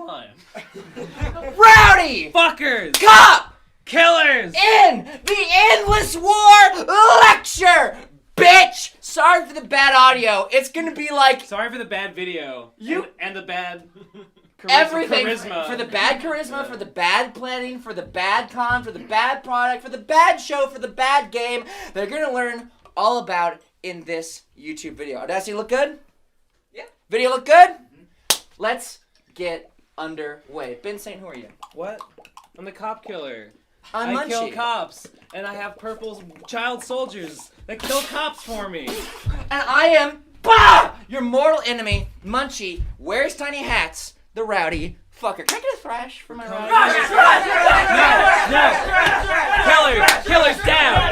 slime. Rowdy! Fuckers! Cop! Killers! In the Endless War Lecture! Bitch! Sorry for the bad audio. It's gonna be like... Sorry for the bad video. And the bad... Everything. Charisma. For the bad charisma, for the bad planning, for the bad con, for the bad product, for the bad show, for the bad game. They're gonna learn all about in this YouTube video. Audacity look good? Yeah. Video look good? Mm-hmm. Let's get underway. Ben Saint, who are you? What? I'm the cop killer. I'm I Munchie. kill cops, and I have purple child soldiers that kill cops for me. And I am, your mortal enemy, Munchie, wears tiny hats, the rowdy fucker. Can I get a thrash for my rowdy? No! Killers down!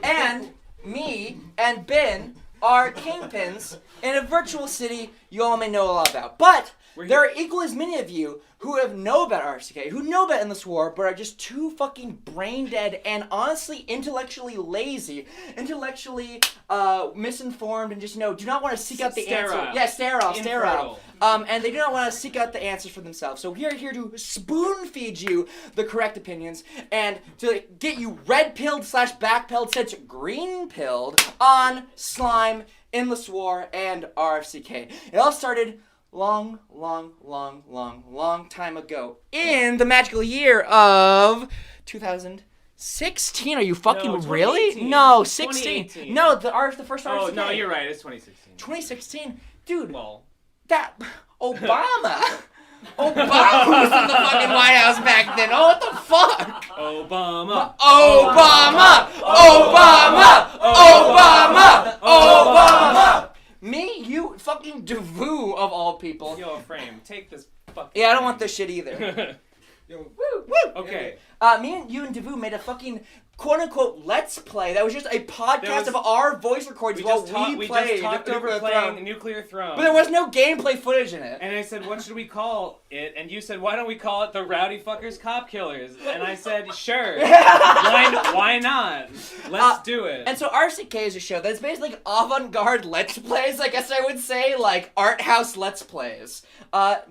And me and Ben are kingpins in a virtual city you all may know a lot about. But there are equally as many of you who know about RFCK, who know about Endless War, but are just too fucking brain dead and honestly intellectually lazy, intellectually misinformed, and just do not want to seek out the answer. Yeah, sterile. And they do not want to seek out the answers for themselves. So we are here to spoon feed you the correct opinions and to get you red-pilled / back-pilled / green-pilled on slime, Endless War, and RFCK. It all started long time ago in the magical year of 2016. Are you fucking really? No, 16. No, the first RFCK. Oh, no, you're right. It's 2016. 2016? Dude, Well, that... Obama was in the fucking White House back then. Oh, what the fuck? Obama. Me, you, fucking Devu of all people. Yo, Frame, take this fucking... Yeah, I don't want this shit either. Yo, Woo! Okay. Me and you and Devu made a fucking quote-unquote let's play. That was just a podcast of our voice recordings while we played. We just talked over playing Nuclear Throne. But there was no gameplay footage in it. And I said, what should we call it? And you said, why don't we call it the Rowdy Fuckers Cop Killers? And I said, sure. Why not? Let's do it. And so RCK is a show that's basically like avant-garde let's plays, I guess I would say, like art house let's plays.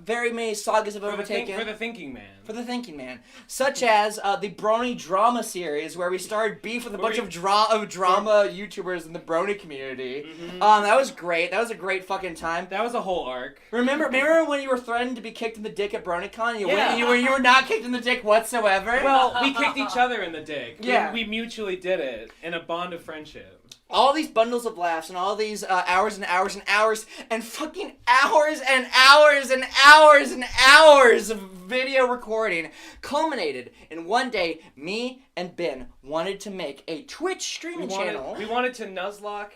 Very many sagas have overtaken. For the thinking man. For the thinking man. Such as the Brony Drama series, where we started beef with a bunch of drama YouTubers in the Brony community. Mm-hmm. That was great. That was a great fucking time. That was a whole arc. Remember when you were threatened to be kicked in the dick at BronyCon? You were not kicked in the dick whatsoever? Well, we kicked each other in the dick. Yeah. We mutually did it in a bond of friendship. All these bundles of laughs and all these hours and hours and hours and fucking hours and hours and hours and hours of video recording culminated in one day me and Ben wanted to make a Twitch streaming channel. We wanted to nuzlocke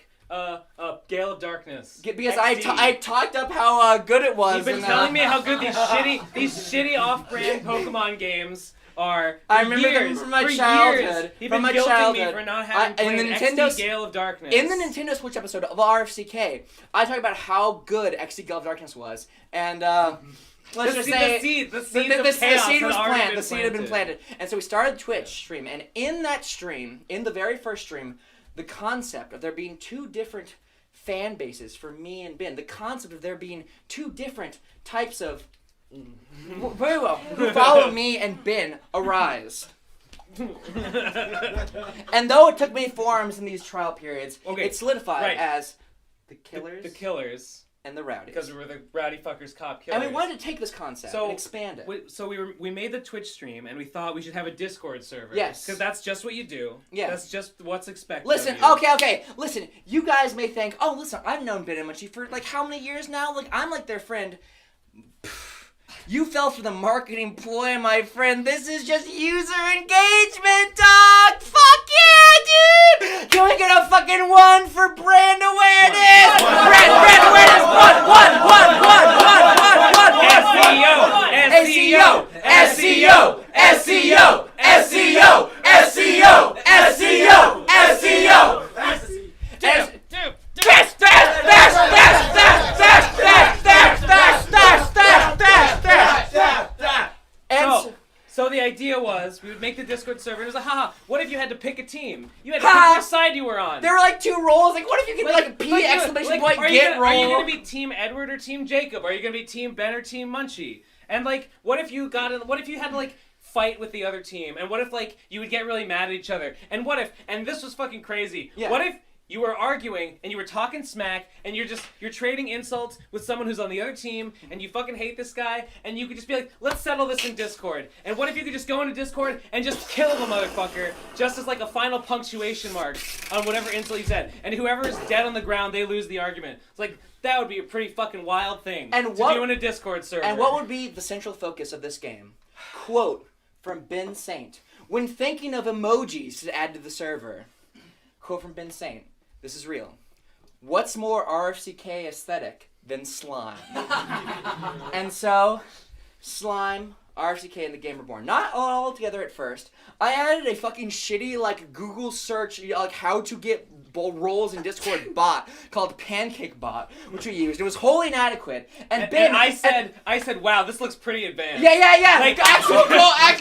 Gale of Darkness. Because I talked up how good it was. You've been telling me how good these shitty off-brand Pokemon games are. I remember them from my childhood. You've been guilting me for not having played XD Gale of Darkness. In the Nintendo Switch episode of RFCK, I talked about how good XD Gale of Darkness was, and let's just say the seed was planted. The seed had been planted, and so we started the Twitch stream, and in that stream, in the very first stream, the concept of there being two different fan bases for me and Ben, the concept of there being two different types of very well, who follow me and Ben arise. And though it took many forms in these trial periods, it solidified as the Killers. The Killers. And the Rowdies. Because we were the Rowdy Fuckers Cop Killers. And we wanted to take this concept and expand it. We made the Twitch stream, and we thought we should have a Discord server. Yes. Because that's just what you do. Yeah. That's just what's expected Listen, of you. Okay. Listen, you guys may think, oh, listen, I've known Ben and Munchie for, like, how many years now? Like, I'm like their friend. You fell for the marketing ploy, my friend. This is just user engagement, dog! Fuck yeah, dude! Can we get a fucking 1 for brand awareness? Brand awareness! 1! SEO! SEO! SEO! SEO! SEO! SEO! SEO! So the idea idea was we would make the Discord server. And it was like, haha. What if you had to pick a team? You had to pick which side you were on. There were like 2 roles. Like, what if you could like P exclamation point get roll? Are you gonna be Team Edward or Team Jacob? Are you gonna be Team Ben or Team Munchie? And like, what if you had to like fight with the other team? And what if like you would get really mad at each other? And what if? And this was fucking crazy. Yeah. What if you were arguing and you were talking smack and you're trading insults with someone who's on the other team and you fucking hate this guy and you could just be like, let's settle this in Discord. And what if you could just go into Discord and just kill the motherfucker just as like a final punctuation mark on whatever insult he said. And whoever is dead on the ground, they lose the argument. It's like, that would be a pretty fucking wild thing to do in a Discord server. And what would be the central focus of this game? Quote from Ben Saint. When thinking of emojis to add to the server. Quote from Ben Saint. This is real. What's more RFCK aesthetic than slime? And so, slime, RFCK, and the game were born. Not all together at first. I added a fucking shitty, like, Google search, like, how to get roles in Discord bot called Pancake Bot, which we used. It was wholly inadequate. And I said, wow, this looks pretty advanced. Yeah. Like, actual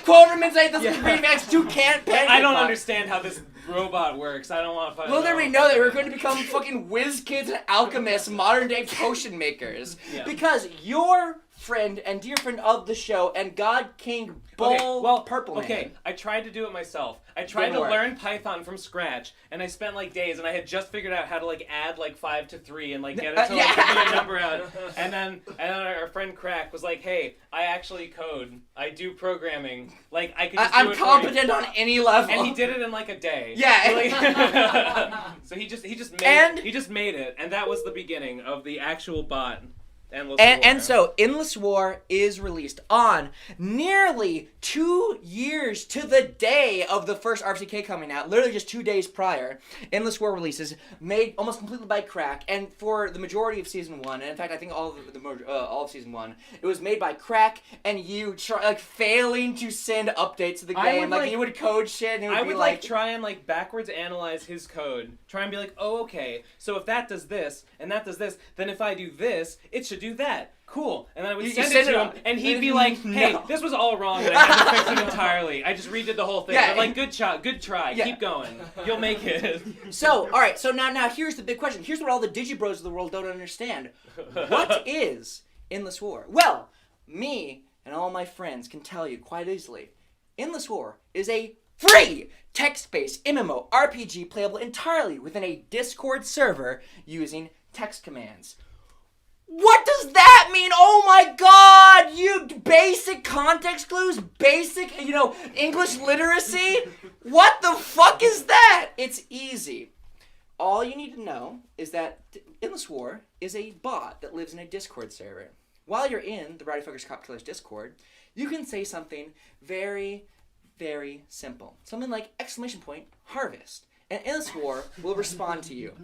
quote from inside this remix to Pancake I don't Bot. understand how this robot works. I don't want to find out. Little did we know that we were going to become fucking whiz kids and alchemists, modern day potion makers. Yeah. Because your friend and dear friend of the show and God King Bull Purple Man. Okay, I tried to do it myself. I tried to learn Python from scratch, and I spent like days, and I had just figured out how to like add like 5 to 3 and like get it to like give me a number out. And then our friend Crack was like, "Hey, I actually code. I do programming. Like I could just do it for competent you." on any level." And he did it in like a day. Yeah. So he just made it, and that was the beginning of the actual bot. And so, Endless War is released on nearly 2 years to the day of the first RFCK coming out, literally just 2 days prior. Endless War releases, made almost completely by Crack, and for the majority of Season 1, and in fact I think all of Season 1, it was made by Crack and you failing to send updates to the game. You would code shit and it would I be would try and backwards analyze his code, try and be like, oh okay, so if that does this, and that does this, then if I do this, it should do that. Cool. And then I would send it to him, and he'd be like, hey, this was all wrong, and I had to fix it entirely. I just redid the whole thing. Yeah. But good try. Yeah. Keep going. You'll make it. So, alright, so now here's the big question. Here's what all the Digibros of the world don't understand. What is Endless War? Well, me and all my friends can tell you quite easily. Endless War is a free text-based MMO RPG playable entirely within a Discord server using text commands. What does that mean? Oh my god! You basic context clues? Basic, English literacy? What the fuck is that? It's easy. All you need to know is that Endless War is a bot that lives in a Discord server. While you're in the Rowdy Fuckers Cop Killers Discord, you can say something very, very simple. Something like !harvest. And Endless War will respond to you.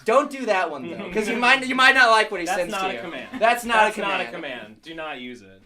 Don't do that one though, because you might not like what he sends to you. That's not a command. That's not a command. Do not use it.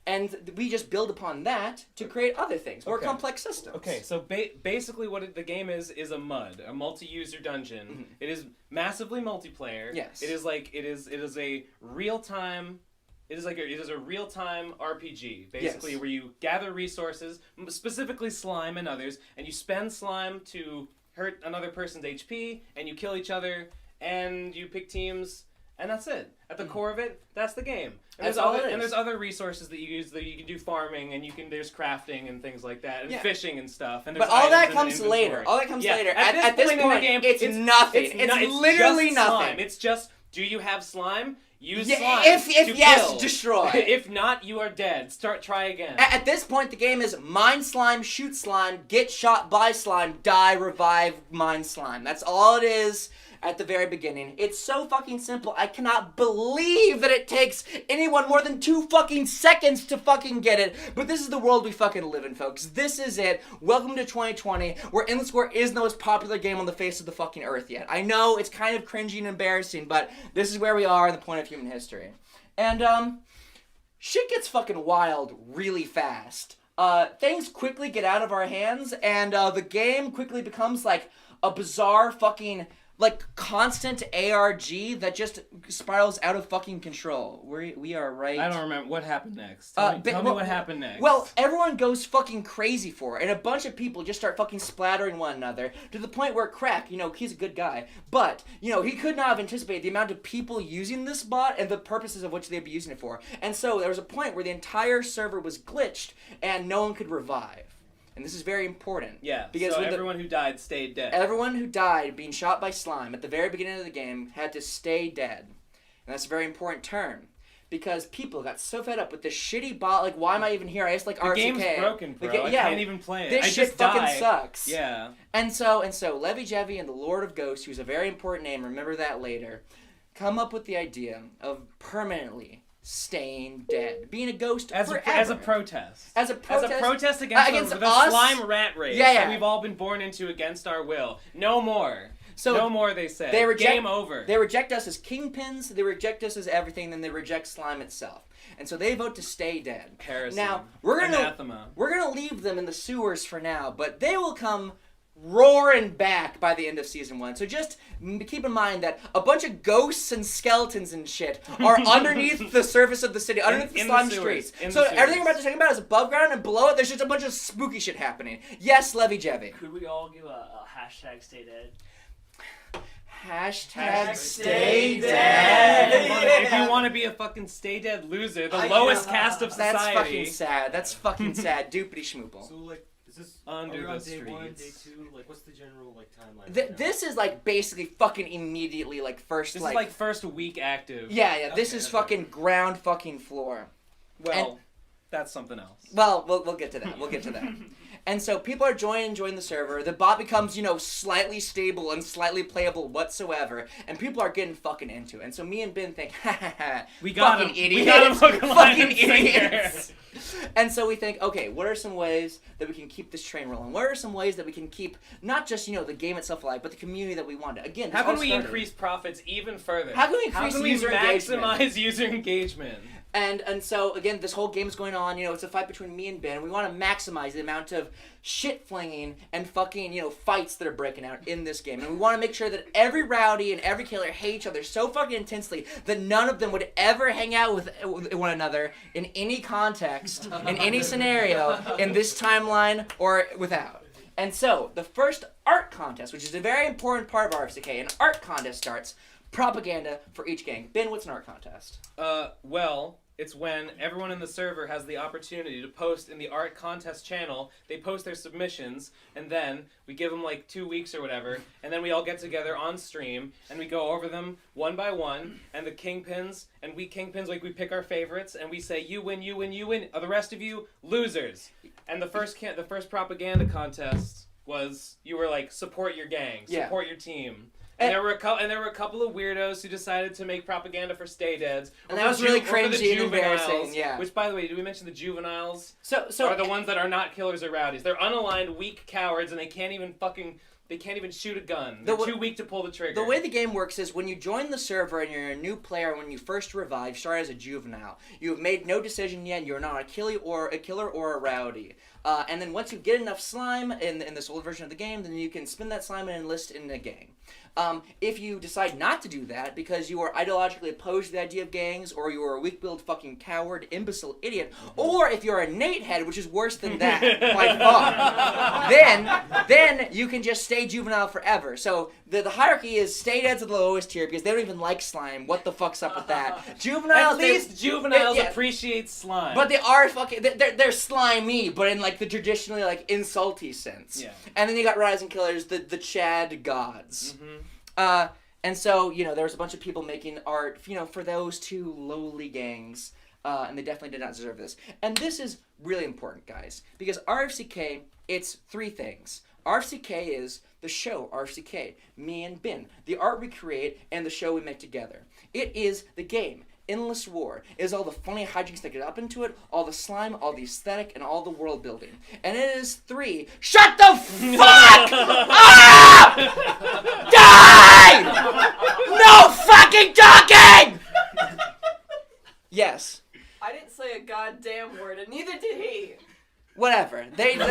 And we just build upon that to create other things, more complex systems. Okay, so basically what the game is a MUD, a multi-user dungeon. Mm-hmm. It is massively multiplayer. Yes. It is a real-time. It is a real-time RPG, basically, where you gather resources, specifically slime and others, and you spend slime to hurt another person's HP, and you kill each other, and you pick teams, and that's it. At the core of it, that's the game. And there's other resources that you use. That you can do farming, and there's crafting and things like that, and fishing and stuff. And but all that comes later. All that comes later. At this point in the game, it's nothing. It's literally nothing. Slime. It's just, do you have slime? Use slime. If yes, kill. Destroy. If not, you are dead. Try again. At this point, the game is mine slime, shoot slime, get shot by slime, die, revive, mine slime. That's all it is at the very beginning. It's so fucking simple. I cannot believe that it takes anyone more than 2 fucking seconds to fucking get it. But this is the world we fucking live in, folks. This is it. Welcome to 2020, where Endless War is the most popular game on the face of the fucking earth yet. I know it's kind of cringy and embarrassing, but this is where we are in the point of human history. And, shit gets fucking wild really fast. Things quickly get out of our hands, and the game quickly becomes like a bizarre fucking like constant ARG that just spirals out of fucking control. We are right. I don't remember what happened next. Tell me what happened next. Well, everyone goes fucking crazy for it, and a bunch of people just start fucking splattering one another to the point where Crack, he's a good guy, but he could not have anticipated the amount of people using this bot and the purposes of which they'd be using it for. And so there was a point where the entire server was glitched and no one could revive. And this is very important. Yeah, because so everyone who died stayed dead. Everyone who died being shot by slime at the very beginning of the game had to stay dead. And that's a very important term. Because people got so fed up with this shitty bot, like, why am I even here? I just like RCK. The game's broken, bro. I can't even play it. This shit fucking sucks. Yeah. And so Levy Jevy and the Lord of Ghosts, who's a very important name, remember that later, come up with the idea of permanently staying dead, being a ghost forever. As a protest. As a protest against the us? slime rat race that we've all been born into against our will. No more. So no more, they say. Game over. They reject us as kingpins, they reject us as everything, then they reject slime itself. And so they vote to stay dead. Heresy. Now, Anathema. we're gonna leave them in the sewers for now, but they will come roaring back by the end of season 1. So just keep in mind that a bunch of ghosts and skeletons and shit are underneath the surface of the city, underneath the slime streets. So everything we're about to talk about is above ground, and below it there's just a bunch of spooky shit happening. Yes, Levy Jevy. Could we all give a hashtag stay dead? Hashtag stay dead. If you want to be a fucking stay dead loser, the lowest caste of society. That's fucking sad. That's fucking sad. Doopity schmoople. So like, is this under the day 1, day streets? 2? Like, what's the general timeline? This is like basically fucking immediately first. This is like first week active. Yeah. This is fucking ground fucking floor. Well, that's something else. Well, we'll get to that. And so people are joining the server. The bot becomes, slightly stable and slightly playable whatsoever. And people are getting fucking into it. And so me and Ben think, we got fucking him. idiots. We got him fucking idiots. And so we think, okay, what are some ways that we can keep this train rolling? What are some ways that we can keep not just, the game itself alive, but the community that we want? Again, how can we increase profits even further? How can we increase user engagement? Maximize user engagement? And so, again, this whole game is going on, it's a fight between me and Ben. We want to maximize the amount of shit flinging and fucking, fights that are breaking out in this game. And we want to make sure that every rowdy and every killer hate each other so fucking intensely that none of them would ever hang out with one another in any context, in any scenario, in this timeline or without. And so, the first art contest, which is a very important part of RFCK, an art contest starts. Propaganda for each gang. Ben, what's an art contest? Well, it's when everyone in the server has the opportunity to post in the art contest channel. They post their submissions, and then we give them 2 weeks or whatever, and then we all get together on stream, and we go over them one by one, and the kingpins, and we kingpins, we pick our favorites, and we say, you win, you win, you win. The rest of you, losers. And the first propaganda contest was, you were support your gang, support your team. And there were a couple of weirdos who decided to make propaganda for stay deads. And that was really cringy and embarrassing, yeah. Which, by the way, did we mention the juveniles? So are the ones that are not killers or rowdies. They're unaligned, weak cowards, and they can't even shoot a gun. They're too weak to pull the trigger. The way the game works is when you join the server and you're a new player, when you first revive, you start as a juvenile. You have made no decision yet. You're not a killer or a rowdy. And then once you get enough slime in this old version of the game, then you can spin that slime and enlist in a gang. If you decide not to do that because you are ideologically opposed to the idea of gangs, or you are a weak-willed fucking coward, imbecile idiot, or if you're a Nate head, which is worse than that by far, then you can just stay juvenile forever. So the hierarchy is stay deads at the lowest tier because they don't even like slime. What the fuck's up with that? Juveniles, at least juveniles appreciate slime. But they are fucking they're slimy, but in the traditionally insulty sense. Yeah. And then you got Rising Killers, the Chad gods. Mm-hmm. And so, there was a bunch of people making art, for those two lowly gangs, and they definitely did not deserve this. And this is really important, guys, because RFCK, it's 3 things. RFCK is the show, RFCK, me and Ben, the art we create, and the show we make together. It is the game. Endless War is all the funny hijinks that get up into it, all the slime, all the aesthetic, and all the world building. And it is 3. Shut the fuck up! Die! No fucking talking! Yes. I didn't say a goddamn word, and neither did he. Whatever. They just...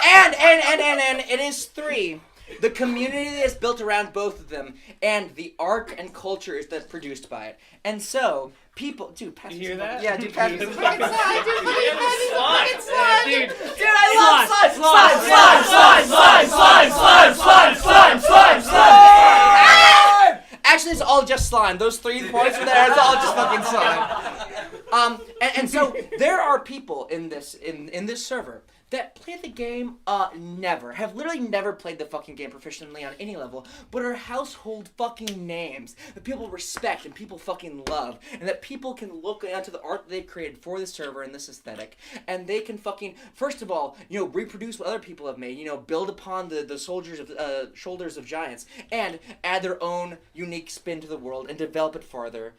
and it is 3. the community that's built around both of them, and the art and cultures that's produced by it. And so, people... Dude, pass You me hear some- that? Yeah, dude, pass me some Fucking fucking slime, dude. Slime. Slime, Dude. Dude, I love slime! Slime. Slime! Actually, it's all just slime. Those 3 points were there, it's all just fucking slime. And so, there are people in this server that play the game have literally never played the fucking game proficiently on any level, but are household fucking names that people respect and people fucking love, and that people can look onto the art that they've created for the server and this aesthetic, and they can fucking, first of all, reproduce what other people have made, build upon the soldiers of shoulders of giants, and add their own unique spin to the world and develop it farther.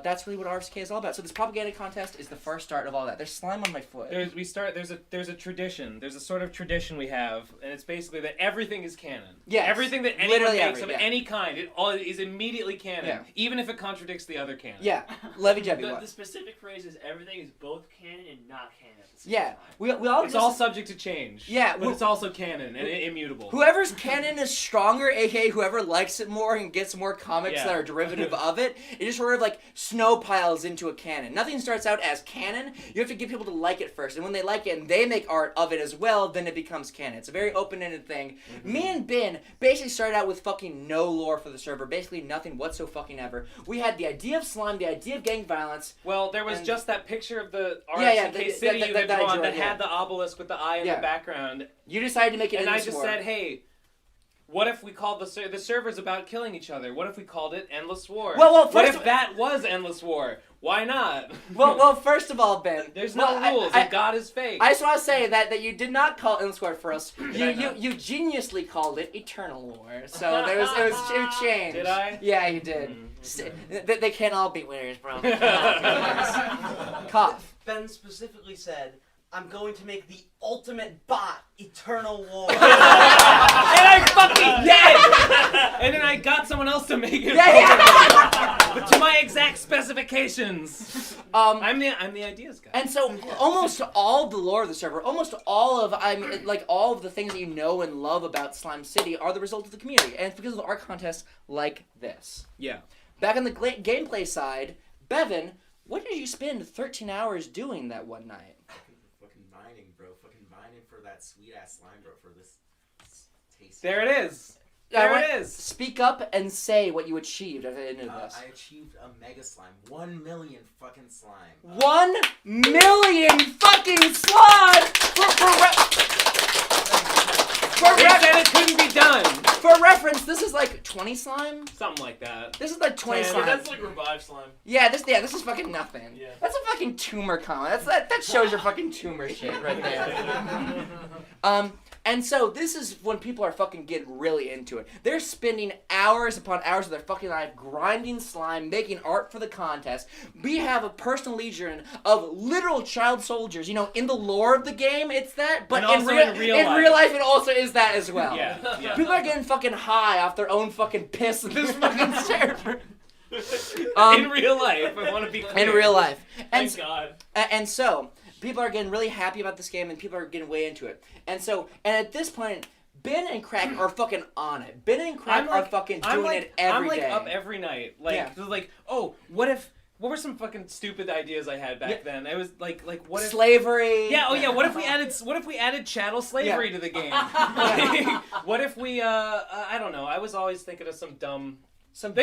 That's really what RSK is all about. So this propaganda contest is the first start of all that. There's slime on my foot. There's a tradition. There's a sort of tradition we have, and it's basically that everything is canon. Yes. Everything that anyone Literally makes every- of yeah. any kind, it all is immediately canon, Yeah. even if it contradicts the other canon. Yeah, Levy Jebby, The what? specific phrase is everything is both canon and not canon at the same Yeah, time. we all It's just, all subject to change. Yeah, but it's also canon and immutable. whoever's canon is stronger, aka whoever likes it more and gets more comics Yeah. that are derivative of it, it just sort of like snow piles into a canon. Nothing starts out as canon. You have to get people to like it first, and when they like it and they make art of it as well, then it becomes canon. It's a very open-ended thing. Me and Ben basically started out with fucking no lore for the server, basically nothing whatsoever. We had the idea of slime, the idea of gang violence. Well, there was And- just that picture of the Yeah, RSK city you had that I drawn drew, that yeah. had the obelisk with the eye in Yeah. the background, You decided to make it and in I this just war. said, hey. What if we called the servers about killing each other? What if we called it Endless War? Well, what first if of- that was Endless War? Why not? Well, first of all, Ben, There's no well, rules, and God is fake. I just want to say that you did not call Endless War first. I not? You geniusly called it Eternal War. So it changed. Did I? Yeah, you did. They can't all be winners, bro. They can't all be winners. Cough. Ben specifically said, I'm going to make the ultimate bot Eternal War. And I fucking did! And then I got someone else to make it but to my exact specifications. I'm the ideas guy. And so almost all of the lore of the server, almost all of all of the things that you know and love about Slime City are the result of the community, and it's because of the art contests like this. Yeah. Back on the gameplay side, Bevan, what did you spend 13 hours doing that one night? Fucking mining, bro. Fucking mining for that sweet ass slime, bro. For this taste. There it is. There it is. Speak up and say what you achieved at the end of this. I achieved a mega slime. 1 million fucking slime. 1 million fucking slime! They said it couldn't be done. For reference, this is like 20 slime? Something like that. This is like 20 10. slime. That's like revive slime. Yeah, this is fucking nothing. Yeah. That's a fucking tumor comment. That shows your fucking tumor shit right there. And so this is when people are fucking getting really into it. They're spending hours upon hours of their fucking life grinding slime, making art for the contest. We have a personal legion of literal child soldiers. In the lore of the game, it's that, but And also in real life. it also is that as well. Yeah. People are getting fucking high off their own fucking piss in this fucking server. In real life, I want to be clear. In real life. Thank God. And so, people are getting really happy about this game, and people are getting way into it. And at this point, Ben and Crack are fucking on it. Ben and Crack are fucking doing it every day. I'm up every night. What were some fucking stupid ideas I had back then? It was like what if slavery. Yeah, what if we added chattel slavery to the game? Like, what if we I don't know. I was always thinking of some dumb things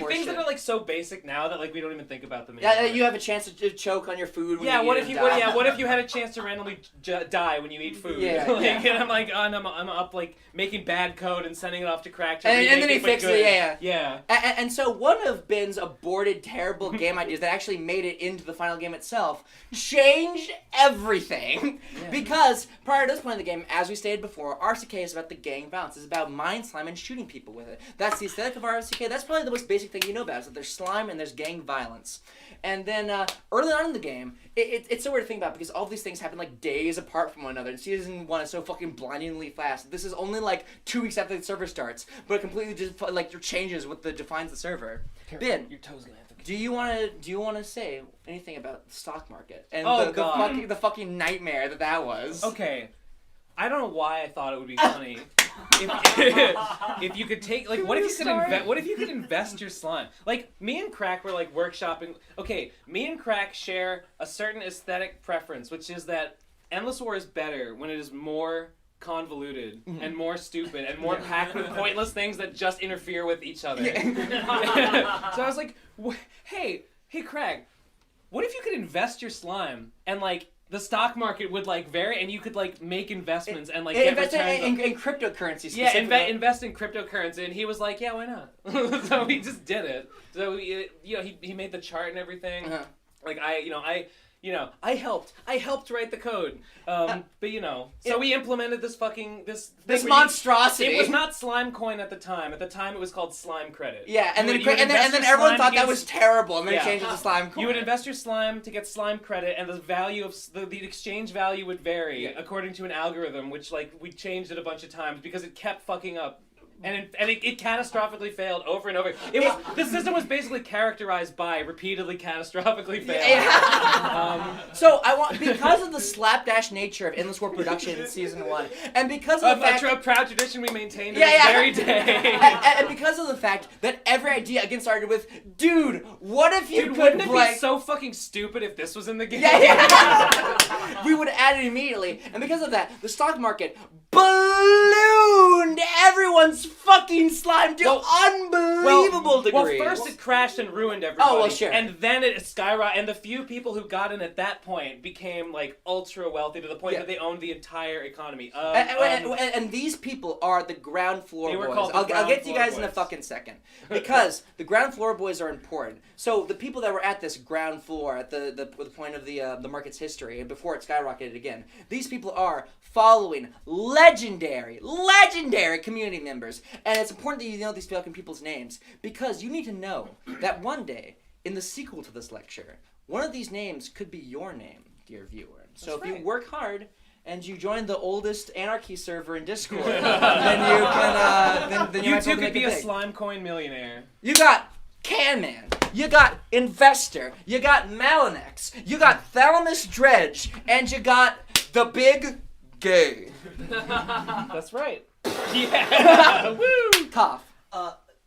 things that are like so basic now that like we don't even think about them Yeah, anymore. you have a chance to choke on your food when Yeah, you what eat if and you die. what if you had a chance to randomly die when you eat food? Yeah, Like, yeah. And I'm like, I'm up like making bad code and sending it off to Crack to And remake then he it, but fixes good. it, Yeah. And so one of Ben's aborted, terrible game ideas that actually made it into the final game itself changed everything. Yeah. Because prior to this point in the game, as we stated before, RCK is about the gang violence. It's about mind slime and shooting people with it. That's the aesthetic of RCK. That's probably the most basic thing you know about, is that there's slime and there's gang violence. And then early on in the game, it's so weird to think about because all these things happen like days apart from one another. And Season 1 is so fucking blindingly fast. This is only like 2 weeks after the server starts, but it completely just like changes what defines the server. Ben, Your toes gonna have to do you want to say anything about the stock market and Oh, the God. fucking nightmare that was? Okay. I don't know why I thought it would be funny. if you could take like what if you could invest your slime? Like me and Crack were like workshopping. Okay, me and Crack share a certain aesthetic preference, which is that Endless War is better when it is more convoluted and more stupid and more packed with pointless things that just interfere with each other. So I was like, hey Craig, what if you could invest your slime and like the stock market would like vary and you could like make investments and like get returns in cryptocurrency specifically. Yeah, invest in cryptocurrency, and he was like, yeah, why not? So we just did it. So he made the chart and everything. Like I helped write the code. But so we implemented this monstrosity. It was not Slime Coin at the time. At the time, it was called Slime Credit. Yeah, and then everyone thought that was terrible, and then changed it to Slime Coin. You would invest your slime to get Slime Credit, and the value of the exchange value would vary according to an algorithm, which like we changed it a bunch of times because it kept fucking up. And it catastrophically failed over and over. The system was basically characterized by repeatedly catastrophically failing. So I want, because of the slapdash nature of Endless War production in season 1, and because of the fact a proud tradition we maintained to this very day, and because of the fact that every idea again started with, dude, what if you could wouldn't it be so fucking stupid if this was in the game? We would add it immediately, and because of that, the stock market ballooned everyone's fucking slime to unbelievable degrees. Well, first it crashed and ruined everybody. Oh, well, sure. And then it skyrocketed, and the few people who got in at that point became like ultra wealthy to the point that they owned the entire economy. And these people are the ground floor they were boys. called the I'll get to you guys boys. in a fucking second, because the ground floor boys are important. So the people that were at this ground floor at the point of the market's history and before it skyrocketed again, these people are following legendary community members. And it's important that you know these fucking people's names, because you need to know that one day, in the sequel to this lecture, one of these names could be your name, dear viewer. So if you work hard and you join the oldest anarchy server in Discord, then you can, then you too could be a Slime Coin millionaire. You got Canman, you got Investor, you got Malinex, you got Thalamus Dredge, and you got the Big Gay. That's right. Yeah. Woo! Tough.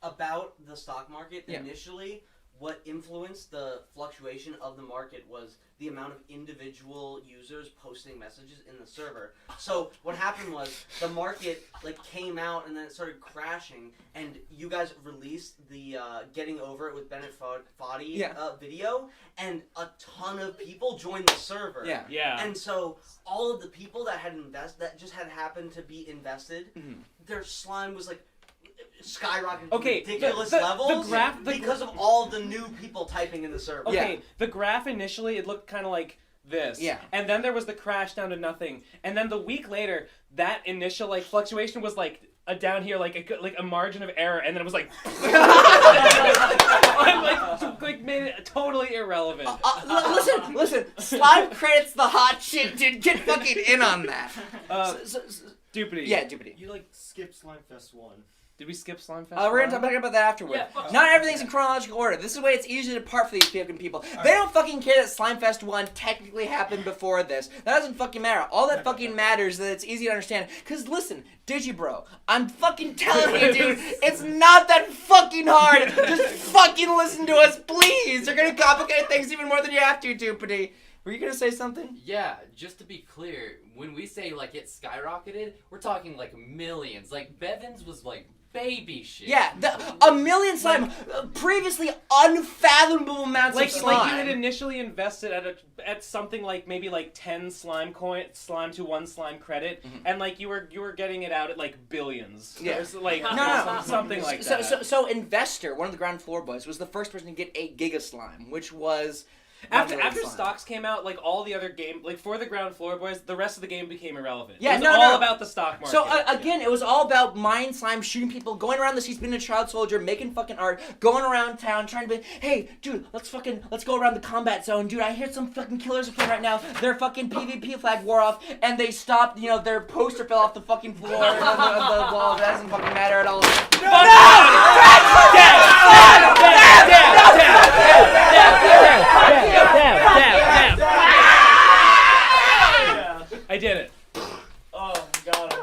About the stock market, initially, what influenced the fluctuation of the market was the amount of individual users posting messages in the server. So what happened was the market came out and then it started crashing, and you guys released the Getting Over It with Bennett Foddy video, and a ton of people joined the server. Yeah. And so all of the people that just had happened to be invested, their slime was skyrocketed to ridiculous levels because of all the new people typing in the server. Okay, the graph initially, it looked kind of like this. Yeah. And then there was the crash down to nothing. And then the week later, that initial fluctuation was a down here, a margin of error, and then it was made it totally irrelevant. Listen, Slime Credit's the hot shit, dude. Get fucking in on that. Dupity. Yeah, Dupity. You skip Slime Fest 1. Did we skip Slime Fest? We're gonna talk about that afterward. Not everything's in chronological order. This is the way it's easy to part for these fucking people. They don't fucking care that Slime Fest 1 technically happened before this. That doesn't fucking matter. All that fucking matters is that it's easy to understand. Cause listen, Digibro, I'm fucking telling you, dude, it's not that fucking hard. Just fucking listen to us, please. You're gonna complicate things even more than you have to, Dupity. Were you gonna say something? Yeah, just to be clear, when we say it skyrocketed, we're talking millions. Bevan's was baby shit. Yeah, a million slime, previously unfathomable amounts of slime. You had initially invested at something maybe 10 slime to 1 slime credit, and you were getting it out at billions. Yeah. Something like that. So Investor, one of the ground floor boys, was the first person to get 8 giga slime, which was. After stocks came out, all the other game, for the ground floor boys, the rest of the game became irrelevant. Yeah, it was all about the stock market. So again, it was all about mine slime, shooting people, going around the streets, being a child soldier, making fucking art, going around town, trying to be, hey, dude, let's go around the combat zone, dude. I hear some fucking killers are playing right now. Their fucking PvP flag wore off, and they stopped. Their poster fell off the fucking floor of the wall. That doesn't fucking matter at all. I did it. Oh, got him.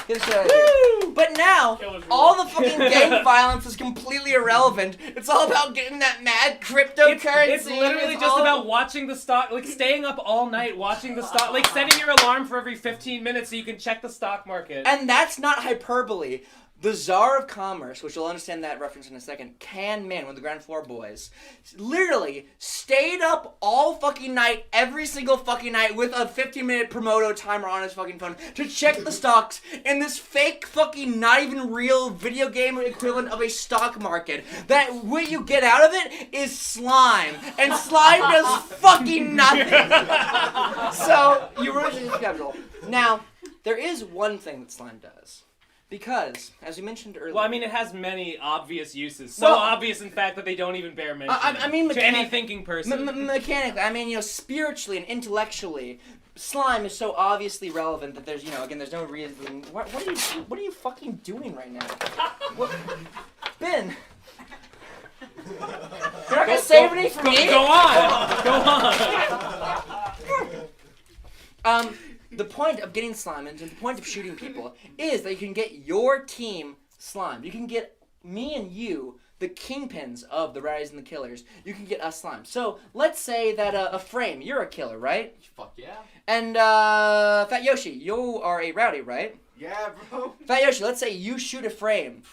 Get the shit out of here. But now, Killer's all the fucking gang violence is completely irrelevant. It's all about getting that mad cryptocurrency. It's literally just about watching the stock, like staying up all night watching the stock, like setting your alarm for every 15 minutes so you can check the stock market. And that's not hyperbole. The Czar of Commerce, which you'll understand that reference in a second, Can Man, one of the Ground Floor Boys, literally stayed up all fucking night, every single fucking night, with a 15-minute Promoto timer on his fucking phone to check the stocks in this fake fucking not even real video game equivalent of a stock market. That what you get out of it is slime. And slime does fucking nothing. So, you ruined his capital. Now, there is one thing that slime does. Because, as we mentioned earlier... Well, I mean, it has many obvious uses. So Well, obvious, in fact, that they don't even bear mention I mean, to any thinking person. Mechanically, I mean, spiritually and intellectually, slime is so obviously relevant that there's, again, there's no reason... What are you fucking doing right now? Ben! You're not gonna save any for me? Go on! Go on! The point of getting slime and the point of shooting people is that you can get your team slimed. You can get me and you, the kingpins of the Rowdies and the Killers, you can get us slimed. So let's say that a Frame, you're a killer, right? Fuck yeah. And Fat Yoshi, you are a Rowdy, right? Yeah, bro. Fat Yoshi, let's say you shoot a Frame.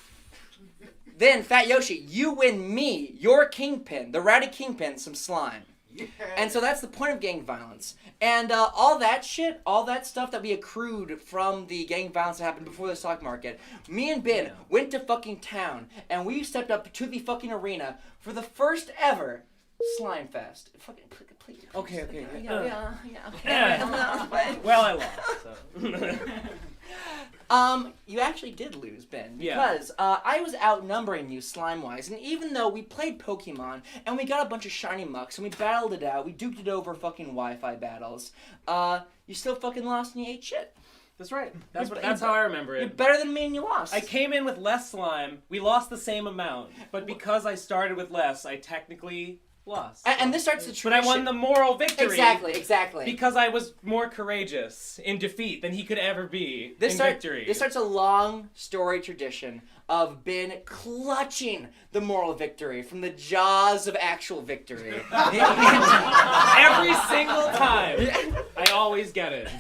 Then, Fat Yoshi, you win me, your kingpin, the Rowdy Kingpin, some slime. Yeah. And so that's the point of gang violence. And all that shit, all that stuff that we accrued from the gang violence that happened before the stock market, me and Ben went to fucking town, and we stepped up to the fucking arena for the first ever Slime Fest. Fucking, please. Okay. Yeah. Well, I lost, so... You actually did lose, Ben, Yeah. because I was outnumbering you slime-wise, and even though we played Pokemon, and we got a bunch of shiny mucks, and we battled it out, we duked it over fucking Wi-Fi battles, you still fucking lost and you ate shit. That's right. That's how I remember You're it. better than me and you lost. I came in with less slime. We lost the same amount. But because I started with less, I technically lost. And this starts the But I won the moral victory. Exactly. Because I was more courageous in defeat than he could ever be in victory. This starts a long story tradition of Ben clutching the moral victory from the jaws of actual victory. Every single time. I always get it.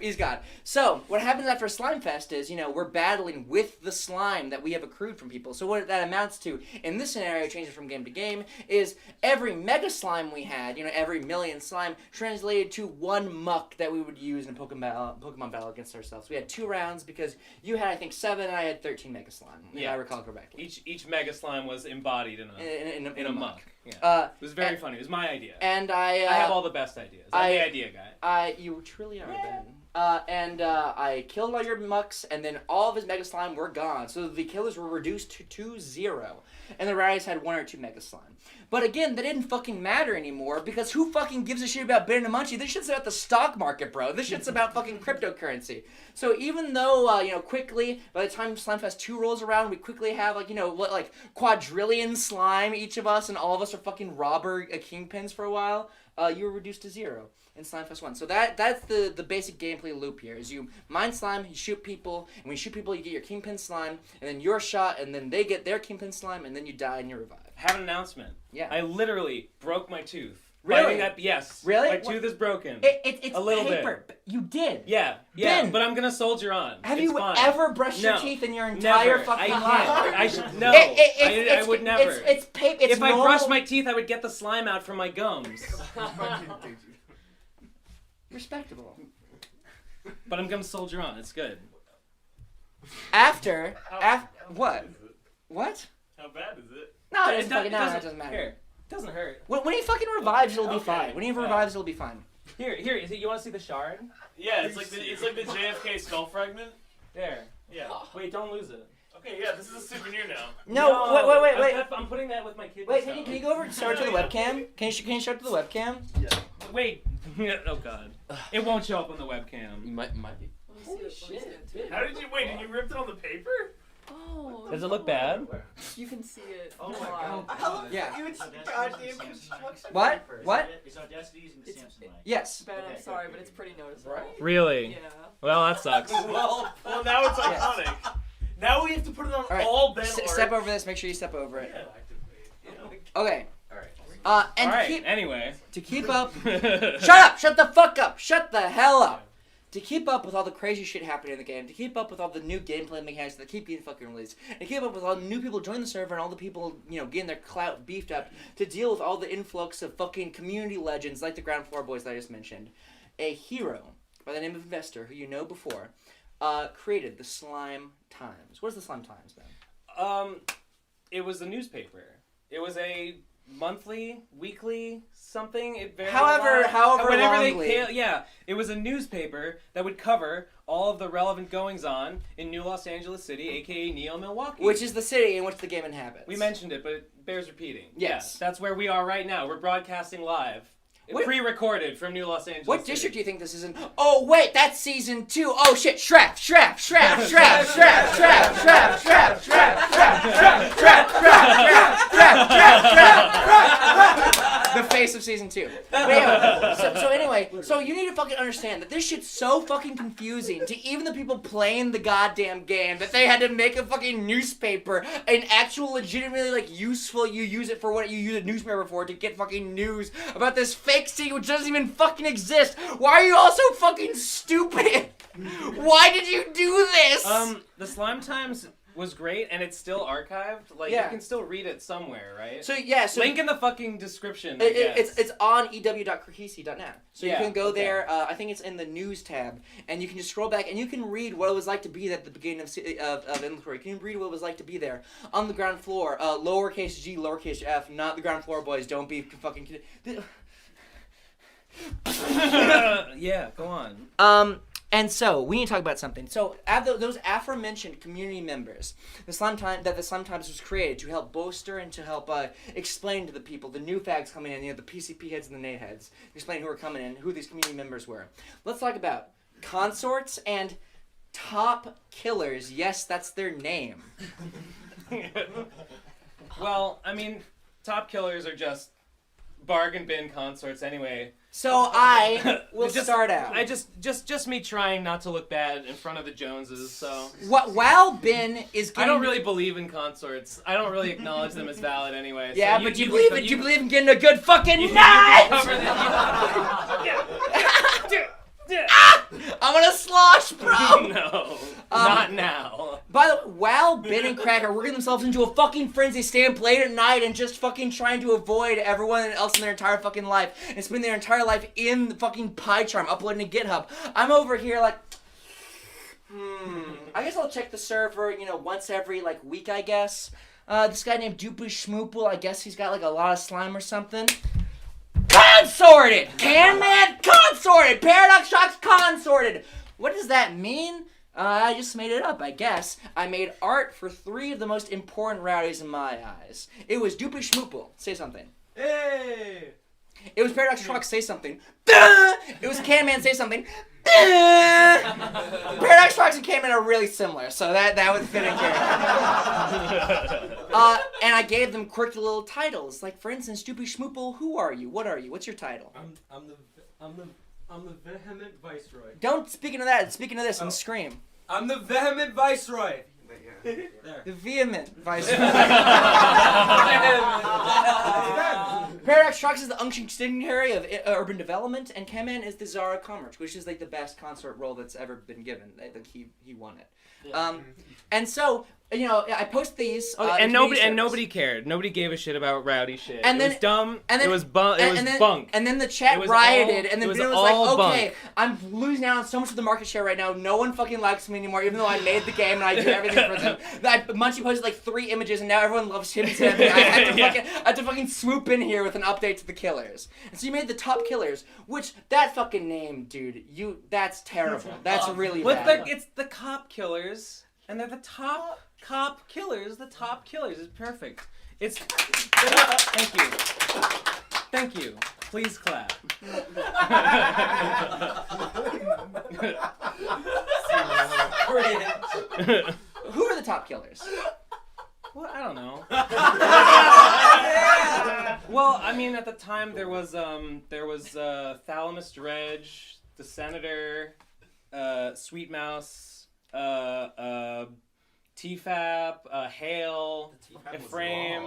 He's got it. So, what happens after Slime Fest is, we're battling with the slime that we have accrued from people. So what that amounts to, in this scenario, changing from game to game, is every mega slime we had, every million slime, translated to one muck that we would use in a Pokemon battle against ourselves. We had 2 rounds because you had, I think, 7 and I had 13 mega slime, if I recall correctly. Each mega slime was embodied in a muck. Yeah. It was very funny. It was my idea. And I have all the best ideas. I'm the idea guy. You truly are, Ben. I killed all your mucks, and then all of his Mega Slime were gone. So the killers were reduced to 0. And the Rowdies had 1 or 2 Mega Slime. But again, that didn't fucking matter anymore, because who fucking gives a shit about Ben and Munchie? This shit's about the stock market, bro. This shit's about fucking cryptocurrency. So even though, quickly, by the time Slimefest 2 rolls around, we quickly have, quadrillion slime, each of us, and all of us are fucking robber kingpins for a while, you were reduced to 0 in Slimefest 1. So that's the basic gameplay loop here, is you mine slime, you shoot people, and when you shoot people, you get your kingpin slime, and then you're shot, and then they get their kingpin slime, and then you die and you're revived. Have an announcement. Yeah. I literally broke my tooth. Really? Yes. Really? My tooth is broken. It's a little paper. bit. You did. Yeah. Ben, but I'm gonna soldier on. Have It's you fine. ever brushed your No. teeth in your entire Never. fucking I life? can't. No. I would never. It's paper. It's if I normal. brushed my teeth, I would get the slime out from my gums. Respectable. But I'm gonna soldier on. It's good. After what? What? How bad is it? No, it It doesn't matter. Here. It doesn't hurt. When he fucking revives, it'll be Okay. fine. When he revives, it'll be fine. Here. You want to see the shard? Yeah, it's like the JFK skull fragment. There. Yeah. Wait, don't lose it. Okay, yeah, this is a souvenir now. No, wait. I'm putting that with my kids. Wait, can you go over and show it to the webcam? Can you show it to the webcam? Wait. Oh god. It won't show up on the webcam. You might be. Holy shit. How did you wait? Did you rip it on the paper? Oh. Does it look bad? You can see it. Oh a my lot. God. Yeah. You would goddamn construction. What? What? Is Audacity using the It's- Samsung mic? Yes. Ben, I'm sorry, but it's pretty noticeable. Really? Yeah. Well, that sucks. Well, now it's Yes. iconic. Now we have to put it on All right. all Ben Step over this. Make sure you step over it. Yeah. Okay. Alright. And All right. keep Anyway. to keep up. Shut up! Shut the fuck up! Shut the hell up! To keep up with all the crazy shit happening in the game, to keep up with all the new gameplay mechanics that keep getting fucking released, and keep up with all the new people joining the server and all the people, getting their clout beefed up, to deal with all the influx of fucking community legends like the Ground Floor Boys that I just mentioned, a hero by the name of Investor, who you know before, created the Slime Times. What is the Slime Times, Ben? It was a newspaper. It was a monthly, weekly, something. It varied However a lot. Whenever longly. yeah, it was a newspaper that would cover all of the relevant goings on in New Los Angeles City, aka Neo Milwaukee. Which is the city in which the game inhabits. We mentioned it, but it bears repeating. Yes. Yeah, that's where we are right now. We're broadcasting live. What- Pre-recorded from New Los Angeles What City. district do you think this is in? Oh wait, that's season 2. Oh shit, Shrap. The face of season 2. But anyway, so anyway, so you need to fucking understand that this shit's so fucking confusing to even the people playing the goddamn game that they had to make a fucking newspaper, an actual legitimately useful, you use it for what you use a newspaper for, to get fucking news about this fake city which doesn't even fucking exist. Why are you all so fucking stupid? Why did you do this? The Slime Times was great, and it's still archived. Yeah. You can still read it somewhere, right? So yeah, so link in the fucking description. I guess. it's on ew.krikisi.net. So you Yeah, can go okay. there. I think it's in the news tab, and you can just scroll back, and you can read what it was like to be at the beginning of inventory. You can read what it was like to be there on the ground floor. Lowercase g, lowercase f, not the Ground Floor Boys. Don't be fucking kidding. Yeah, go on. And so we need to talk about something. So those aforementioned community members, the Slime Times was created to help bolster and to help explain to the people, the new fags coming in, the PCP heads and the Nate heads, explain who are coming in, who these community members were. Let's talk about consorts and top killers. Yes, that's their name. Well, I mean, top killers are just bargain bin consorts anyway. So I will start out. I just me trying not to look bad in front of the Joneses. So While Ben is getting... I don't really believe in consorts. I don't really acknowledge them as valid anyway. Yeah, so but you believe in getting a good fucking night. I'm gonna slosh, bro. No, not now. By the way, while Ben and Crack are working themselves into a fucking frenzy, staying up late at night and just fucking trying to avoid everyone else in their entire fucking life and spend their entire life in the fucking pie chart uploading to GitHub, I'm over here like, I guess I'll check the server, once every week, I guess. This guy named Doopy Schmoople, I guess he's got a lot of slime or something. Consorted! Can-Man consorted! Paradox Shocks consorted! What does that mean? I just made it up, I guess. I made art for 3 of the most important rowdies in my eyes. It was Doopy Schmoople, say something. Hey! It was Paradox Shocks, say something. Duh! It was Can-Man, say something. Duh! Paradox Shocks and Can-Man are really similar, so that would fit in character. And I gave them quirky little titles, like for instance, Doopy Schmoople, who are you? What are you? What's your title? I'm the vehement viceroy. Don't speak into that. Speak into this and scream. I'm the vehement viceroy. The vehement viceroy. Paradox Shocks is the unction dignitary of urban development, and Can-Man is the Czar of Commerce, which is the best consort role that's ever been given. I think he won it. Yeah. And so I post these. And nobody cared. Nobody gave a shit about rowdy shit. And it was dumb. It was bunk. And then the chat It was rioted, all- and then it was Ben was all like, "Okay, bunk. I'm losing out on so much of the market share right now. No one fucking likes me anymore, even though I made the game and I do everything for them." Munchie posted 3 images, and now everyone loves him to everything. I had to fucking swoop in here with an update to the killers. And so you made the top killers, which that fucking name, dude, that's terrible. That's really bad. It's the cop killers, and they're the top cop killers. The top killers is perfect. It's thank you. Thank you. Please clap. Who are the the top killers? Well, I don't know. Well, I mean, at the time there was Thalamus Dredge, the Senator, Sweet Mouse, TFAP, Hale, Ephraim.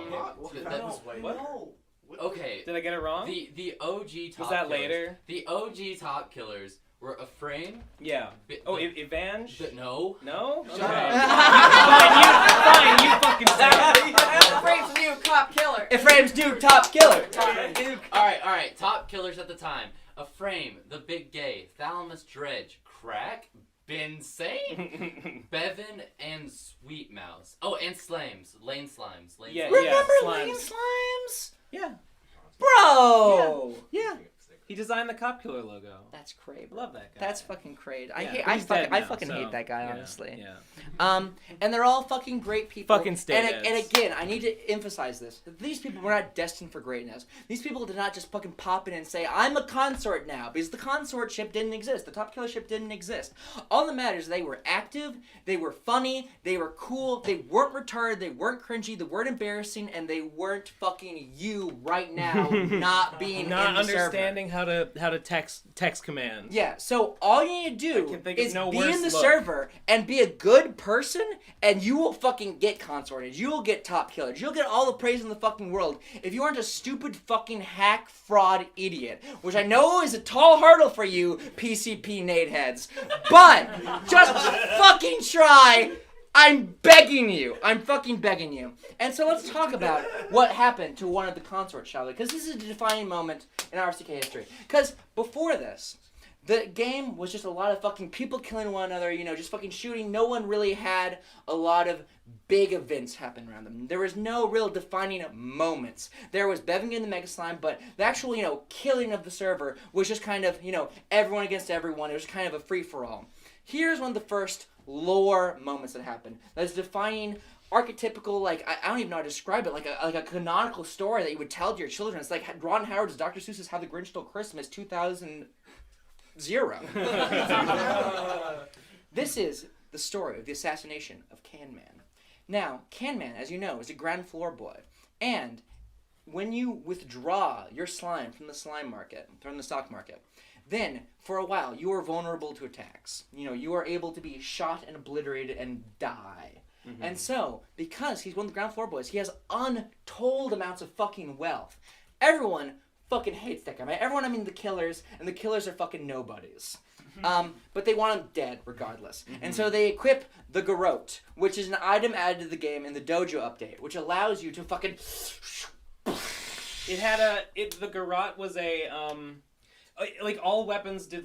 Okay. Did I get it wrong? The OG top Was that killers, later? The OG top killers were Ephraim. Yeah. Oh, Evange? No. No? Okay. No. Fine, you fucking say it. Ephraim's new cop killer. Ephraim's new top killer. Alright. Top killers at the time. Ephraim, the Big Gay, Thalamus Dredge, Crack, Bin Sane, Bevan, and Sweet Mouse. Oh, and Slimes. Lane Slimes. Yeah, Remember Slimes. Lane Slimes? Yeah. Bro! Yeah. He designed the Cop Killer logo. That's crazy. Love that guy. That's fucking crazy. Yeah, I he's dead fucking now, hate so, that guy, yeah, honestly. Yeah. And they're all fucking great people. Fucking stay and again, I need to emphasize this. These people were not destined for greatness. These people did not just fucking pop in and say, I'm a consort now, because the consort ship didn't exist. The top killer ship didn't exist. All that matters is they were active, they were funny, they were cool, they weren't retarded, they weren't cringy, they weren't embarrassing, and they weren't fucking you right now not being Not in the server. understanding how to text commands. Yeah, so all you need to I do can think of is no be worse in the look. server and be a good person, and you will fucking get consorted. You will get top killers. You'll get all the praise in the fucking world if you aren't a stupid fucking hack fraud idiot, which I know is a tall hurdle for you, PCP Nate heads. But just fucking try. I'm begging you. I'm fucking begging you. And so let's talk about what happened to one of the consorts, shall we? Because this is a defining moment in RCK history. Because before this, the game was just a lot of fucking people killing one another, you know, just fucking shooting. No one really had a lot of big events happen around them. There was no real defining moments. There was Bevan getting the Mega Slime, but the actual, you know, killing of the server was just kind of, you know, everyone against everyone. It was kind of a free-for-all. Here's one of the first lore moments that happened. That's defining archetypical, like, I don't even know how to describe it, like a canonical story that you would tell to your children. It's like Ron Howard's Dr. Seuss's How the Grinch Stole Christmas 2000. This is the story of the assassination of Can Man. Now, Can Man, as you know, is a ground floor boy. And when you withdraw your slime from the slime market, from the stock market, then, for a while, you are vulnerable to attacks. You know, you are able to be shot and obliterated and die. Mm-hmm. And so, because he's one of the ground floor boys, he has untold amounts of fucking wealth. Everyone fucking hates that guy, right? Everyone, I mean the killers, and the killers are fucking nobodies. But they want him dead, regardless. Mm-hmm. And so they equip the Garrote, which is an item added to the game in the Dojo update, which allows you to fucking... The Garrote was a, like, all weapons did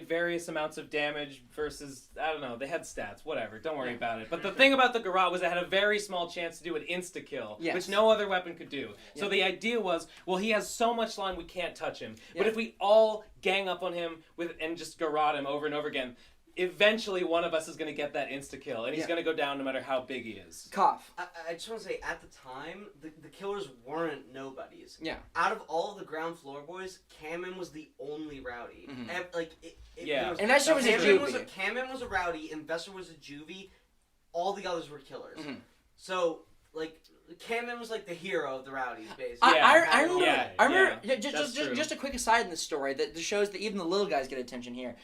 various amounts of damage versus, I don't know, they had stats, whatever, don't worry about it. But the thing about the Garrote was it had a very small chance to do an insta-kill, which no other weapon could do. So the idea was, well, he has so much slime we can't touch him. But if we all gang up on him and just Garrote him over and over again, eventually one of us is going to get that insta-kill, and he's going to go down no matter how big he is. Cough. I just want to say, at the time, the killers weren't nobodies. Yeah. Out of all of the ground floor boys, Camman was the only rowdy. Mm-hmm. And that shit was a juvie. Camman was a rowdy, Investor was a juvie, all the others were killers. Mm-hmm. So, like, Camman was like the hero of the rowdies, basically. I remember. That's true. Just a quick aside in the story that shows that even the little guys get attention here.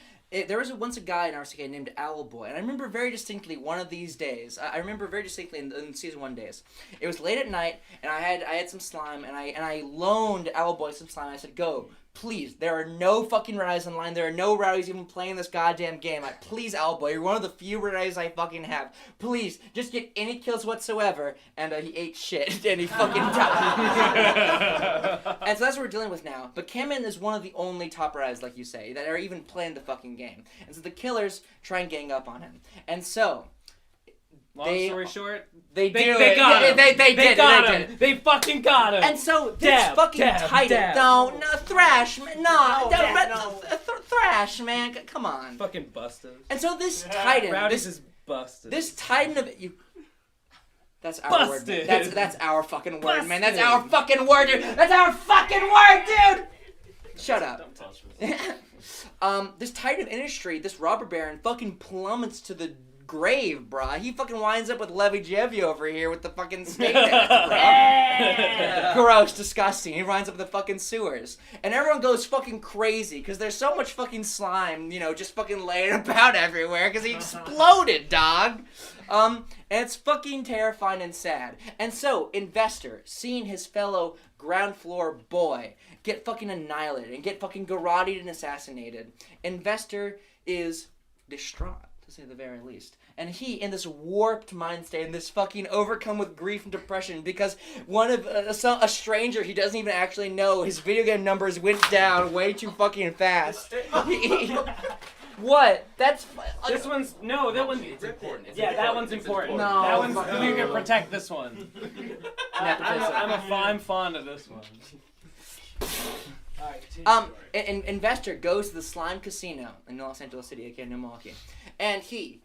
There was once a guy in RCK named Owlboy, and I remember very distinctly one of these days. I remember very distinctly in season 1 days. It was late at night, and I had some slime, and I loaned Owlboy some slime. I said, "Go, please. There are no fucking rowdies online. There are no rowdies even playing this goddamn game. Please, Owlboy, you're one of the few rowdies I fucking have. Please, just get any kills whatsoever." And he ate shit, and he fucking died. And so that's what we're dealing with now. But Camman is one of the only top rowdies, like you say, that are even playing the fucking game. And so the killers try and gang up on him. And so... Long story short, they got him. They got him. They fucking got him. And so this fucking titan, Thrash, Thrash, man, come on. Fucking busted. And so this titan, Rowdy's is busted. This titan of you. That's our busted. word. That's our fucking word, busted. man. That's our fucking word, dude. That's our fucking word, dude. Shut up. Don't touch me. This titan of industry, this robber baron, fucking plummets to the grave, bruh. He fucking winds up with Levy Jevy over here with the fucking snake heads, bruh. Gross, disgusting. He winds up with the fucking sewers. And everyone goes fucking crazy because there's so much fucking slime, just fucking laying about everywhere because he exploded, dog. And it's fucking terrifying and sad. And so, Investor, seeing his fellow ground floor boy get fucking annihilated and get fucking garroted and assassinated, Investor is distraught, to say the very least. And he, in this warped mind state, in this fucking overcome with grief and depression, because one of a stranger he doesn't even actually know, his video game numbers went down way too fucking fast. What? That's... This one's... No, that one's... It's important. It's Yeah, that important. one's It's important. No. That one's... No. You can protect this one. Nepotism. I'm fond of this one. Alright, continue. An investor goes to the Slime Casino in Los Angeles City, aka Milwaukee, and he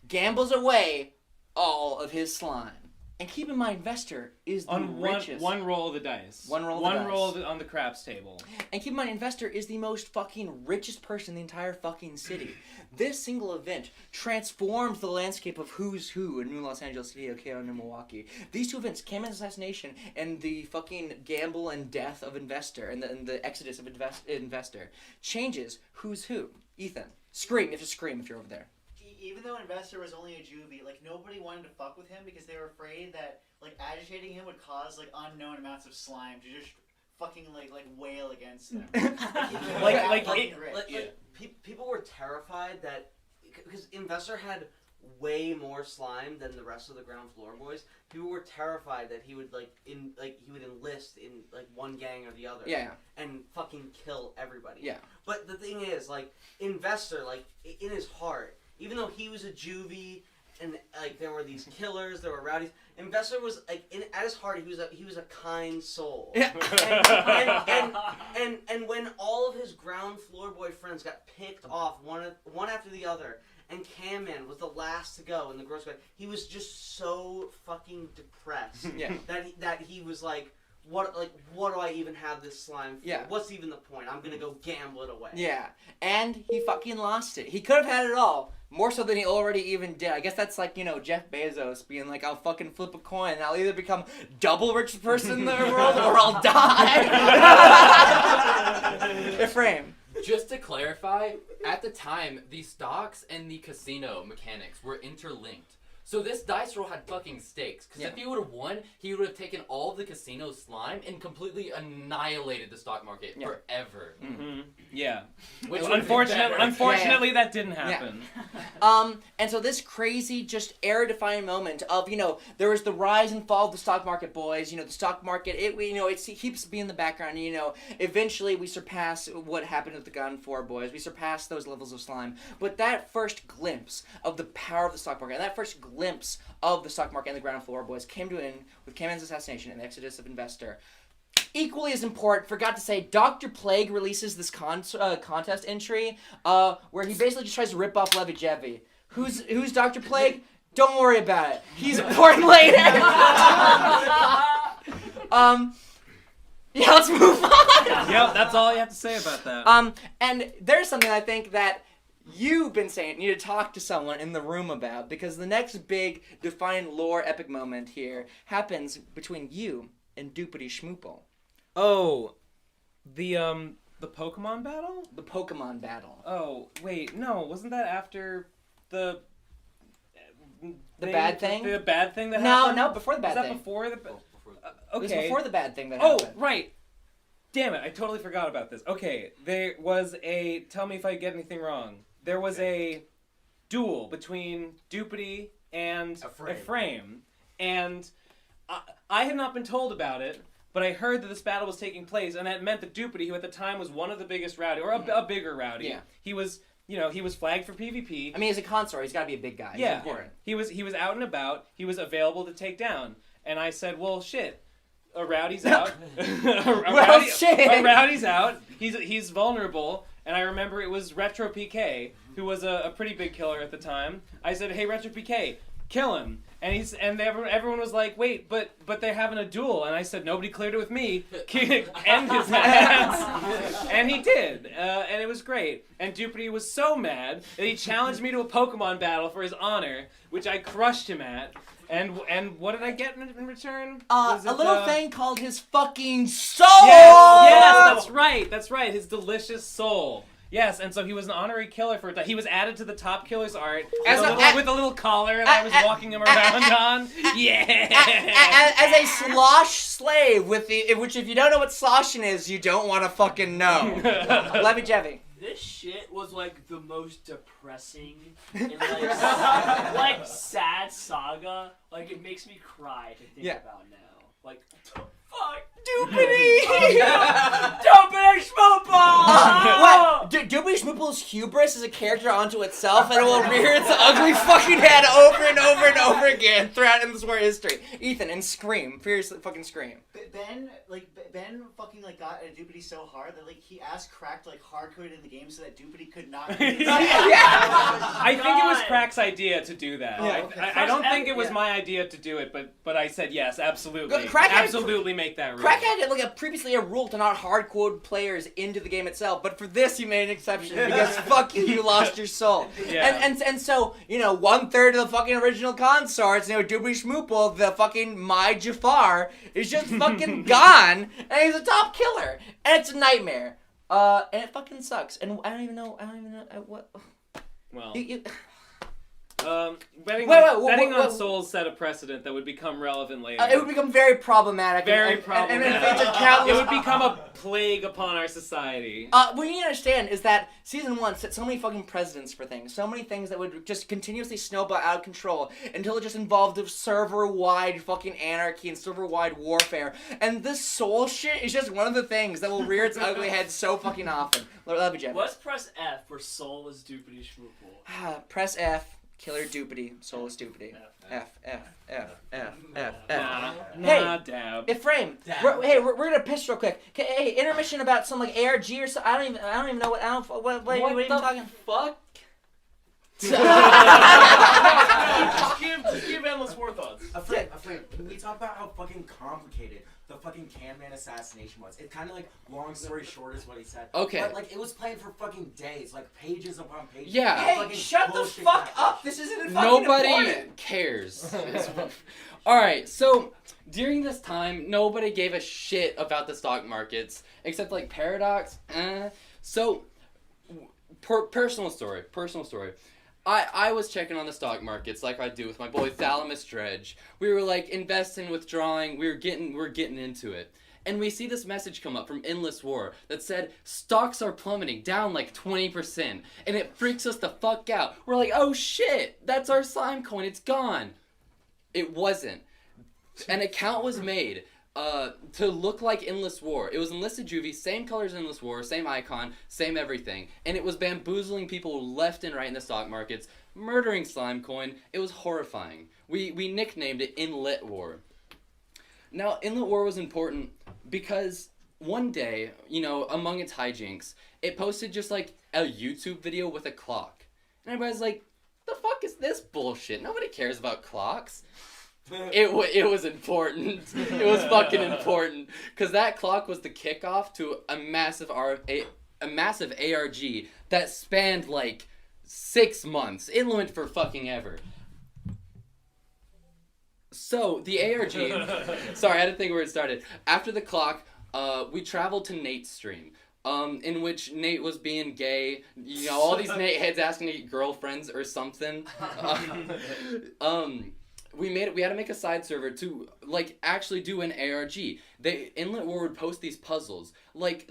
gambles away all of his slime. And keep in mind, Investor is the On richest. one roll of the dice. One roll of the dice. roll on the craps table. And keep in mind, Investor is the most fucking richest person in the entire fucking city. This single event transformed the landscape of who's who in New Los Angeles City, aka New Milwaukee. These two events, Camden's assassination and the fucking gamble and death of Investor, and the exodus of Investor, changes who's who. Ethan, scream. You have to scream if you're over there. Even though Investor was only a juvie, like, nobody wanted to fuck with him because they were afraid that, like, agitating him would cause, like, unknown amounts of slime to just fucking, like wail against him. People were terrified that, because Investor had way more slime than the rest of the ground floor boys. People were terrified that he would he would enlist in like one gang or the other. Yeah. And fucking kill everybody. Yeah. But the thing is, like, Investor, like, in his heart, even though he was a juvie and like there were these killers, there were rowdies, Investor was like at his heart he was a kind soul. Yeah. And when all of his ground floor boy friends got picked off one after the other, and Cam Man was the last to go in the gross guy, he was just so fucking depressed. Yeah. That he was like, what do I even have this slime for? Yeah. What's even the point? I'm gonna go gamble it away. Yeah. And he fucking lost it. He could have had it all. More so than he already even did. I guess that's like, Jeff Bezos being like, I'll fucking flip a coin and I'll either become double richest person in the world or I'll die. Ephraim. Just to clarify, at the time, the stocks and the casino mechanics were interlinked. So this dice roll had fucking stakes. Because if he would have won, he would have taken all of the casino slime and completely annihilated the stock market forever. Mm-hmm. Yeah. Which Unfortunately, that didn't happen. And so this crazy, just era-defining moment of, there was the rise and fall of the stock market, boys. The stock market, it keeps being in the background. Eventually we surpass what happened with the Gun 4 boys. We surpass those levels of slime. But that first glimpse of the power of the stock market, and that first glimpse of the stock market and the ground floor boys came to an end with Cam-Man's assassination and the exodus of Investor. Equally as important, forgot to say, Dr. Plague releases this contest entry where he basically just tries to rip off Levy Jevy. Who's Dr. Plague? Don't worry about it. He's important later. Yeah, let's move on. Yep, that's all you have to say about that. And there's something I think that you've been saying you need to talk to someone in the room about, because the next big defining lore epic moment here happens between you and Doopity Schmoople. Oh, the Pokemon battle? The Pokemon battle. Oh, wait, no, wasn't that after the bad thing? The bad thing that happened? No, before the bad thing. thing. Was that before the... It was before the bad thing that happened. happened. Oh, right. Damn it, I totally forgot about this. Okay, there was a... Tell me if I get anything wrong. There was a duel between Doopity and Ephraim. And I had not been told about it, but I heard that this battle was taking place, and that meant that Doopity, who at the time was one of the biggest rowdy, or a bigger rowdy, he was... he was flagged for PvP. I mean, he's a consort. He's got to be a big guy. Yeah. He's important. He was out and about. He was available to take down. And I said, well, shit. A rowdy's out. A rowdy's out. He's vulnerable. And I remember it was Retro PK, who was a pretty big killer at the time. I said, hey, Retro PK, kill him. And everyone was like, wait, but they're having a duel. And I said, nobody cleared it with me. End his ass. And he did. And it was great. And Dupity was so mad that he challenged me to a Pokemon battle for his honor, which I crushed him at. And what did I get in return? A little thing called his fucking soul! Yes, that's right. His delicious soul. Yes, and so he was an honorary killer for it. He was added to the top killer's art with a little collar that I was walking him around on. Yeah. As a slosh slave, which if you don't know what sloshing is, you don't want to fucking know. Levy Jevy. This shit was like the most depressing and like sad saga. Like it makes me cry to think about now. Like fuck. Dupity! Dupity Schmoople! Dupity Schmoople's hubris is a character unto itself, and it will rear its ugly fucking head over and over and over again throughout Endlessware history. Ethan, and scream. Furiously fucking scream. Ben fucking like got at Dupity so hard that like he asked Crack to like hardcode in the game so that Dupity could not. I think it was Crack's idea to do that. Yeah, okay. I don't think it was my idea to do it, but I said yes, absolutely. Crack had- absolutely make that rule. Crack had like previously a rule to not hardcode players into the game itself, but for this you made an exception because fuck you lost your soul. Yeah. And so, 1/3 of the fucking original consorts, Dupity Schmoople, the fucking my Jafar, is just fucking gone, and he's a top killer, and it's a nightmare. And it fucking sucks. And I don't even know what. Well. You, Betting wait, on souls set a precedent that would become relevant later. it would become very problematic. Very problematic. And it would become a plague upon our society. What you need to understand is that Season 1 set so many fucking precedents for things. So many things that would just continuously snowball out of control until it just involved a server-wide fucking anarchy and server-wide warfare. And this soul shit is just one of the things that will rear its ugly head so fucking often. Love you, Jeff. Let's press F for soulless Dupity Schmoople. Press F. Killer Dupity, soulless Dupity. F. Nah, dab. Ephraim, we're gonna piss real quick. Hey, intermission about some like ARG or something. I don't even know what. What are you talking? Fuck? Just give endless war thoughts. Ephraim, can we talk about how fucking complicated the fucking Can-Man assassination was? It's kind of like, long story short is what he said. Okay. But like, it was planned for fucking days, like pages upon pages. Yeah. Hey, shut the fuck up! This isn't fucking Nobody important. cares. Alright, so during this time, nobody gave a shit about the stock markets, except like Paradox. So, personal story. I was checking on the stock markets like I do with my boy Thalamus Dredge. We were like investing, withdrawing, we're getting into it. And we see this message come up from Endless War that said stocks are plummeting down like 20%. And it freaks us the fuck out. We're like, oh shit, that's our slime coin, it's gone. It wasn't. An account was made to look like Endless War. It was Enlisted Juvie, same colors as Endless War, same icon, same everything. And it was bamboozling people left and right in the stock markets, murdering Slimecoin. It was horrifying. We nicknamed it Inlet War. Now, Inlet War was important because one day, among its hijinks, it posted just like a YouTube video with a clock. And everybody's like, the fuck is this bullshit? Nobody cares about clocks. It was important. It was fucking important because that clock was the kickoff to a massive ARG that spanned like 6 months. It went for fucking ever. So the ARG. Sorry, I had to think where it started. After the clock, we traveled to Nate's stream. In which Nate was being gay, all these Nate heads asking to get girlfriends or something. We had to make a side server to like actually do an ARG. Inlet War would post these puzzles, like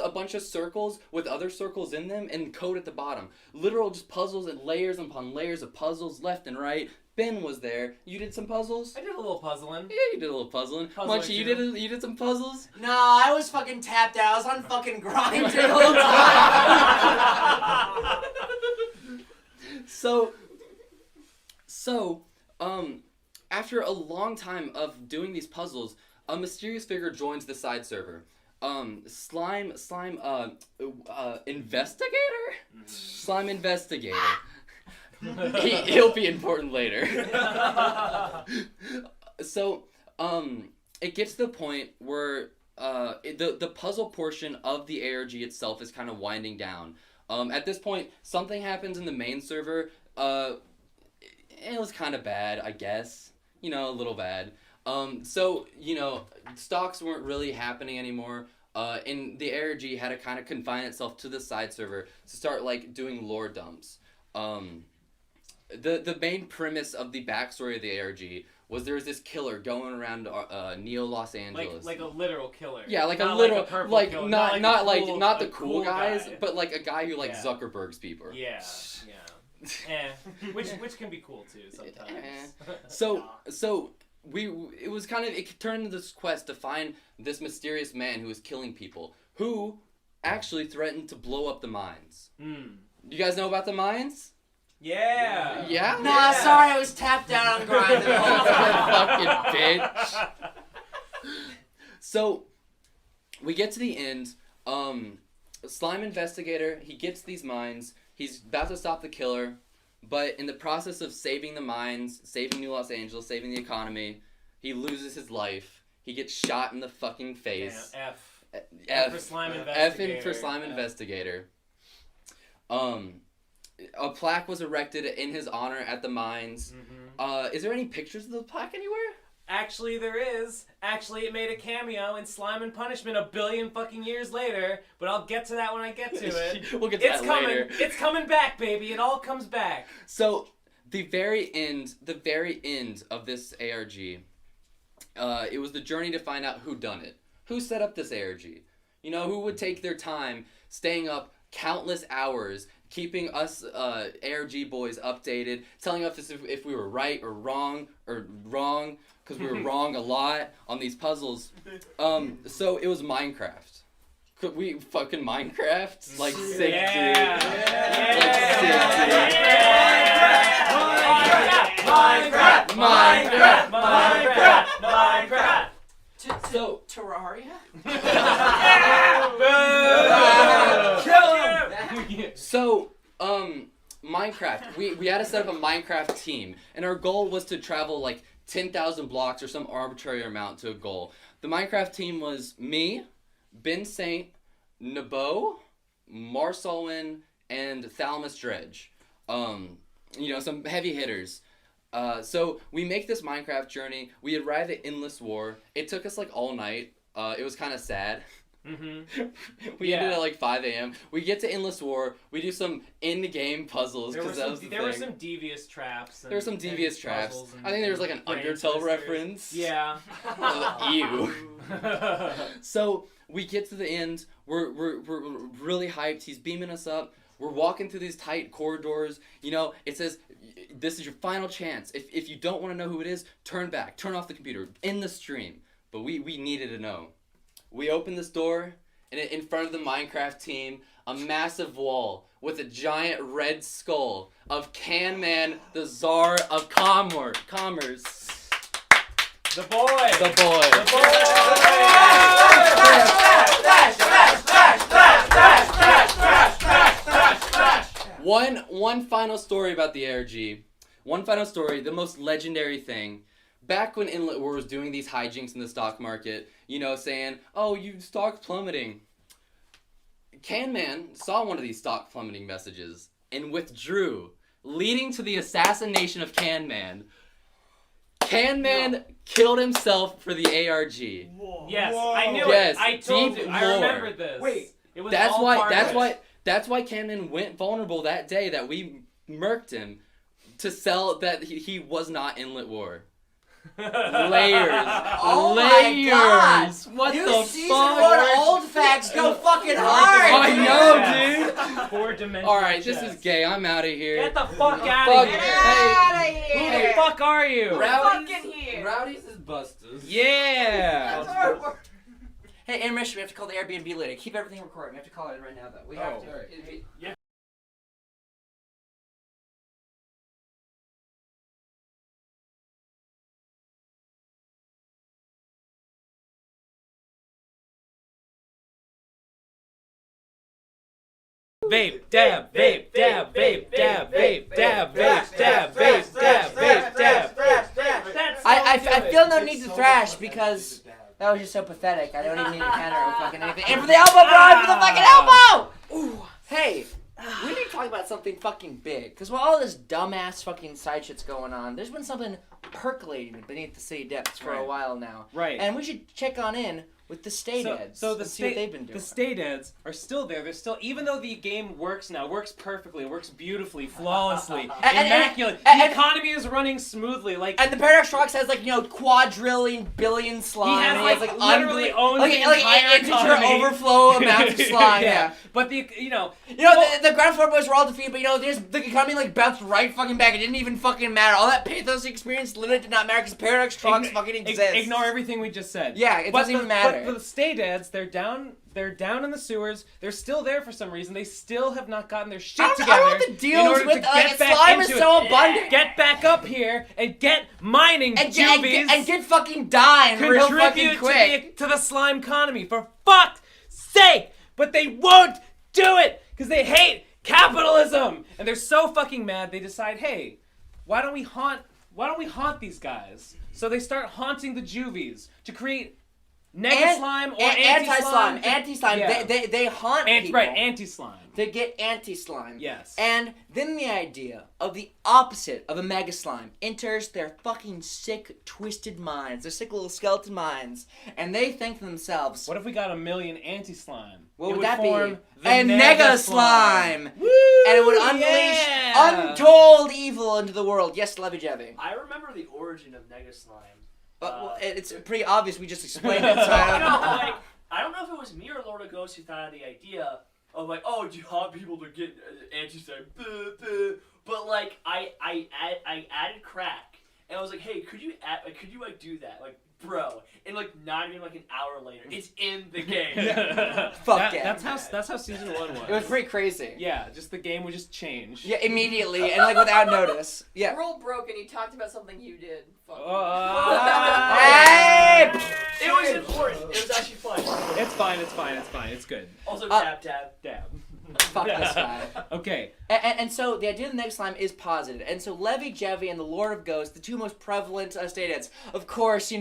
a bunch of circles with other circles in them and code at the bottom. Literal just puzzles and layers upon layers of puzzles left and right. Ben was there. You did some puzzles? I did a little puzzling. Yeah, you did a little puzzling. Munchie, you did some puzzles? No, I was fucking tapped out. I was on fucking grind the whole time. So, after a long time of doing these puzzles, a mysterious figure joins the side server. Slime, investigator? Slime investigator. He'll be important later. So, it gets to the point where the puzzle portion of the ARG itself is kind of winding down. At this point, something happens in the main server. It was kind of bad, I guess. A little bad. So, stocks weren't really happening anymore. And the ARG had to kind of confine itself to the side server to start, doing lore dumps. The main premise of the backstory of the ARG was there was this killer going around Neo Los Angeles. Like a literal killer. Yeah, like not a literal, like a purple like killer. not not the cool guys, guy. but like a guy who Yeah. Zuckerberg's people. Yeah. Which can be cool too sometimes. So it was kind of, it turned into this quest to find this mysterious man who was killing people, who actually threatened to blow up the mines. Do you guys know about the mines? Yeah. Yeah? Nah, sorry, I was tapped out on grind the whole time. Fucking bitch. So, we get to the end. Slime Investigator, he gets these mines. He's about to stop the killer. But in the process of saving the mines, saving New Los Angeles, saving the economy, he loses his life. He gets shot in the fucking face. Damn, F for Slime Investigator. F for Slime Investigator. A plaque was erected in his honor at the mines. Is there any pictures of the plaque anywhere? Actually, there is. Actually, it made a cameo in Slime and Punishment 1 billion fucking years later, but I'll get to that when I get to it. We'll get to that later. It's coming back, baby. It all comes back. So, the very end of this ARG, it was the journey to find out who done it. Who set up this ARG? Who would take their time staying up countless hours, keeping us ARG boys updated, telling us if we were right or wrong, because we were wrong a lot on these puzzles. So it was Minecraft. Could we fucking Minecraft? Sick, dude. Yeah. Minecraft. So Terraria? So, Minecraft. We had to set up a Minecraft team, and our goal was to travel 10,000 blocks or some arbitrary amount to a goal. The Minecraft team was me, Ben Saint, Nabo, Marsolwin, and Thalamus Dredge. Some heavy hitters. So we make this Minecraft journey. We arrive at Endless War. It took us all night. It was kind of sad. We ended at 5 a.m. We get to Endless War. We do some in-game puzzles because that was the thing. There were some devious traps. There were some devious traps. I think there was an Undertale reference. Yeah. Ew. So we get to the end. We're really hyped. He's beaming us up. We're walking through these tight corridors. It says, this is your final chance. If you don't want to know who it is, turn back. Turn off the computer. End the stream. But we needed to know. We open this door, and in front of the Minecraft team, a massive wall with a giant red skull of Can Man, the Czar of Commerce. The boy. One final story about the ARG. One final story, the most legendary thing. Back when Inlet War was doing these hijinks in the stock market, saying, oh, you stock plummeting. Can Man saw one of these stock plummeting messages and withdrew, leading to the assassination of Can Man. Can Man killed himself for the ARG. Yes, I knew Yes, it. I told deep you. I lore. remembered this. Wait, it was That's all part of it. That's why Can Man went vulnerable that day that we murked him to sell that he was not Inlet War. Layers. Oh Layers. my God. What New the season fuck? 1 old facts go fucking hard. I know, dude. 4-dimensional Alright, this chess. is gay. I'm out of here. Get the fuck out Fuck. of here. Hey, Who the fuck are you? Fucking here. Rowdy's is Bustas. Yeah. Hey, intermission, we have to call the Airbnb later. Keep everything recorded. We have to call it right now, though. We have to. Yeah. vape, dab, vape, dab, vape, dab, vape, dab, vape, dab, vape, dab, vape, dab. I feel no need to thrash because that was just so pathetic. I don't even need to counter or fucking anything. And for the elbow, bro! For the fucking elbow! Ooh, hey, we need to talk about something fucking big. Because while all this dumbass fucking side shit's going on, there's been something percolating beneath the city depths for a while now. Right. And we should check on in with the stay deads. So the and see what they've been doing. The stay deads are still there. They're still, even though the game works perfectly, works beautifully, flawlessly, immaculate. The economy is running smoothly. Like, and the Paradox Rocks has like quadrillion billion slime. He has and literally owns the entire integer economy. overflow amounts of slime. yeah. But the the ground floor boys were all defeated, but there's the economy bounced right fucking back. It didn't even fucking matter. All that pathos experience literally did not matter because Paradox Rocks fucking exists. Ignore everything we just said. Yeah, it doesn't even matter. But the stay deads, they're down in the sewers. They're still there for some reason. They still have not gotten their shit together. I don't know what the deal is with slime is so abundant. Get back up here and get mining, and Juvies. And get fucking dying real fucking quick. Contribute to the slime economy, for fuck's sake! But they won't do it because they hate capitalism, and they're so fucking mad. They decide, hey, why don't we haunt these guys? So they start haunting the Juvies to create slime or anti-slime. Anti-slime. Yeah. They haunt people. Right, anti-slime. They get anti-slime. Yes. And then the idea of the opposite of a mega slime enters their fucking sick, twisted minds. Their sick little skeleton minds. And they think to themselves, what if we got 1 million anti-slime? What would that be? A mega slime! Woo! And it would unleash untold evil into the world. Yes, Levy Jevy. I remember the origin of Mega Slime. Well, it's pretty obvious. We just explained it. So I don't know if it was me or Lord of Ghosts who thought of the idea of do you want people to get anti-slime? But I added crack, and I was like, hey, could you do that, bro? And not even an hour later, it's in the game. Fuck yeah. That's how season 1 was. It was pretty crazy. Yeah, just the game would just change. Yeah, immediately and without notice. Yeah. Rule broke, and you talked about something you did. Fuck. Hey! It was important. It was actually fun. It's fine. It's good. Also, dab. Fuck this guy. Okay. And so the idea of the next slime is posited. And so Levy Jevy and the Lord of Ghosts, the two most prevalent stay deads, of course,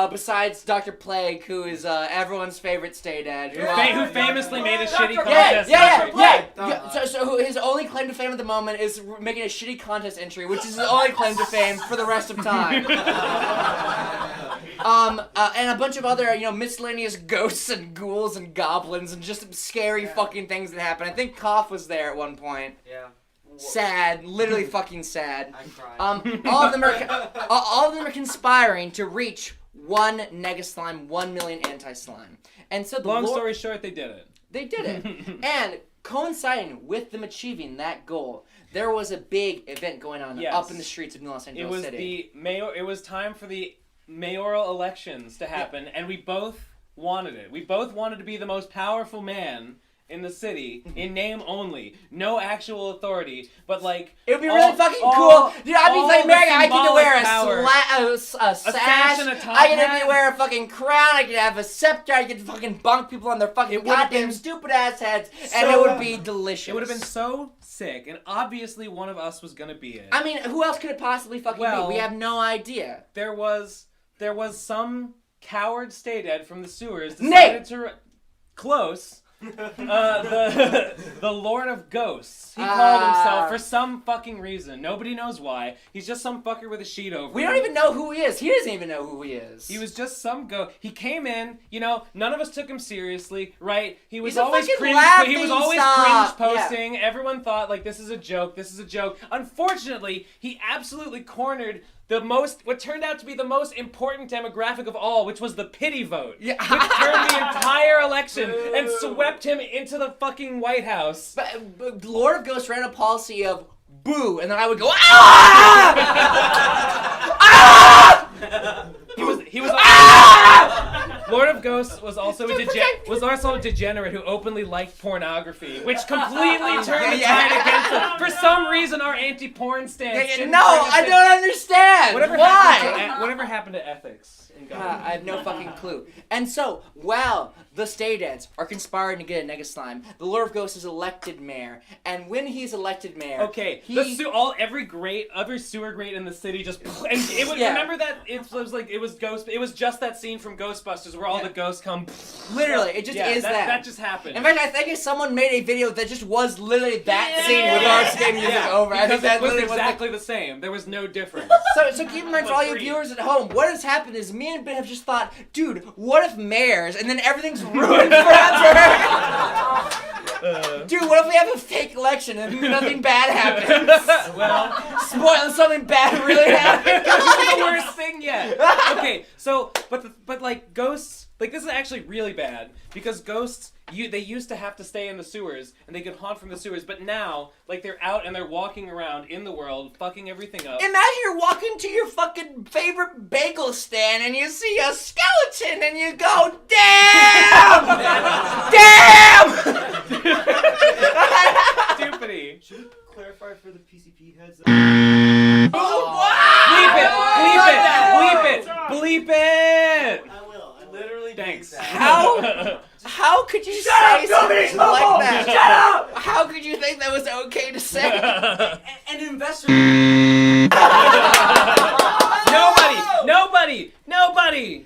besides Dr. Plague, who is everyone's favorite stay dead, who famously made a shitty contest. So his only claim to fame at the moment is making a shitty contest entry, which is his only claim to fame for the rest of time. And a bunch of other, miscellaneous ghosts and ghouls and goblins and just scary fucking things that happen. I think Cough was there at one point. Yeah. Sad, literally fucking sad. I cried. All of them are conspiring to reach 1 nega slime, 1 million anti-slime. And so long story short, they did it. They did it. And coinciding with them achieving that goal, there was a big event going on up in the streets of New Los Angeles City. It was time for the mayoral elections to happen, and we both wanted it. We both wanted to be the most powerful man in the city, in name only. No actual authority, but it would be really fucking cool. Dude, I'd be America. I get to wear a sash. And a top I get to wear a fucking crown. I get to have a scepter. I get to fucking bunk people on their fucking goddamn stupid ass heads, and it would be delicious. It would have been so sick, and obviously one of us was gonna be it. I mean, who else could it possibly fucking be? We have no idea. There was some coward stay dead from the sewers decided to close. The Lord of Ghosts. He called himself for some fucking reason. Nobody knows why. He's just some fucker with a sheet over. We don't even know who he is. He doesn't even know who he is. He was just some He came in. None of us took him seriously, right? He was always cringe. He was always cringe posting. Yeah. Everyone thought this is a joke. This is a joke. Unfortunately, he absolutely cornered what turned out to be the most important demographic of all, which was the pity vote. Yeah. Which turned the entire election and swept him into the fucking White House. But Lord of Ghosts ran a policy of boo, and then I would go, ah! Ah! He was Lord of Ghosts was also a degenerate who openly liked pornography, which completely turned the tide against him. For some reason, our anti-porn stance. I don't understand. Why? Whatever happened to ethics? I have no fucking clue. And so, while the Stay Deads are conspiring to get a Nega Slime. The Lord of Ghosts is elected mayor, and when he's elected mayor, Okay, every sewer grate in the city just and it was, Yeah. remember that it was just that scene from Ghostbusters where all the ghosts come. literally, it just is that. That just happened. In fact, I think if someone made a video that just was literally that scene with RCK music over, I think Because that it was literally exactly the same. There was no difference. So keep in mind for all you viewers at home, what has happened is me and Ben have just thought, dude, what if mayors, and then everything's ruined forever? Dude, what if we have a fake election and nothing bad happens? Well, Spoiling something bad really happened. that's the worst thing yet. Okay, so but like ghosts, like this is actually really bad because ghosts, they used to have to stay in the sewers and they could haunt from the sewers, but now like they're out and they're walking around in the world, fucking everything up. Imagine you're walking to your fucking favorite bagel stand and you see a skeleton and you go, damn! Damn! Stupidity. Should we clarify for the PCP heads? Bleep it! Bleep it! I will. Literally. Thanks. How could you say something like that? Shut up! How could you think that was okay to say? And investors. Nobody.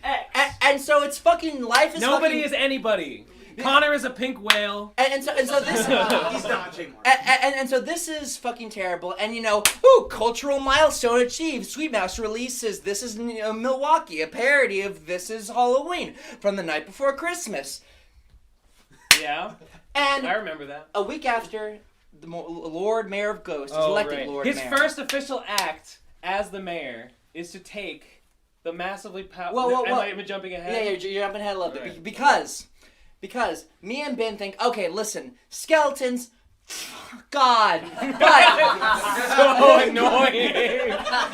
And so it's fucking life is Nobody fucking, is anybody. Connor is a pink whale. and so this He's dodging. and so this is fucking terrible. And cultural milestone achieved. Sweet Mouse releases This Is Milwaukee, a parody of This Is Halloween from the night before Christmas. Yeah, And I remember that. a week after, the Lord Mayor of Ghosts is elected Lord His Mayor. first official act as the mayor is to take the massively powerful. Whoa. Am I even jumping ahead? Yeah, you're jumping ahead a little bit. Alright. Because me and Ben think, okay, listen, skeletons, God, but So annoying.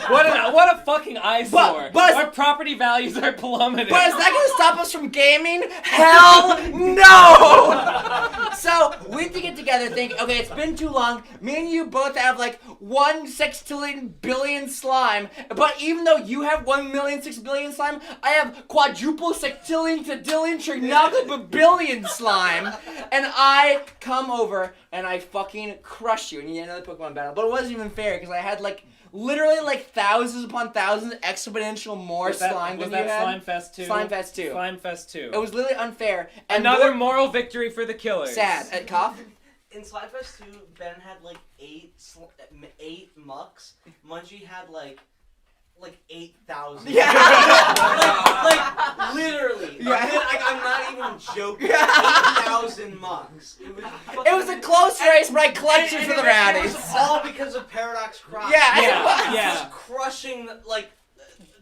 What a fucking eyesore. But- Our property values are plummeting. But is that gonna stop us from gaming? Hell no! So we have to get together, think, okay, it's been too long. Me and you both have like 1 sextillion billion slime. But even though you have 1,000,006 billion slime, I have quadruple sextillion to dillion trillion billion slime. And I come over and I fucking crush you. And you get another Pokemon battle. But it wasn't even fair because I had literally thousands upon thousands exponential more slime than you had. Slime Fest 2? Slime Fest 2. Slime Fest 2. It was literally unfair. And Another more moral victory for the killers. sad. At cough? In Slide Fest 2, Ben had 8 mucks. Munchie had 8,000. Yeah. Literally. Yeah. I'm not even joking. 8,000 mucks. It was a close race, but I clutched it for the It rowdies. was all because of Paradox Cross. Yeah, Yeah, it was. yeah. Just crushing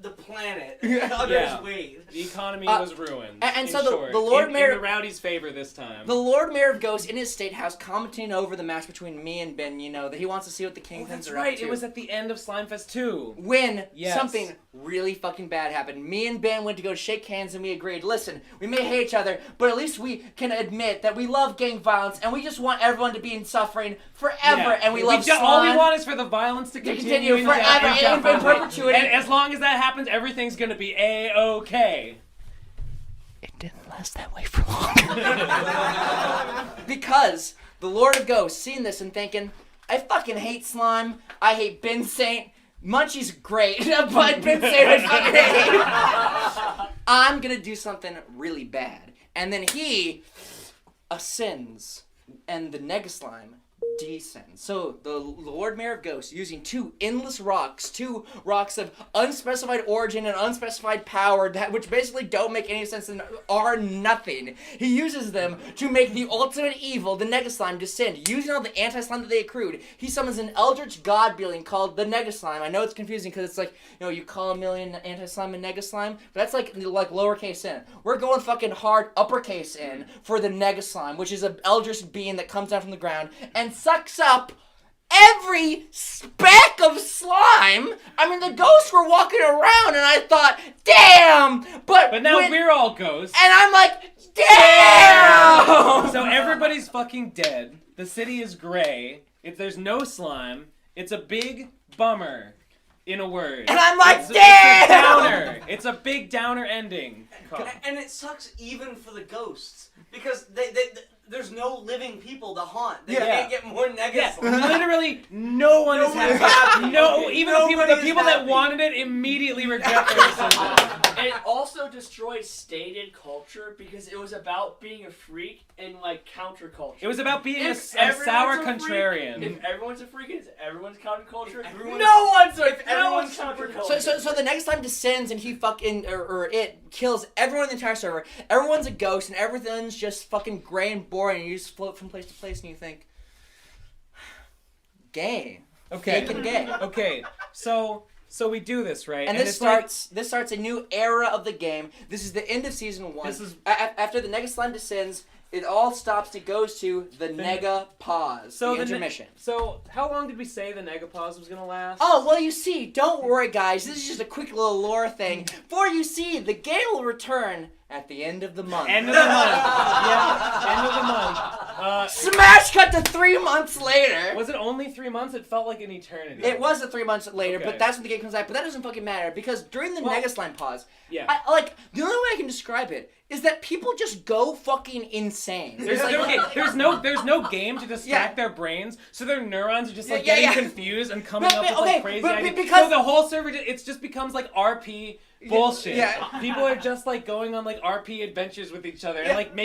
the planet Yeah. under Yeah. his weight. The economy was ruined. and in so the short. Lord in Mayor- the rowdies' favor this time. The Lord Mayor of Ghosts in his state house commenting over the match between me and Ben, that he wants to see what the Kingpins That's are right. up to. It was at the end of Slime Fest 2. When Yes. something really fucking bad happened. Me and Ben went to go shake hands and we agreed, listen, we may hate each other, but at least we can admit that we love gang violence and we just want everyone to be in suffering forever Yeah. and we love slime. all we want is for the violence to continue forever and in perpetuity. And as long as that happens, everything's gonna be A-okay. It didn't last that way for long. Because the Lord of Ghosts seen this and thinking, I fucking hate slime. I hate Ben Saint. Munchie's great, but Ben Saint I fucking hate. I'm gonna do something really bad. And then he ascends, and the Nega Slime descends. So the Lord Mayor of Ghosts, using two rocks of unspecified origin and unspecified power, which basically don't make any sense and are nothing. He uses them to make the ultimate evil, the Nega Slime, descend. Using all the anti-slime that they accrued, he summons an eldritch god being called the Nega Slime. I know it's confusing because it's you call a million anti-slime and Nega Slime, but that's like lowercase n. We're going fucking hard uppercase n for the Nega Slime, which is an eldritch being that comes down from the ground and sucks up every speck of slime. I mean, the ghosts were walking around, and I thought, damn! But now we're all ghosts. And I'm like, damn! So everybody's fucking dead. The city is gray. There's no slime. It's a big bummer. in a word. And I'm like, it's damn! a downer. It's a big downer ending. And it sucks even for the ghosts because there's no living people to haunt. They can't get more negative. Yeah, literally no one is happy. No, even the people that wanted it immediately regret their decision. And it also destroyed stated culture because it was about being a freak and like counterculture. It was about being a If sour everyone's a freak, contrarian. If everyone's a freak, it's everyone's counterculture. Everyone's- No one's a if no one's everyone's counterculture. So the next time descends and he fucking or it kills everyone in the entire server. Everyone's a ghost and everything's just fucking gray and boring. And you just float from place to place and you think, gay, Okay. fake and gay. Okay. So we do this, right? And this it's like- starts a new era of the game. This is the end of season 1. This is- After the Nega Slime descends, it all stops. It goes to the Nega pause. So the intermission. So how long did we say the Negapause was gonna last? Oh, well, you see, don't worry, guys. This is just a quick little lore thing. For you see, the game will return at the end of the month. End of the month. Yeah, end of the month. Smash cut to 3 months later. Was it only 3 months? It felt like an eternity. It was 3 months later, Okay. but that's when the game comes out. But that doesn't fucking matter because during the Nega Slime pause, Yeah. the only way I can describe it is that people just go fucking insane. There's no game to distract their brains, so their neurons are just like getting confused and coming up with like crazy ideas. because so the whole server, it just becomes like RP bullshit. Yeah. People are just like going on like RP adventures with each other and like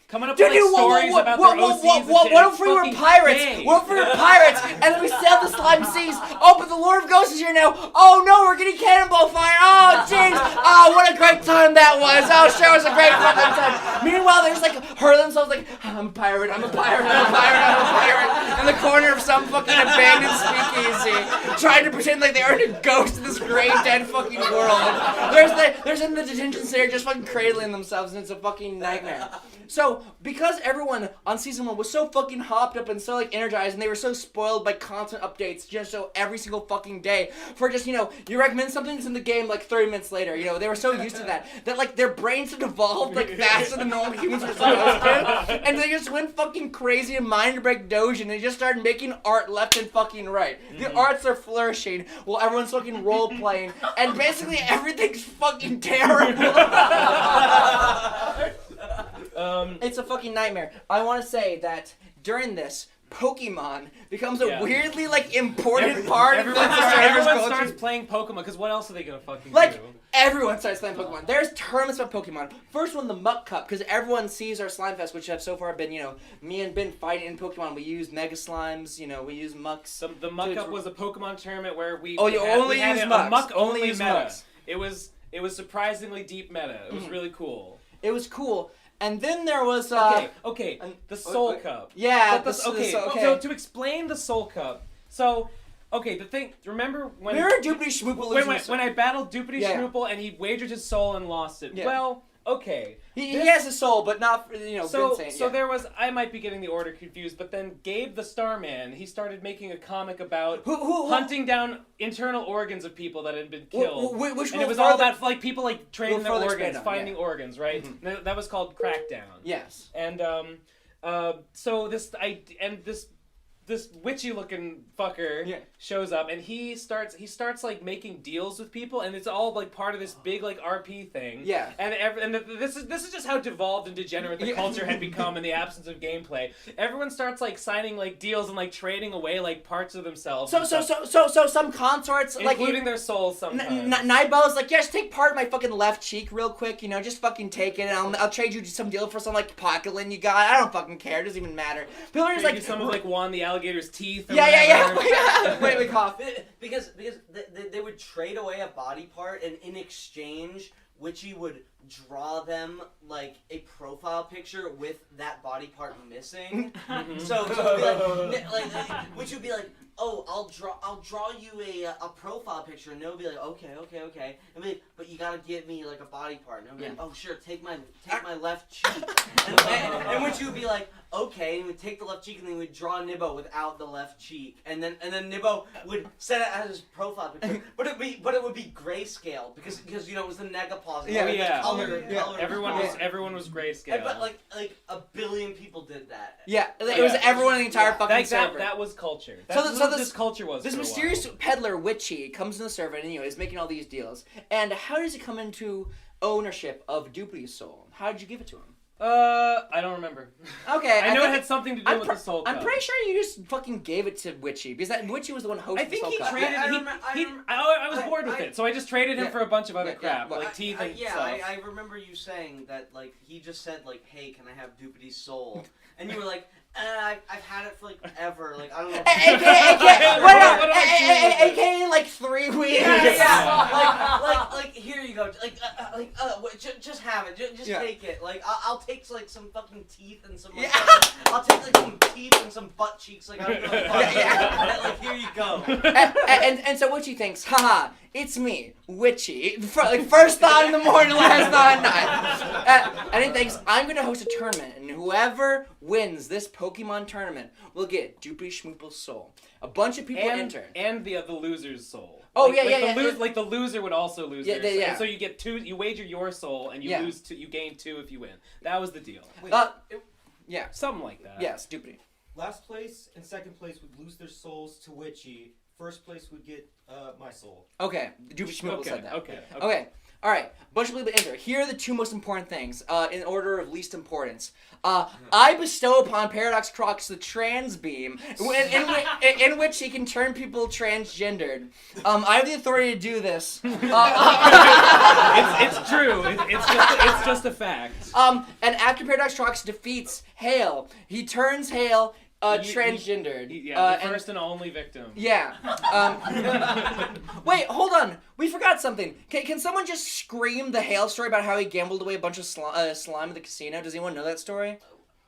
coming up Dude, with like stories about their OCs and shit. what if we were Fucking pirates? gay. What if we were pirates and then we sailed the slime seas? Oh, but the Lord of Ghosts is here now. Oh no, we're getting cannonball fire. Oh jeez. Oh, what a great time that was. Oh, sure was a great fucking time. Meanwhile, they just like hurl themselves like, I'm a pirate, I'm a pirate, I'm a pirate, I'm a pirate, in the corner of some fucking abandoned speakeasy, trying to pretend like they aren't a ghost in this great dead fucking world. There's in the detention center just fucking cradling themselves, and it's a fucking nightmare. So, because everyone on season 1 was so fucking hopped up and so like energized, and they were so spoiled by constant updates just so every single fucking day for just, you recommend something that's in the game like 30 minutes later, they were so used to that like their brains had evolved like faster than normal humans were supposed to, and they just went fucking crazy and mind break Doge, and they just started making art left and fucking right. The arts are flourishing while everyone's fucking role playing, and basically everything's fucking terrible. It's a fucking nightmare. I want to say that during this, Pokemon becomes a weirdly like important part of Everyone starts playing Pokemon because what else are they gonna fucking do? Everyone starts playing Pokemon. There's tournaments about Pokemon. First one, the Muck Cup, because everyone sees our Slime Fest, which have so far been, me and Ben fighting in Pokemon. We use Mega Slimes, we use Mucks. The Muck Cup was a Pokemon tournament where we only had use a Mucks. Muck Only only use meta. Mucks. It was surprisingly deep meta. It was really cool. It was cool. And then there was Okay. The Soul Cup. Yeah. So to explain the Soul Cup, the thing. Remember when? Remember Doopity Schmoopaloo? When I battled Doopity Schmoopal and he wagered his soul and lost it. Yeah. Well, okay. He has a soul, but not for So there was. I might be getting the order confused, but then Gabe the Starman, he started making a comic about hunting down internal organs of people that had been killed. And it was all about like people like trading their organs, finding organs, right? Mm-hmm. That was called Crackdown. Yes. And so this witchy looking fucker shows up and he starts like making deals with people, and it's all like part of this big like RP thing. Yeah. And this is just how devolved and degenerate the culture had become in the absence of gameplay. Everyone starts like signing like deals and like trading away like parts of themselves. So some consorts including their souls sometimes. Nibel's like, just take part of my fucking left cheek real quick, just fucking take it, and I'll trade you some deal for some like pocket you got. I don't fucking care. It doesn't even matter. People are just like some of like Juan the alligator's teeth. Yeah. Wait, cough. Because they would trade away a body part, and in exchange, Witchy would draw them like a profile picture with that body part missing. So it would be like Witchy would be like, oh, I'll draw you a profile picture, and they'll be like, okay, and be like, but you gotta give me like a body part, and they'll be like, oh sure, take my left cheek, and Witchy would be like, okay, and he would take the left cheek, and then he would draw Nibbo without the left cheek, and then Nibbo would set it as his profile picture, but it would be grayscale because it was the Negapause. Everyone was grayscale. But like a billion people did that. Yeah, it was everyone in the entire fucking server. That was culture. So what this culture was. This for a mysterious while. peddler Witchy comes to the server and is making all these deals. And how does he come into ownership of Dupli's soul? How did you give it to him? I don't remember. Okay, I know think it had something to do with the soul cup. I'm pretty sure you just fucking gave it to Witchy because that Witchy was the one hosting I think the he soul cup. traded. I was bored with it, so I just traded him for a bunch of other crap, well, like teeth and stuff. I remember you saying that, like, he just said, like, hey, can I have Dupity's soul? And you were like, I've had it for, like, ever. Like, I don't know. AKA like 3 weeks. Yeah. Like, here you go. Just have it. Just take it. Like, I'll take, like, some fucking teeth and some, like, I'll take, like, some teeth and some butt cheeks. Like, I don't know. Like, here you go. And so Witchy thinks, haha, it's me, Witchy. First thought in the morning, last thought at night. And he thinks, I'm going to host a tournament, and whoever wins this Pokemon tournament will get Dupli Schmoople's soul. A bunch of people enter. And the loser's soul. Oh, Like the loser would also lose their soul. yeah. So you get 2, you wager your soul, and you lose 2, you gain 2 if you win. That was the deal. Yeah. Something like that. Yes, Dupli. Last place and second place would lose their souls to Witchy. First place would get my soul. Okay, Dupli Schmoople said that. Okay. All right. Bunch of people enter. Here are the 2 most important things, in order of least importance. I bestow upon Paradox Crocs the trans beam, in which he can turn people transgendered. I have the authority to do this. It's true. It's just a fact. And after Paradox Crocs defeats Hale, he turns Hale transgendered. The first and only victim. Yeah. Wait, hold on. We forgot something. Can someone just scream the Hale story about how he gambled away a bunch of slime at the casino? Does anyone know that story?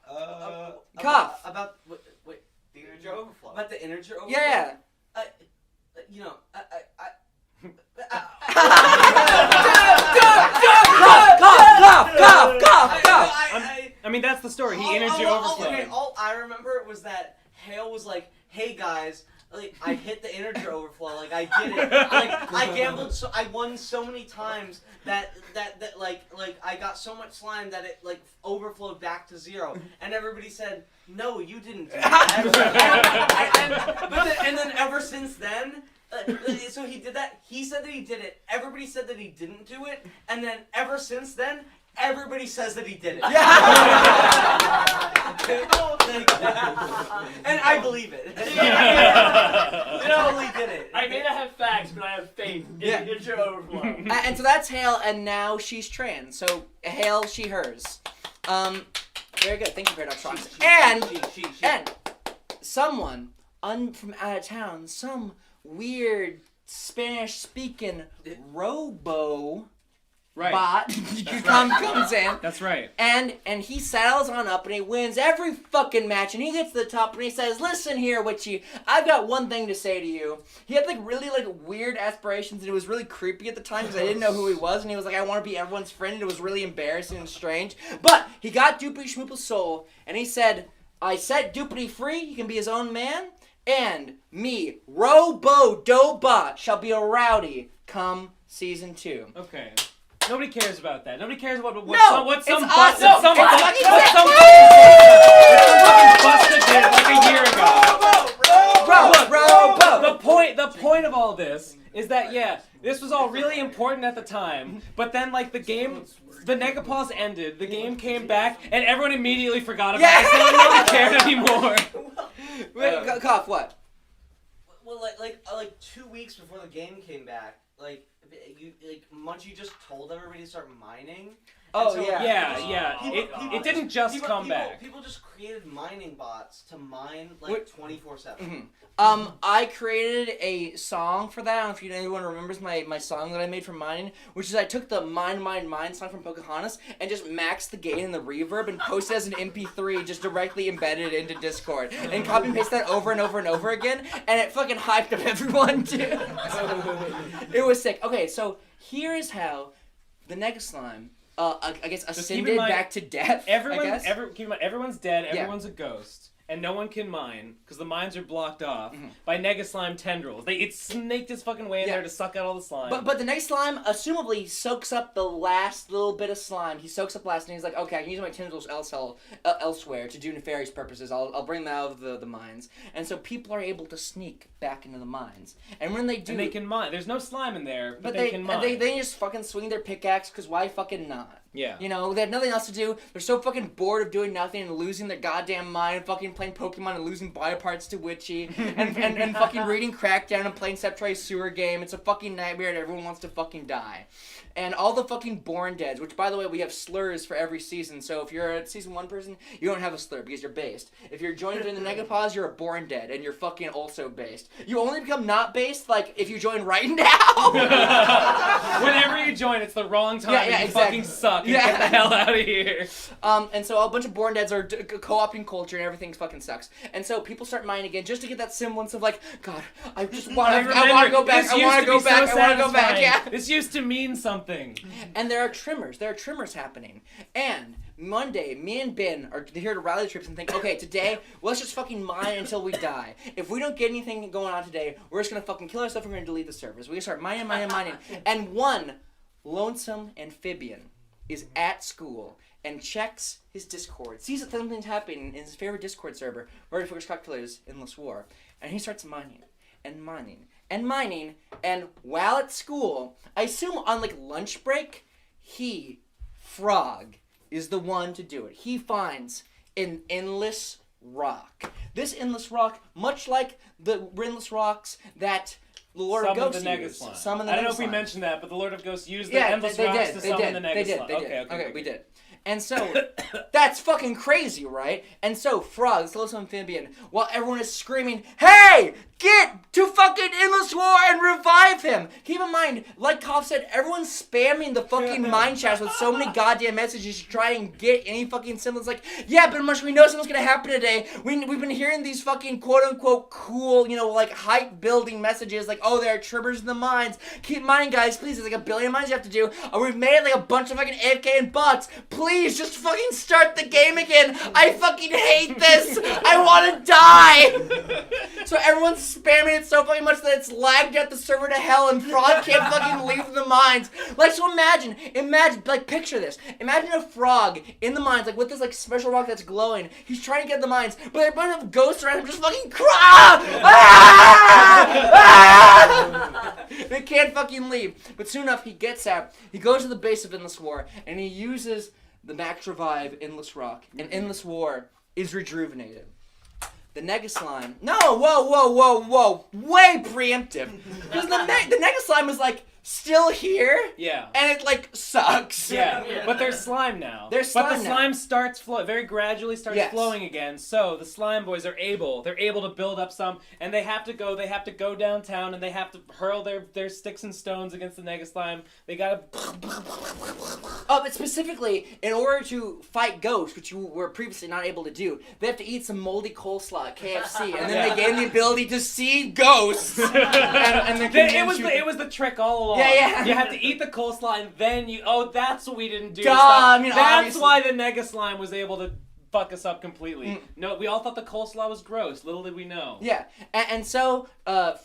Cough. About wait, the integer overflow. About the integer overflow. Yeah. You know, Cough. I mean, that's the story. He energy overflowed. Okay, all I remember was that Hale was like, "Hey guys, like I hit the integer overflow. Like I did it. Like I gambled. So I won so many times that like I got so much slime that it like overflowed back to 0. And everybody said, "No, you didn't do that." and then ever since then. So he did that. He said that he did it. Everybody said that he didn't do it. And then ever since then, everybody says that he did it. And I believe it. Totally did it. I may not have facts, but I have faith in your overflow. And so that's Hale, and now she's trans. So Hale, she, hers. Very good. Thank you, Paradox Rocks. And someone from out of town, some weird Spanish-speaking robo bot comes in. That's right. And he saddles on up and he wins every fucking match and he gets to the top and he says, "Listen here, Witchy, I've got one thing to say to you." He had like really like weird aspirations and it was really creepy at the time because I didn't know who he was and he was like, "I want to be everyone's friend," and it was really embarrassing and strange. But he got Dupli Schmoople's soul and he said, "I set Dupli free, he can be his own man, and me, Robo-Do-Bot, shall be a rowdy come season 2. Okay. Nobody cares about that. Nobody cares about what some awesome. busted did like a year ago. The point of all this is that this was all really important at the time, but then like the Negapause ended, the game came back, and everyone immediately forgot about it, so nobody cared anymore. Wait, Cough, what? Well, like 2 weeks before the game came back, Munchie just told everybody to start mining. Oh, so, yeah. It didn't just come back. People just created mining bots to mine 24/7. Mm-hmm. I created a song for that. I don't know if anyone remembers my song that I made for mining, which is I took the Mine song from Pocahontas and just maxed the gain and the reverb and posted as an MP3 just directly embedded into Discord. And copy and paste that over and over and over again, and it fucking hyped up everyone too. It was sick. Okay, so here is how the Nega Slime, I guess, ascended back to death. Everyone's dead, everyone's a ghost. and no one can mine because the mines are blocked off by Nega Slime tendrils. It snaked its fucking way in there to suck out all the slime. But the Nega Slime, assumably, soaks up the last little bit of slime. He soaks up last, and he's like, okay, I can use my tendrils elsewhere to do nefarious purposes. I'll bring them out of the mines. And so people are able to sneak back into the mines. And when they do... And they can mine. There's no slime in there, but they can mine. They just fucking swing their pickaxe, because why fucking not? Yeah. You know, they have nothing else to do. They're so fucking bored of doing nothing and losing their goddamn mind and fucking playing Pokemon and losing bio parts to Witchy and fucking reading Crackdown and playing Septray Sewer Game. It's a fucking nightmare and everyone wants to fucking die. And all the fucking Born Deads, which by the way, we have slurs for every season. So if you're a season 1 person, you don't have a slur because you're based. If you're joined in the Negapause, you're a Born Dead and you're fucking also based. You only become not based like if you join right now. Whenever you join, it's the wrong time. Yeah, and you exactly. fucking suck. And get the hell out of here. And so a bunch of Born Deads are co-opting culture and everything fucking sucks. And so people start mining again just to get that semblance of like, God, I just want to go back. I want to go back. I want to go back. Yeah. This used to mean something. And there are trimmers. There are trimmers happening. And Monday, me and Ben are here to rally the troops and think, okay, today, let's just fucking mine until we die. If we don't get anything going on today, we're just going to fucking kill ourselves and we're going to delete the servers. We're going to start mining. And one lonesome amphibian is at school and checks his Discord, sees that something's happening in his favorite Discord server, Murder Focus Cop Killers Endless War, and he starts mining. And while at school, I assume on like lunch break, Frog, is the one to do it. He finds an endless rock. This endless rock, much like the endless rocks that the Lord of Ghosts used. Some of the I don't know if Nega we Slime. mentioned that, but the Lord of Ghosts used the endless rocks to summon the Nega Slime. Okay, we did. And so, that's fucking crazy, right? And so, Frog, this little amphibian, while everyone is screaming, hey, get to fucking Endless War and revive him. Keep in mind, like Koff said, everyone's spamming the fucking mind chats with so many goddamn messages to try and get any fucking semblance like, yeah, but much we know something's gonna happen today. We've been hearing these fucking quote-unquote cool, like hype-building messages like, oh, there are trimmers in the mines. Keep mining, guys, please. There's like a billion mines you have to do. We've made like a bunch of fucking AFK and bots. Please, just fucking start the game again. I fucking hate this. I want to die. So everyone's spamming it so fucking much that it's lagged out the server to hell and Frog can't fucking leave the mines. Like, so imagine, like, picture this. Imagine a Frog in the mines, like, with this, like, special rock that's glowing. He's trying to get the mines, but there are a bunch of ghosts around him just fucking They can't fucking leave. But soon enough, he gets out. He goes to the base of Endless War, and he uses the Max Revive Endless Rock, and Endless War is rejuvenated. The Nega Slime... No, whoa. Way preemptive. Because the Nega Slime is, like, still here. Yeah. And it, like, sucks. Yeah. But there's slime now. There's slime But the now. slime starts very gradually starts flowing again. So the slime boys are able to build up some, and they have to go downtown, and they have to hurl their sticks and stones against the Nega Slime. They gotta... But specifically, in order to fight ghosts, which you were previously not able to do, they have to eat some moldy coleslaw at KFC, and then they gain the ability to see ghosts. and it was the trick all along. Yeah. You have to eat the coleslaw, and then you... Oh, that's what we didn't do. Duh, I mean, that's obviously. why the Nega Slime was able to fuck us up completely. No, we all thought the coleslaw was gross. Little did we know. Yeah, and so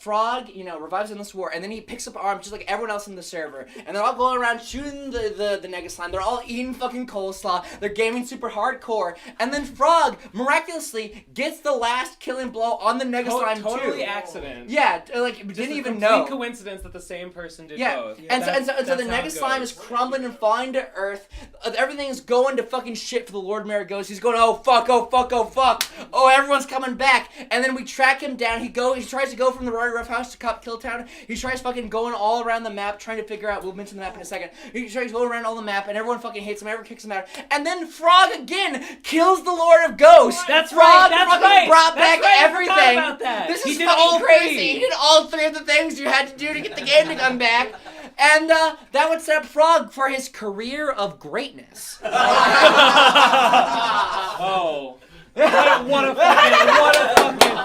Frog, revives Endless War, and then he picks up arms just like everyone else in the server, and they're all going around shooting the Nega Slime. They're all eating fucking coleslaw. They're gaming super hardcore, and then Frog miraculously gets the last killing blow on the Nega Slime too. Totally accident. Yeah, like Just didn't a even complete know. Coincidence that the same person did Yeah, both. and so the That's how Nega it Slime goes. is crumbling and falling to earth. Everything is going to fucking shit for the Lord Mayor Ghost. He's going, oh fuck. Oh, everyone's coming back. And then we track him down. He tries to go from the Rory Rough House to Cop Kill Town. He tries fucking going all around the map, trying to figure out, we'll mention the map in a second. He tries going around all the map, and everyone fucking hates him, everyone kicks him out. And then Frog again kills the Lord of Ghosts. That's Frog right, that's fucking right. brought That's back right, I everything. forgot about that. This He is did all fucking crazy. three. He did all three of the things you had to do to get the game to come back. And that would set up Frog for his career of greatness. Oh. What a fucking...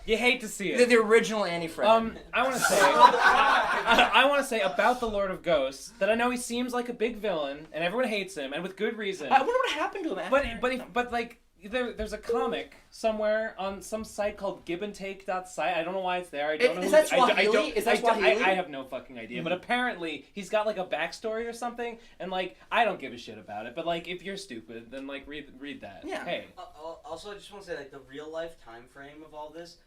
You hate to see it. The original Annie-Fred. I want to say about the Lord of Ghosts that I know he seems like a big villain and everyone hates him and with good reason. I wonder what happened to him after. But there's a comic somewhere on some site called giveandtake.site. I don't know why it's there. I don't know. Is that Swahili? Is that Swahili? I have no fucking idea. But apparently he's got like a backstory or something, and like I don't give a shit about it. But like if you're stupid, then like read that. Yeah. Hey. Also, I just want to say like the real life time frame of all this.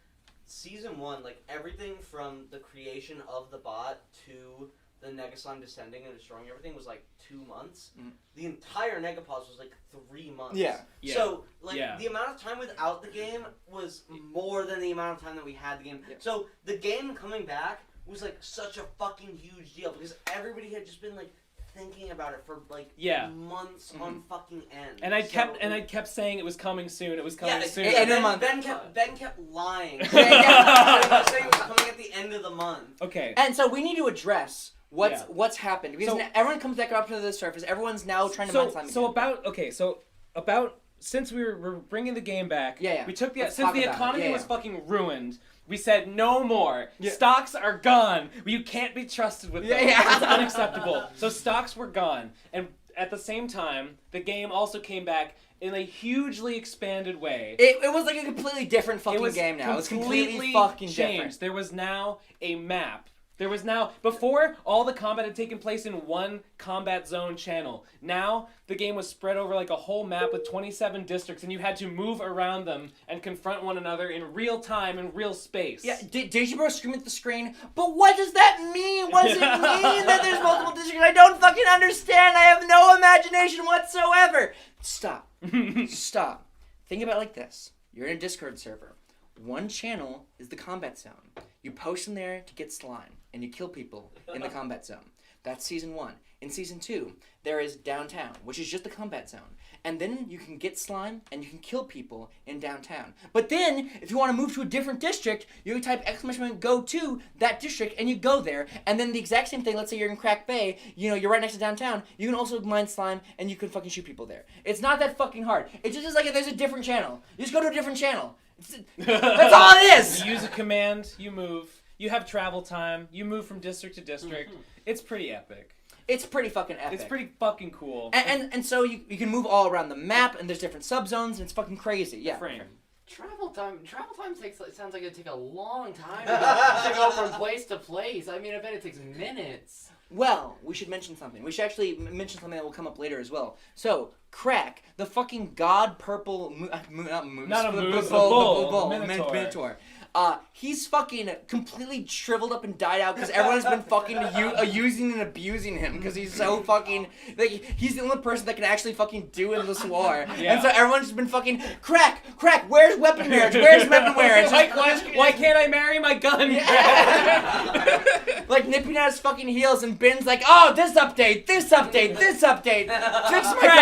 Season 1, like everything from the creation of the bot to the Negaslime descending and destroying everything was like 2 months. The entire Negapause was like 3 months. Yeah. So like the amount of time without the game was more than the amount of time that we had the game. Yeah. So the game coming back was like such a fucking huge deal because everybody had just been like thinking about it for like months on fucking end. And I kept saying it was coming soon. It was coming soon. Ben kept lying. Yeah. Saying it was coming at the end of the month. Okay. And so we need to address what's happened because everyone comes back up to the surface. Everyone's now trying to mine slime again. So about since we're bringing the game back, we took Let's since talk the about economy it. was fucking ruined. We said no more. Stocks are gone. You can't be trusted with them. It's unacceptable. So stocks were gone, and at the same time, the game also came back in a hugely expanded way. It was like a completely different fucking game now. It was completely fucking changed. different. There was now a map. There was now, before, all the combat had taken place in one combat zone channel. Now, the game was spread over like a whole map with 27 districts, and you had to move around them and confront one another in real time, in real space. Yeah, Digibro screamed at the screen, but what does that mean? What does it mean that there's multiple districts? I don't fucking understand. I have no imagination whatsoever. Stop. Stop. Think about it like this. You're in a Discord server. One channel is the combat zone. You post in there to get slime, and you kill people in the combat zone. That's Season 1. In Season 2, there is Downtown, which is just the combat zone. And then you can get slime, and you can kill people in Downtown. But then, if you want to move to a different district, you type !go to that district, and you go there. And then the exact same thing, let's say you're in Crack Bay, you're right next to Downtown, you can also mine slime, and you can fucking shoot people there. It's not that fucking hard. It's just like if there's a different channel. You just go to a different channel. That's all it is! You use a command, you move, you have travel time, you move from district to district. It's pretty epic. It's pretty fucking epic. It's pretty fucking cool. And so you can move all around the map, and there's different subzones, and it's fucking crazy. Yeah. Frame. Travel time sounds like it'd take a long time to go from place to place. I mean, I bet it takes minutes. Well, we should mention something. We should actually mention something that will come up later as well. So, Crack, the fucking god purple bull, Minotaur. He's fucking completely shriveled up and died out because everyone's been fucking using and abusing him because he's so fucking like he's the only person that can actually fucking do this war. Yeah. And so everyone's just been fucking Crack, where's weapon marriage? Where's weapon marriage? Why can't I marry my gun? Like nipping at his fucking heels, and Ben's like, oh, this update. Fix my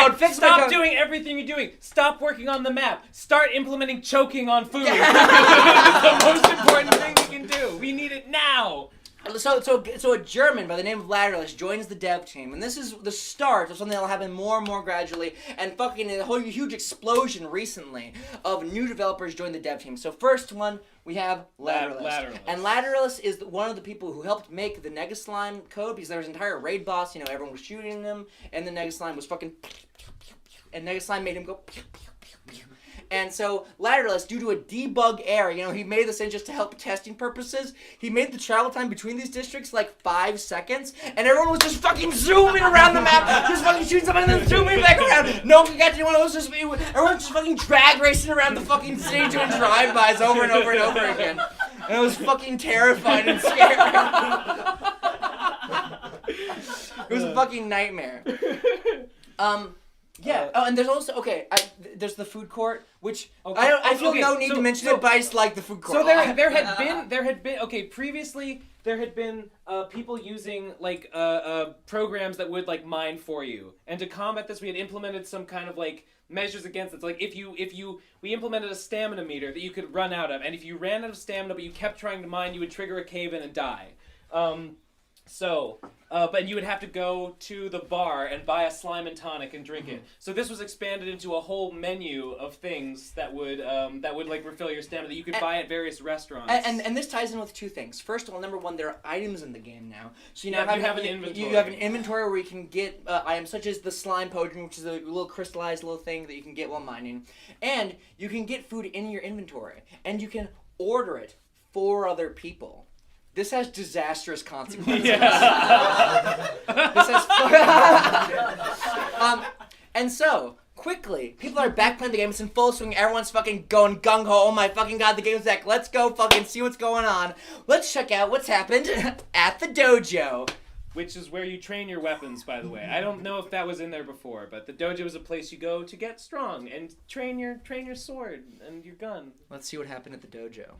code. Stop doing everything you're doing. Stop working on the map. Start implementing choking on food. It's the most important thing we can do. We need it now. So a German by the name of Lateralus joins the dev team, and this is the start of something that will happen more and more gradually, and fucking a whole huge explosion recently of new developers join the dev team. So first one, we have Lateralus. And Lateralus is one of the people who helped make the Negaslime code, because there was an entire raid boss, everyone was shooting him, and the Negaslime was fucking and Negaslime made him go And so Lateralus, due to a debug error, he made this in just to help testing purposes. He made the travel time between these districts like 5 seconds, and everyone was just fucking zooming around the map, just fucking shooting somebody and then zooming back around. No one got anyone else. Everyone just fucking drag racing around the fucking city doing drive-bys over and over and over again. And it was fucking terrifying and scary. It was a fucking nightmare. Yeah. And there's also there's the food court, which I feel no need to mention it, but I just like the food court. So there had been previously there had been people using like programs that would like mine for you, and to combat this we had implemented some kind of like measures against it. So like we implemented a stamina meter that you could run out of, and if you ran out of stamina but you kept trying to mine, you would trigger a cave in and die. So, but you would have to go to the bar and buy a slime and tonic and drink it. So this was expanded into a whole menu of things that would like refill your stamina that you could buy at various restaurants. And this ties in with two things. First of all, number one, there are items in the game now. So you now you have an inventory. You have an inventory where you can get items such as the slime potion, which is a little crystallized little thing that you can get while mining, and you can get food in your inventory, and you can order it for other people. This has disastrous consequences. Yeah. This has and so quickly, people are back playing the game. It's in full swing. Everyone's fucking going gung ho. Oh my fucking god, the game's back. Let's go fucking see what's going on. Let's check out what's happened at the dojo. Which is where you train your weapons, by the way. I don't know if that was in there before, but the dojo is a place you go to get strong and train your sword and your gun. Let's see what happened at the dojo.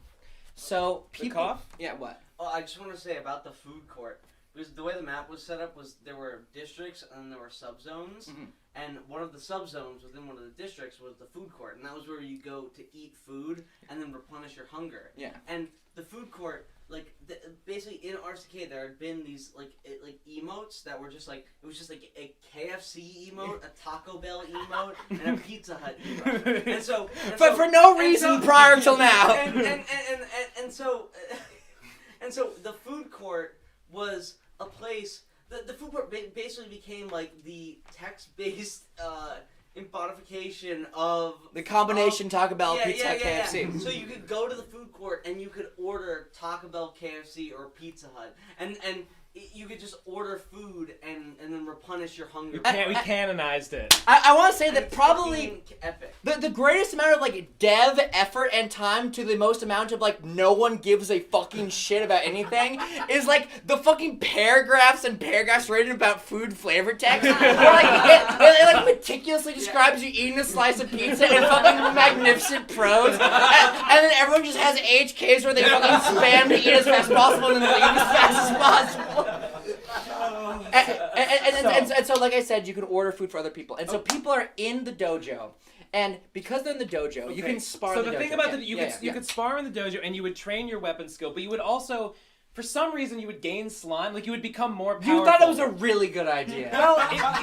So people, The cough? Yeah, what? Oh, I just want to say about the food court, because the way the map was set up was there were districts and then there were subzones, and one of the subzones within one of the districts was the food court, and that was where you go to eat food and then replenish your hunger. Yeah. And the food court, like basically in RCK, there had been these like emotes that were just like it was just like a KFC emote, a Taco Bell emote, and a Pizza Hut emote. And so, For no reason prior till now. And so the food court was a place. The food court basically became like the text-based embodification of The combination Taco Bell, Pizza Hut, KFC. Yeah. So you could go to the food court and you could order Taco Bell, KFC, or Pizza Hut, and you could just order food and then replenish your hunger. We canonized it. I want to say And that it's probably fucking epic. the greatest amount of like dev effort and time to the most amount of like no one gives a fucking shit about anything is like the fucking paragraphs written about food flavor text. it like meticulously describes you eating a slice of pizza in fucking magnificent prose, and then everyone just has HKs where they fucking spam to eat as fast as possible and then leave as fast as possible. And so, like I said, you can order food for other people, and so people are in the dojo, and because they're in the dojo, you can spar. So in the thing dojo. about you could spar in the dojo, and you would train your weapon skill, but you would also, for some reason, you would gain slime. Like you would become more powerful. You thought it was a really good idea. Well,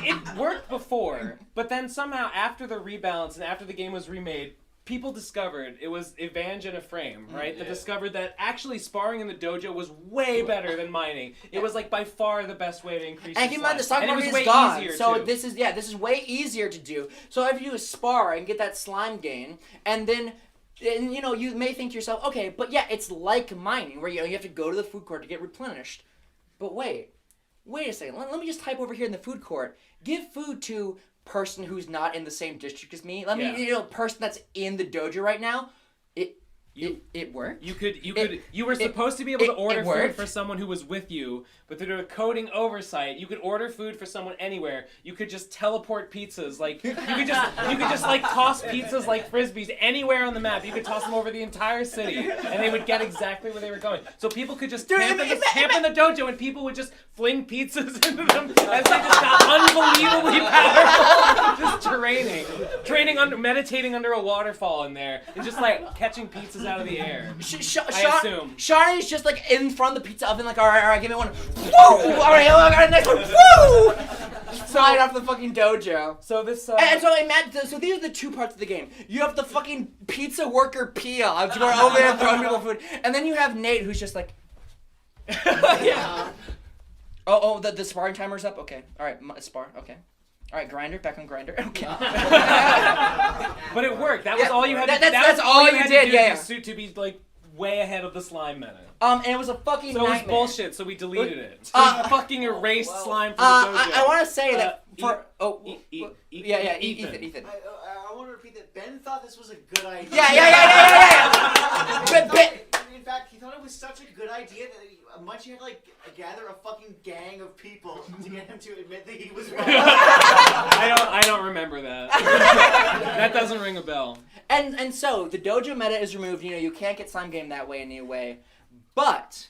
it worked before, but then somehow after the rebalance and after the game was remade, people discovered, it was Evange and a frame, right? That discovered that actually sparring in the dojo was way better than mining. It was like by far the best way to increase And keep in mind, the stock and it market was is way gone, easier, so too. this is way easier to do. So all you have to do is spar and get that slime gain, and then. And you may think to yourself, okay, but yeah, it's like mining, where you have to go to the food court to get replenished. But wait a second. Let me just type over here in the food court. Give food to person who's not in the same district as me. Let me, person that's in the dojo right now. It worked. You were supposed to be able to order food worked. for someone who was with you, but through a coding oversight, you could order food for someone anywhere. You could just teleport pizzas, like you could just like toss pizzas like frisbees anywhere on the map. You could toss them over the entire city, and they would get exactly where they were going. So people could just camp in the dojo, and people would just fling pizzas into them as they just got unbelievably powerful. Just meditating under a waterfall in there, and just like catching pizzas out of the air. I assume. Shawnee's just like in front of the pizza oven, like, all right, give me one. Woo! All right, I got a next one. Woo! Slide off the fucking dojo. So this. And so imagine. So these are the two parts of the game. You have the fucking pizza worker Pia, going over there and throwing people food, and then you have Nate, who's just like. Yeah. Oh, the sparring timer's up. Okay. All right, spar. Okay. All right, grinder. Back on grinder. Okay. But it worked. That was all you had to do. That's all you had did, to do yeah. To be like way ahead of the slime meta. And it was a fucking So it was nightmare. bullshit, so we deleted it. We fucking erased slime from the dojo. I want to say that for Ethan. Ethan. I want to repeat that Ben thought this was a good idea. Yeah. In fact, he thought it was such a good idea that Munchie had to like gather a fucking gang of people to get him to admit that he was wrong. I don't remember that. That doesn't ring a bell. And so the dojo meta is removed. You can't get slime game that way anyway. But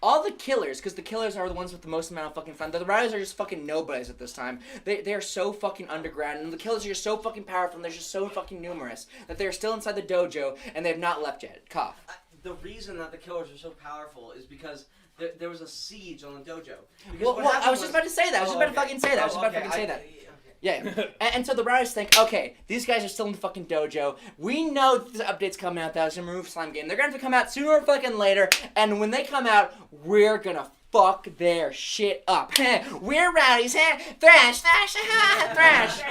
all the killers, because the killers are the ones with the most amount of fucking fun. The riders are just fucking nobodies at this time. They are so fucking underground, and the killers are just so fucking powerful, and they're just so fucking numerous that they're still inside the dojo and they have not left yet. Cough. The reason that the killers are so powerful is because there was a siege on the dojo. Because Well, what I happened was just about to say that. I was just about to fucking say that. I was just about to fucking say that. Yeah. And so the Rowdies think, okay, these guys are still in the fucking dojo. We know that the update's coming out that was gonna remove Slime Game. They're gonna have to come out sooner or fucking later. And when they come out, we're gonna fuck their shit up. We're Rowdies, thrash, thrash.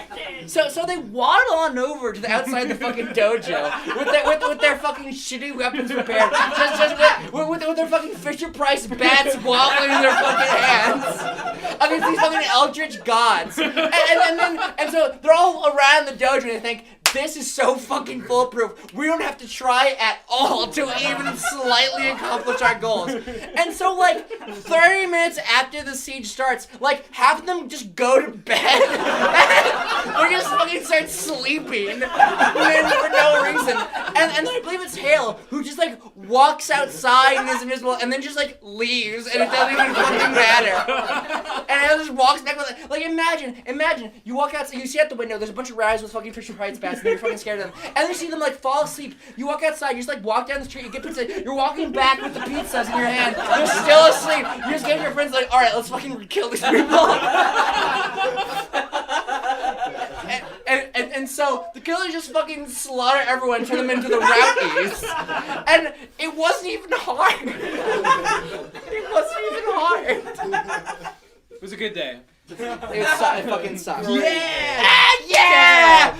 So they waddle on over to the outside the fucking dojo with their fucking shitty weapons prepared, just with their fucking Fisher Price bats wobbling in their fucking hands against these fucking eldritch gods. And so they're all around the dojo and they think, this is so fucking foolproof. We don't have to try at all to even slightly accomplish our goals. And so, like, 30 minutes after the siege starts, like, half of them just go to bed. They just fucking start sleeping for no reason. And then I believe it's Hale who just, like, walks outside and is invisible and then just, like, leaves and it doesn't even fucking matter. And Hale just walks back with it. Like, imagine, you walk outside, you see out the window, there's a bunch of Rowdies with fucking Fisher Price bats. And then you're fucking scared of them. And then you see them like fall asleep. You walk outside, you just like walk down the street, you get pizza, you're walking back with the pizzas in your hand. They're still asleep. You just get your friends like, alright, let's fucking kill these people. And so the killers just fucking slaughter everyone, turn them into the Rowdies. And it wasn't even hard. It wasn't even hard. It was a good day. It fucking sucks. Yeah!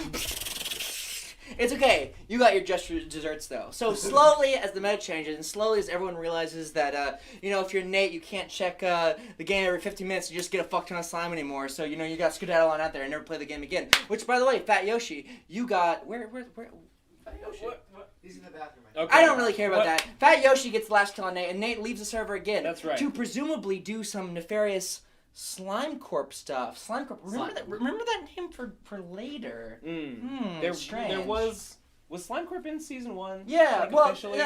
It's okay. You got your just desserts though. So slowly, as the meta changes, and slowly as everyone realizes that, if you're Nate, you can't check the game every 15 minutes. You just get a fuck ton of slime anymore. So you got to skedaddle on out there and never play the game again. Which, by the way, Fat Yoshi, you got where? Fat Yoshi. What? He's in the bathroom. Okay. I don't really care about that. Fat Yoshi gets the last kill on Nate, and Nate leaves the server again. That's right. To presumably do some nefarious Slime Corp stuff. Slime Corp. Remember that name for later. Strange. There was Slime Corp in season 1? Yeah. Like, well, officially?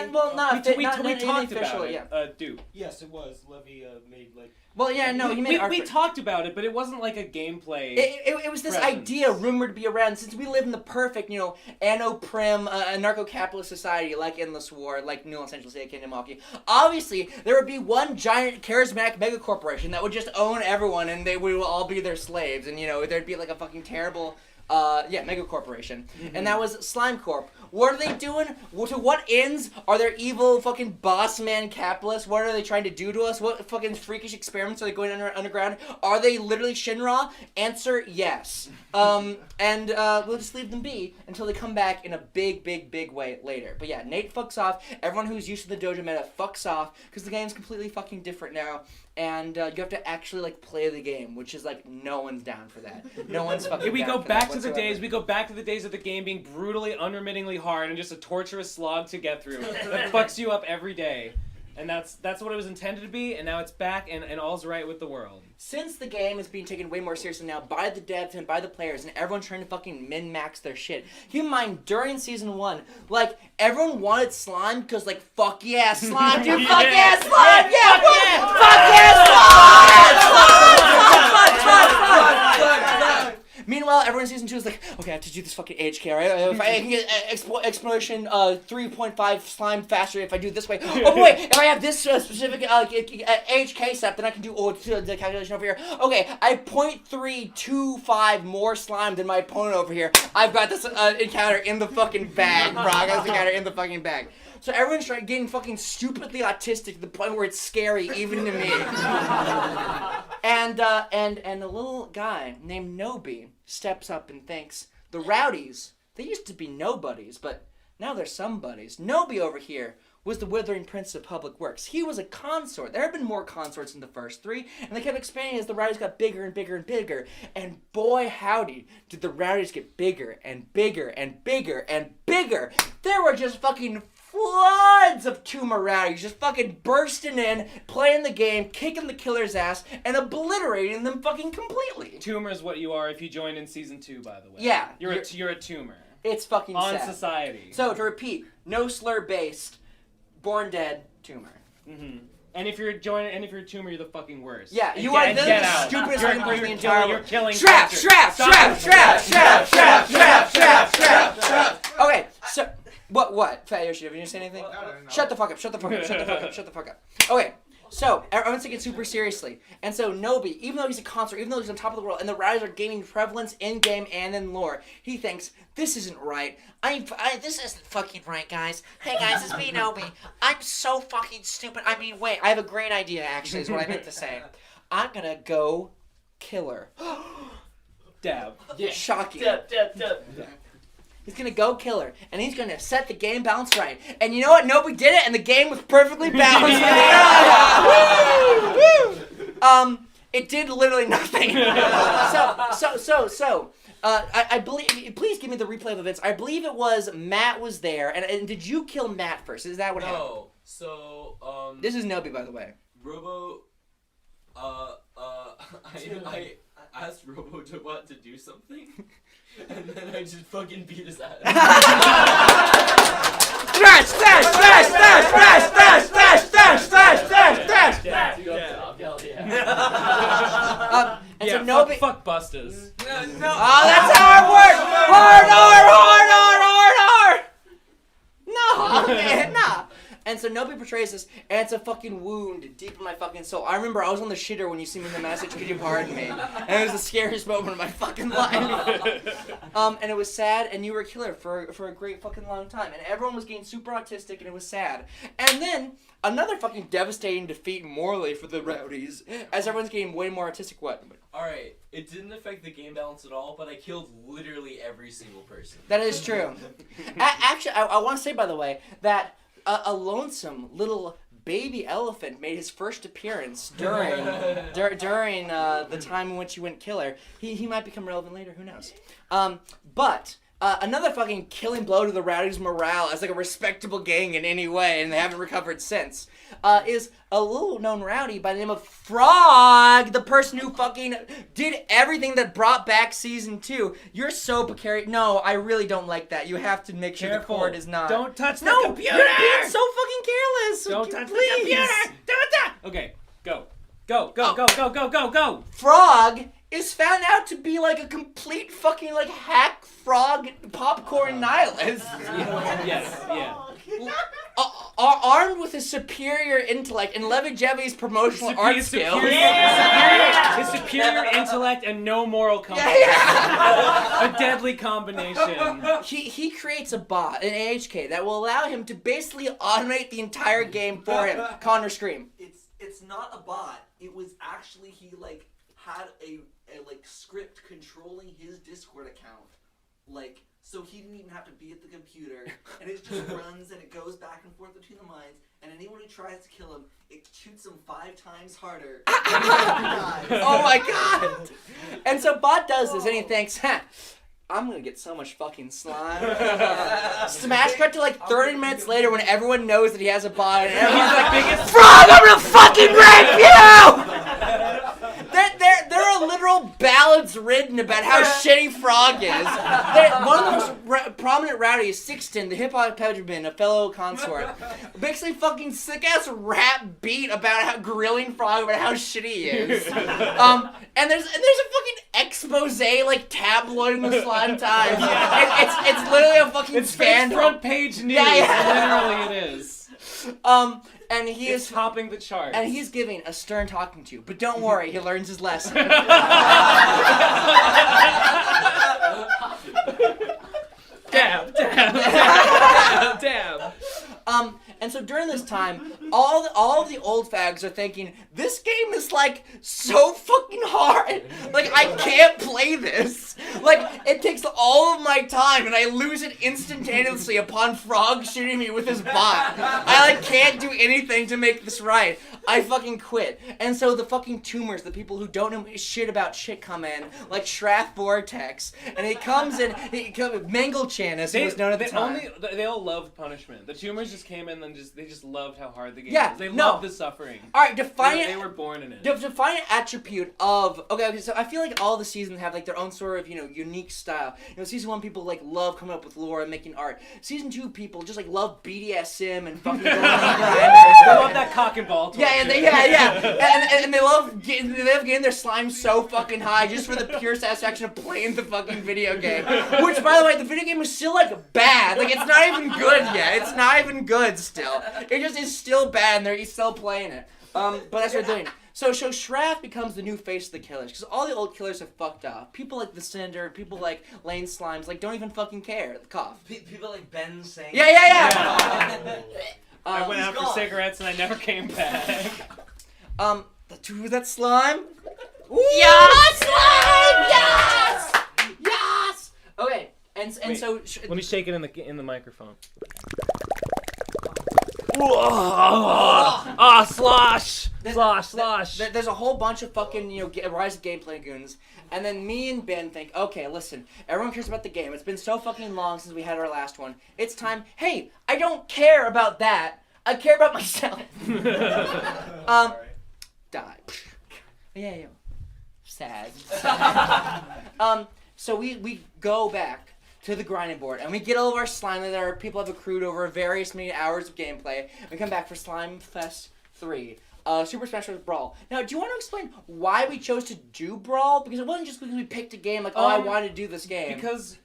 we talked about officially, it. yeah. Dude. Yes, it was. Levy made like. Well, yeah, no, he made we talked about it, but it wasn't like a gameplay. It was this idea rumored to be around since we live in the perfect, Anno Prim, anarcho-capitalist society like Endless War, like New Los Angeles, aka Milwaukee. Obviously, there would be one giant charismatic mega corporation that would just own everyone, and we would all be their slaves, and there'd be like a fucking terrible. Mega corporation. Mm-hmm. And that was Slime Corp. What are they doing? To what ends are their evil fucking boss man capitalists? What are they trying to do to us? What fucking freakish experiments are they going underground? Are they literally Shinra? Answer, yes. We'll just leave them be until they come back in a big way later. But yeah, Nate fucks off. Everyone who's used to the dojo meta fucks off because the game's completely fucking different now. And you have to actually play the game, which is no one's down for that. No one's fucking. We down go for back that to the whatsoever. days. We go back to the days of the game being brutally, unremittingly hard and just a torturous slog to get through that fucks you up every day. And that's what it was intended to be, and now it's back, and all's right with the world. Since the game is being taken way more seriously now by the devs and by the players, and everyone's trying to fucking min-max their shit. Keep in mind, during Season 1, everyone wanted slime because, fuck yeah, slime, dude, fuck yeah, slime, fuck yeah, slime! Meanwhile, everyone in Season 2 is like, okay, I have to do this fucking HK, right? If I can get exploration 3.5 slime faster if I do it this way. Oh boy, if I have this specific HK step, then I can do the calculation over here. Okay, I have 0.325 more slime than my opponent over here. I've got this encounter in the fucking bag, bro. I got this encounter in the fucking bag. So everyone's getting fucking stupidly autistic to the point where it's scary, even to me. And a little guy named Nobi steps up and thinks, the Rowdies, they used to be nobodies, but now they're somebodies. Nobi over here was the Withering Prince of Public Works. He was a consort. There have been more consorts in the first 3, and they kept expanding as the Rowdies got bigger and bigger and bigger. And boy howdy, did the Rowdies get bigger and bigger and bigger and bigger. There were just fucking floods of tumor Rowdies just fucking bursting in, playing the game, kicking the killer's ass, and obliterating them fucking completely. Tumor is what you are if you joined in Season 2, by the way. Yeah. You're a tumor. It's fucking on sad. society. So, to repeat, no slur-based, born dead, tumor. Mm-hmm. And if you're a tumor, you're the fucking worst. Yeah, and you are the out. stupidest fucking person in the entire world. You're killing Strap! culture. Strap! Stop Strap! it. Strap! Strap! Strap! Strap! Strap! Strap! Okay, so... What? Fat Yoshi, have you say anything? No. Shut the fuck up, shut the fuck up, shut the fuck up, shut the fuck up. Okay, So everyone's taking it super seriously. And so Nobi, even though he's a concert, even though he's on top of the world, and the Rowdies are gaining prevalence in game and in lore, he thinks this isn't right. This isn't fucking right, guys. Hey guys, it's me, Nobi. I'm so fucking stupid. I mean, wait, I have a great idea. Actually, is what I meant to say. I'm gonna go kill her. Dab. Yeah. Shocking. Deb. He's gonna go kill her, and he's gonna set the game balance right. And you know what? Nobody did it, and the game was perfectly balanced. Woo! It did literally nothing. I believe. Please give me the replay of events. I believe it was Matt was there, and did you kill Matt first? Is that what happened? No. So This is Nobi, by the way. Robo. I asked Robo to do something, and then I just fucking beat his ass. Dash! And so Nobi. Fuck Bustas. No. Oh, that's how it works! Hard! No, man, nah. And so Nobi portrays this, and it's a fucking wound deep in my fucking soul. I remember I was on the shitter when you see me in the message, could you pardon me? And it was the scariest moment of my fucking life. And it was sad, and you were a killer for a great fucking long time. And everyone was getting super autistic, and it was sad. And then, another fucking devastating defeat morally for the Rowdies, as everyone's getting way more autistic. What? Alright, it didn't affect the game balance at all, but I killed literally every single person. That is true. Actually, I want to say, by the way, that a lonesome little baby elephant made his first appearance during the time in which you went killer. He might become relevant later. Who knows? But another fucking killing blow to the Rowdies' morale as like a respectable gang in any way, and they haven't recovered since, is a little known Rowdy by the name of Frog, the person who fucking did everything that brought back season 2. You're so precarious. No, I really don't like that. You have to make sure Careful. the cord is not. Don't touch the No, computer! you're being so fucking careless. Don't touch Please. the computer! Don't touch. Okay, go. Go. Frog is found out to be like a complete fucking like hack frog popcorn nihilist. Yeah. Armed with his superior intellect and Levy Jevy's promotional art skills. His superior intellect and no moral compass. A deadly combination. He creates a bot, an AHK, that will allow him to basically automate the entire game for him. Connor, scream. It's not a bot. It was actually he like had a like script controlling his Discord account, like so he didn't even have to be at the computer, and it just runs and it goes back and forth between the mines, and anyone who tries to kill him, it shoots him 5 times harder. Oh my god! And so bot does this, and he thinks, I'm gonna get so much fucking slime. Smash cut to like 30 minutes later when everyone knows that he has a bot, and everyone's like, biggest Frog, I'm gonna fucking rape you! There are literal ballads written about how shitty Frog is. One of the most prominent Rowdies, Sixton, the hip-hop hegemon, a fellow consort, basically fucking sick-ass rap beat about how grilling Frog about how shitty he is. And there's a fucking expose like tabloiding the Slime Times. It's literally a fucking scandal. Front page news. Yeah. Literally it is. And he is topping the charts. And he's giving a stern talking to. But don't worry, he learns his lesson. Dab. And so during this time, all of the old fags are thinking, this game is like so fucking hard. Like I can't play this. Like it takes all of my time and I lose it instantaneously upon Frog shooting me with his bot. I like can't do anything to make this right. I fucking quit. And so the fucking tumors, the people who don't know shit about shit come in, like Shrath Vortex, and he comes in, Mangle-chan as he was known at the time. They all loved punishment. The tumors just came in and they just loved how hard the game was. They no. loved the suffering. Alright, define it. They were born in it. Define an attribute of okay, so I feel like all the seasons have like their own sort of, unique style. Season 1 people like love coming up with lore and making art. Season 2 people just like love BDSM and fucking going on grinders. They love that cock and ball torture. And they love getting their slime so fucking high just for the pure satisfaction of playing the fucking video game. Which, by the way, the video game is still like bad. Like it's not even good yet. It's not even good still. It just is still bad and he's still playing it. But that's what they're doing. So Shraff becomes the new face of the killers because all the old killers have fucked off. People like the Cinder, people like Lane Slimes, like don't even fucking care. Cough. People like Ben saying. Yeah. I went out for cigarettes and I never came back. The two that slime. Yes, slime! Yes! Yes. Okay, and Wait, so let me shake it in the microphone. Slosh! Slosh! There's a whole bunch of fucking, Rise of Gameplay goons. And then me and Ben think, okay, listen, everyone cares about the game. It's been so fucking long since we had our last one. It's time. Hey, I don't care about that. I care about myself. Die. Yeah. Sad. So we go back to the grinding board, and we get all of our slime that our people have accrued over various many hours of gameplay. We come back for Slime Fest 3, Super Smash Bros. Brawl. Now, do you want to explain why we chose to do Brawl? Because it wasn't just because we picked a game like, I wanted to do this game. Because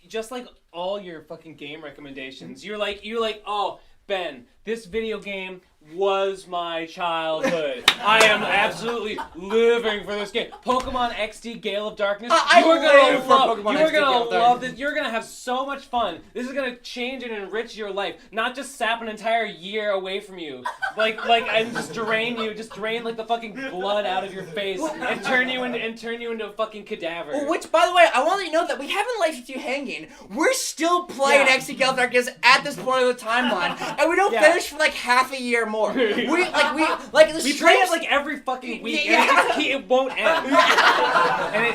just like all your fucking game recommendations, you're like, oh, Ben, this video game was my childhood. I am absolutely living for this game. Pokemon XD Gale of Darkness. You are gonna love this. You're gonna have so much fun. This is gonna change and enrich your life. Not just sap an entire year away from you. Like and just drain like the fucking blood out of your face and turn you into a fucking cadaver. Which, by the way, I want to let you know that we haven't left you hanging. We're still playing XD Gale of Darkness at this point of the timeline, and we don't finish for like half a year more. We play it like every fucking week, and it won't end.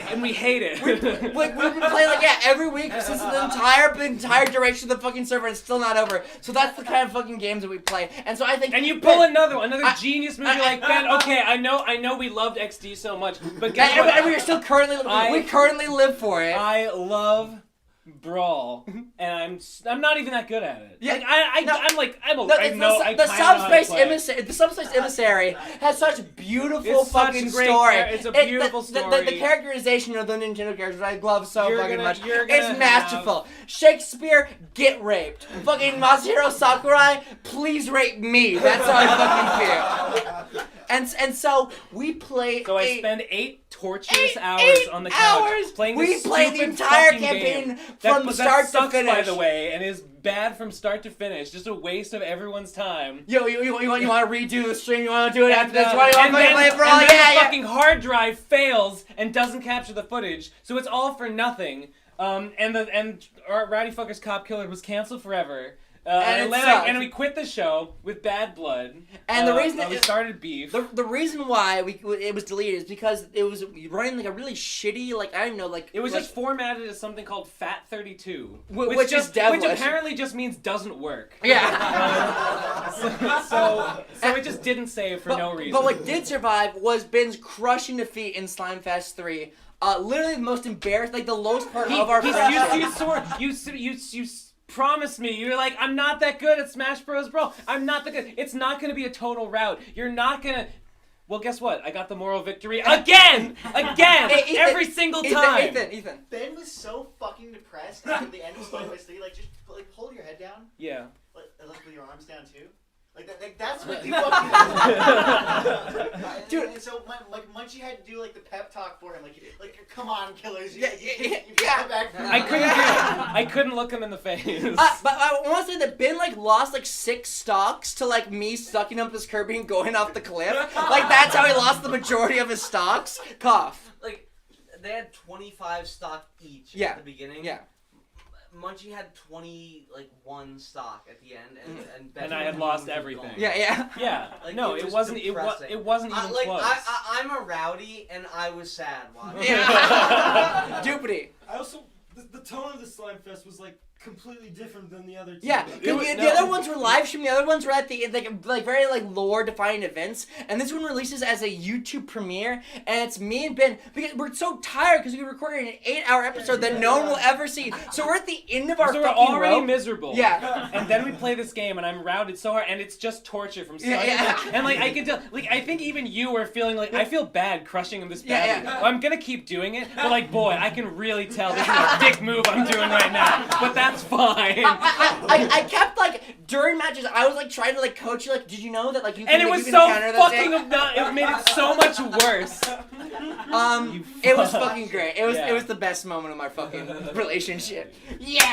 and we hate it. We've been playing every week since the entire duration of the fucking server, and it's still not over. So that's the kind of fucking games that we play. And so I think. And you pull another genius movie like Ben. Okay, I know we loved XD so much, but guess what? And we still currently live for it. I love Brawl, and I'm not even that good at it. Yeah, The Subspace Emissary has such beautiful fucking story. It's a beautiful story. The characterization of the Nintendo characters I love so fucking much. It's masterful. Shakespeare, get raped. Fucking Masahiro Sakurai, please rape me. That's how I fucking feel. And so we play. So I spend 8 torturous hours on the couch playing this stupid play the entire fucking campaign game. from start to finish. By the way, and is bad from start to finish. Just a waste of everyone's time. You want to redo the stream? You want to do it after this? And then the fucking hard drive fails and doesn't capture the footage, so it's all for nothing. And our Rowdy Fuckers Cop Killer was canceled forever. And we quit the show with bad blood. And the reason we started beef. The reason why it was deleted is because it was running like a really shitty, it was just formatted as something called FAT32, which is devilish. Which apparently just means doesn't work. Yeah. So it just didn't save for no reason. But what did survive was Ben's crushing defeat in Slime Fest 3. Literally the most embarrassed, the lowest part of our friendship. You promised me. You're like, I'm not that good at Smash Bros. Brawl. I'm not that good. It's not going to be a total rout. You're not going to... Well, guess what? I got the moral victory again! Every single time! Ethan. Ben was so fucking depressed after the end of Slime Fest 3. Just hold your head down. Yeah. Like with your arms down, too. That's what you fucking dude. And so Munchie had to do the pep talk for him, come on, killers, you yeah. back. I couldn't look him in the face. But I want to say that Ben lost 6 stocks to me sucking up his Kirby and going off the cliff. That's how he lost the majority of his stocks. Cough. They had 25 stock each at the beginning. Yeah. Munchie had 21 stock at the end, and I had lost everything. Yeah. No, it wasn't. It wasn't even close. I'm a rowdy, and I was sad. Dupity. I also the tone of the Slime Fest was completely different than the other two. Yeah, the other ones were live streamed. The other ones were at the very lore defining events, and this one releases as a YouTube premiere. And it's me and Ben because we're so tired because we recorded an 8-hour episode that no one will ever see. So we're at the end of our. So we're already miserable. Yeah. And then we play this game, and I'm routed so hard, and it's just torture from start to finish. And I can tell, I think even you were feeling I feel bad crushing him this badly. Yeah. I'm gonna keep doing it, but boy, I can really tell this is a dick move I'm doing right now. But That's fine. I kept like during matches. I was like trying to like coach you. Like, did you know that like you can, And it like, was you can so counter that fucking thing? it made it so much worse. It was fucking great. It was Yeah. it was the best moment of my fucking relationship. Yeah.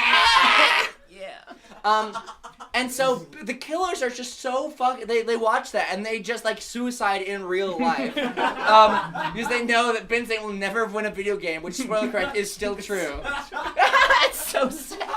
And so the killers are just so they watch that and they just like suicide in real life. Because they know that Ben Zane will never win a video game, which spoiler correct is still true. It's so sad.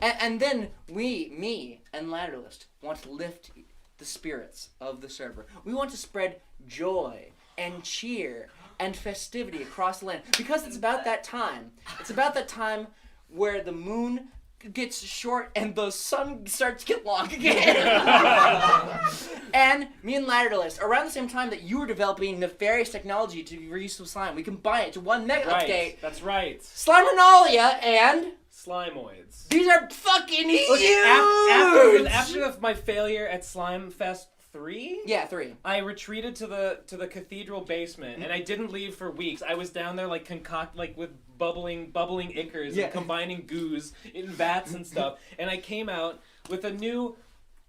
And then me and Ladderlist want to lift the spirits of the server. We want to spread joy and cheer and festivity across the land because it's about that time. It's about that time where the moon gets short and the sun starts to get long again. And me and Ladderlist, around the same time that you were developing nefarious technology to reuse some slime, we combine it to one mega update. That's right. Slimernalia and Slimoids. these are fucking huge. Look, after my failure at Slime Fest 3? Yeah, 3. I retreated to the cathedral basement, and I didn't leave for weeks. I was down there like with bubbling ichors and combining goos in vats and stuff. And I came out with a new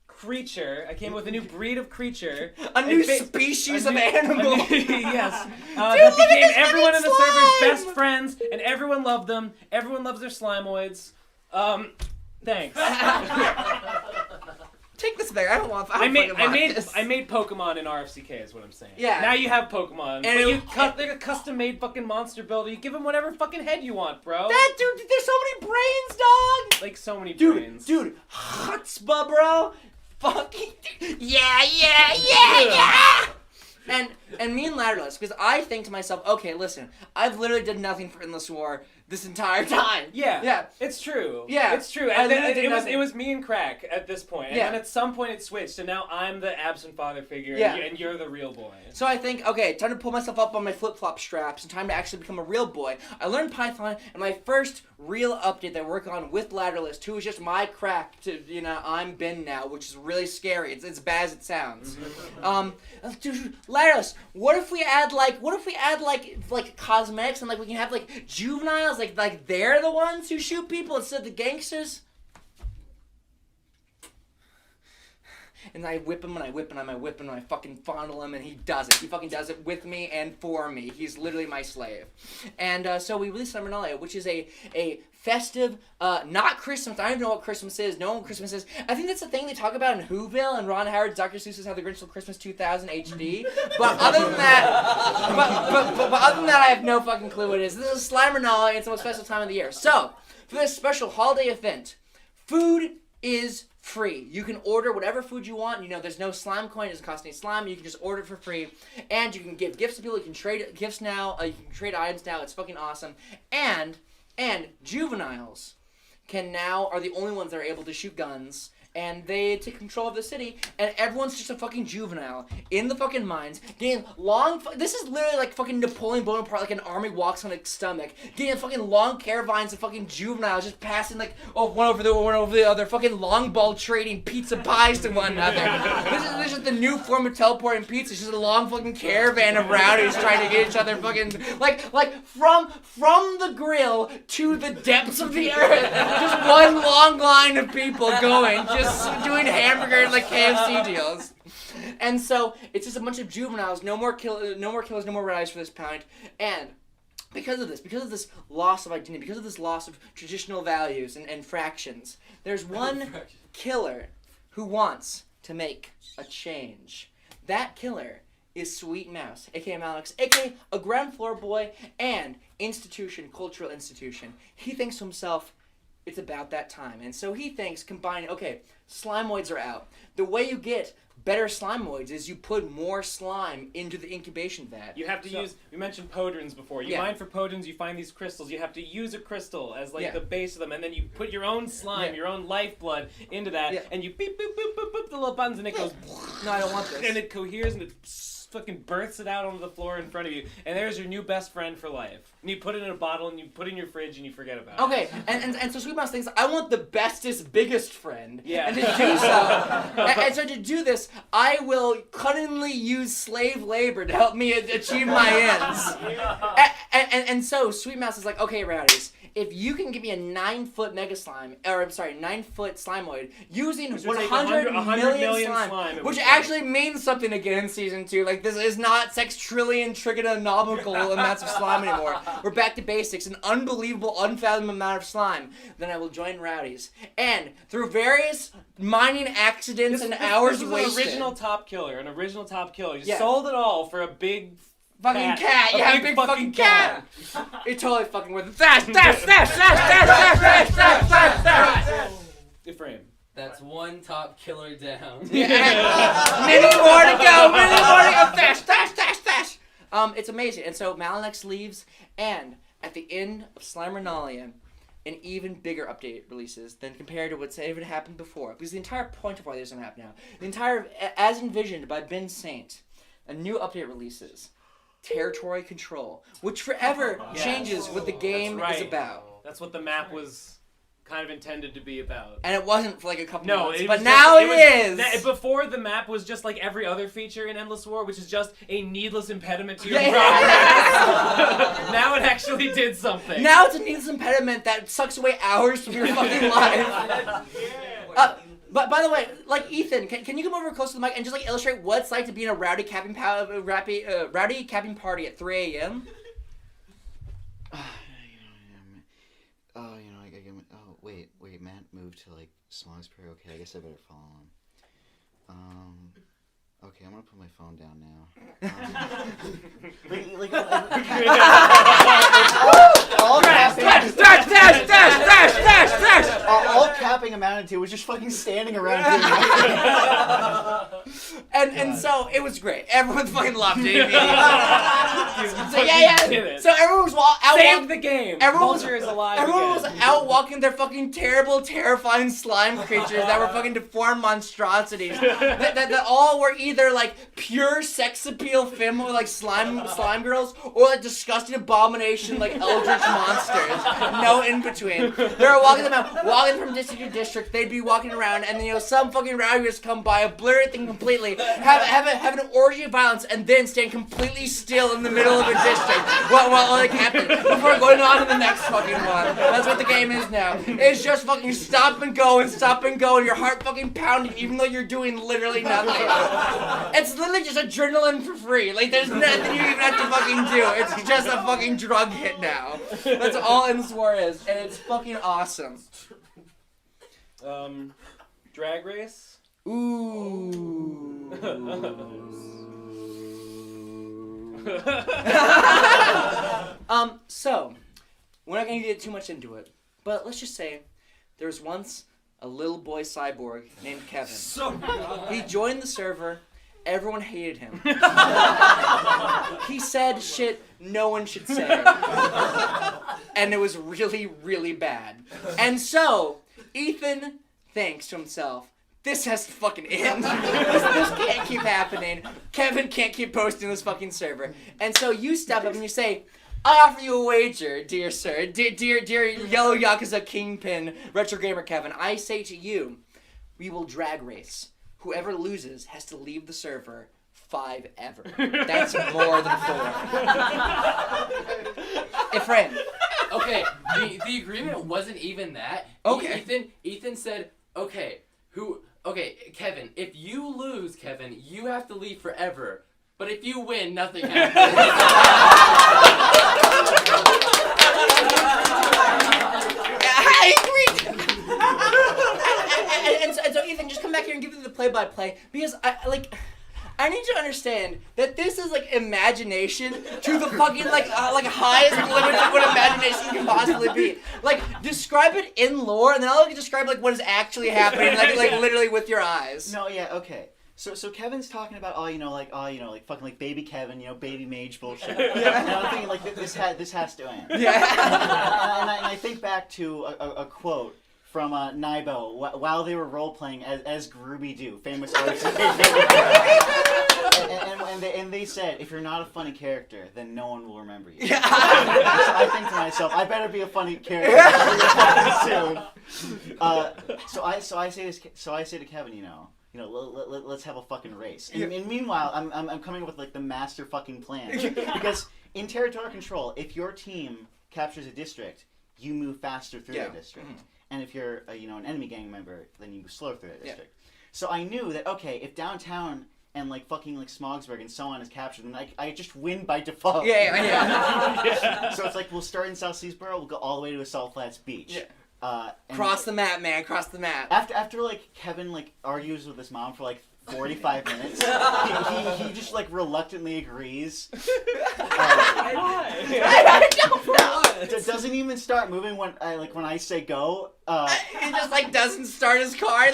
creature. I came with a new breed of creature. A new species of animal. Yes. Dude, that look at became this everyone in fucking the server's slime! best friends, and everyone loved them. Everyone loves their Slimoids. Thanks. Take this back. I don't want. I made this. Pokemon in RFCK is what I'm saying. Yeah. Now you have Pokemon. And But they're a custom made fucking monster builder. You give them whatever fucking head you want, bro. Dude, there's so many brains, dog. Like so many brains. Dude, chutzpah, bro. Fucking yeah. And me and Ladderless, because I think to myself, okay, listen, I've literally did nothing for Endless War this entire time. Yeah. It's true. Yeah. It's true. I And literally then did it nothing. was me and Crack at this point. And Yeah. then at some point it switched, and now I'm the absent father figure, Yeah. and you're the real boy. So I think, okay, time to pull myself up on my flip-flop straps and time to actually become a real boy. I learned Python, and my first real update that I work on with Ladderlist, who is just my Crack to, I'm Ben now, which is really scary. It's as bad as it sounds. Dude, Ladderlist, what if we add cosmetics and like we can have like juveniles, like they're the ones who shoot people instead of the gangsters? And I whip him and I whip him and I whip him and I fucking fondle him and he does it. He fucking does it with me and for me. He's literally my slave. And so we released Summernalia, which is a festive, not Christmas. I don't even know what Christmas is. No one Christmas is. I think that's the thing they talk about in Whoville and Ron Howard's Dr. Seuss's How the Grinch Stole Christmas 2000 HD. But other than that, but other than that, I have no fucking clue what it is. This is Slimernalia. It's the most special time of the year. So for this special holiday event, food is free. You can order whatever food you want. There's no slime coin. It doesn't cost any slime. You can just order it for free. And you can give gifts to people. You can trade gifts now. You can trade items now. It's fucking awesome. And juveniles are the only ones that are able to shoot guns. And they take control of the city, and everyone's just a fucking juvenile in the fucking mines, getting this is literally like fucking Napoleon Bonaparte, like an army walks on its stomach, getting fucking long caravans of fucking juveniles just passing like, one over the other, fucking long ball trading pizza pies to one another. This is the new form of teleporting pizza. It's just a long fucking caravan of rowdies trying to get each other fucking, like from the grill to the depths of the earth. Just one long line of people going, just doing hamburger and like KFC deals. And so it's just a bunch of juveniles, no more killers, no more red for this pound. And because of this loss of identity, because of this loss of traditional values and fractions, there's one killer who wants to make a change. That killer is Sweet Mouse, aka Alex, aka a ground floor boy and cultural institution. He thinks to himself, it's about that time. And so he thinks Slimoids are out. The way you get better Slimoids is you put more slime into the incubation vat. You have to use, we mentioned podrins before. You mine for podrins, you find these crystals. You have to use a crystal as the base of them, and then you put your own slime, your own lifeblood into that, and you beep, boop, boop, boop, boop, the little buttons, and it goes, no, I don't want this. And it coheres, and it fucking births it out onto the floor in front of you, and there's your new best friend for life. And you put it in a bottle, and you put it in your fridge, and you forget about it. Okay, and so Sweet Mouse thinks, I want the bestest, biggest friend. Yeah. And to do so, and so to do this, I will cunningly use slave labor to help me achieve my ends. And so Sweet Mouse is like, okay, rowdies, if you can give me a 9-foot Mega Slime, or I'm sorry, 9-foot Slimoid using Which would take 100 million million slime, slime, it which would actually means something again in season 2. Like, this is not sextrillion trigononomical amounts of slime anymore. We're back to basics, an unbelievable, unfathomable amount of slime. Then I will join Rowdies, and through various mining accidents and hours this wasted. An original top killer. You Yeah. sold it all for a big fucking cat. A Yeah, big fucking cat. You're totally fucking with it. Dash. Ephraim. That's one top killer down. Yeah. Many more to go. Dash. It's amazing. And so Malanex leaves, and at the end of Slimernalia, an even bigger update releases than compared to what's even happened before. Because the entire point of why this is going to happen now, the entire, as envisioned by Ben Saint, a new update releases. Territory control, which forever changes what the game is about. That's what the map was kind of intended to be about. And it wasn't for like a couple months, it but was now just, it is. Before, the map was just like every other feature in Endless War, which is just a needless impediment to your Yeah. progress. Now it actually did something. Now it's a needless impediment that sucks away hours from your fucking life. But by the way, like Ethan, can you come over close to the mic and just like illustrate what it's like to be in a rowdy capping party at 3 a.m.? Wait, Matt moved to like Smogsbury. Okay, I guess I better follow him. Okay, I'm gonna put my phone down now. All capping amounted to was just fucking standing around doing nothing. And so it was great. Everyone fucking loved it. So everyone was out Save the game. Vulture is alive. Everyone was out walking their fucking terrible, terrifying slime creatures that were fucking deformed monstrosities that all were either like pure sex appeal female like slime girls or like disgusting abomination like eldritch monsters. No in between. They were walking from district to district. They'd be walking around, and then some fucking rowdy would just come by, obliterate things completely, have an orgy of violence, and then stand completely still in the middle of a district while it happened before going on to the next fucking one. That's what the game is now. It's just fucking stop and go, and your heart fucking pounding, even though you're doing literally nothing. It's literally just adrenaline for free. Like, there's nothing you even have to fucking do. It's just a fucking drug hit now. That's all Endless War is, and it's fucking awesome. Drag race? Ooh. So, we're not gonna get too much into it, but let's just say there was once a little boy cyborg named Kevin. He joined the server. Everyone hated him. He said shit no one should say. And it was really, really bad. And so, Ethan thinks to himself, this has to fucking end. This can't keep happening. Kevin can't keep posting this fucking server. And so you step up and you say, I offer you a wager, dear sir, dear Yellow Yakuza Kingpin, Retro Gamer Kevin. I say to you, we will drag race. Whoever loses has to leave the server 5 ever. That's more than 4. Ephraim. Okay, the agreement wasn't even that. Okay. Ethan said, okay, Kevin, if you lose, Kevin, you have to leave forever. But if you win, nothing happens. I agree. And so Ethan, just come back here and give me the play-by-play, because I need to understand that this is like imagination to the fucking like highest limit of what imagination can possibly be. Like, describe it in lore, and then I'll describe like what is actually happening, like literally with your eyes. No, yeah, okay. So Kevin's talking about fucking like baby Kevin, baby mage bullshit. Yeah. And I'm thinking like this has to end. Yeah. And I think back to a quote from Naibo while they were role playing as Groovy Do, famous RCK. and they said, if you're not a funny character, then no one will remember you. Yeah. So I think to myself, I better be a funny character soon. So I say to Kevin, let's have a fucking race. And meanwhile, I'm coming up with like the master fucking plan, because in territorial control, if your team captures a district, you move faster through Yeah. the district. Mhm. And if you're an enemy gang member, then you move slower through the district. So I knew that, okay, if downtown and fucking Smogsburg and so on is captured, then I just win by default. Yeah. So it's we'll start in South Seasboro, we'll go all the way to Assault Flats Beach. Yeah. Cross the map, man. Cross the map. After Kevin argues with his mom for 45 minutes, he just reluctantly agrees. Why? I don't know. Doesn't even start moving when I say go. He just doesn't start his car.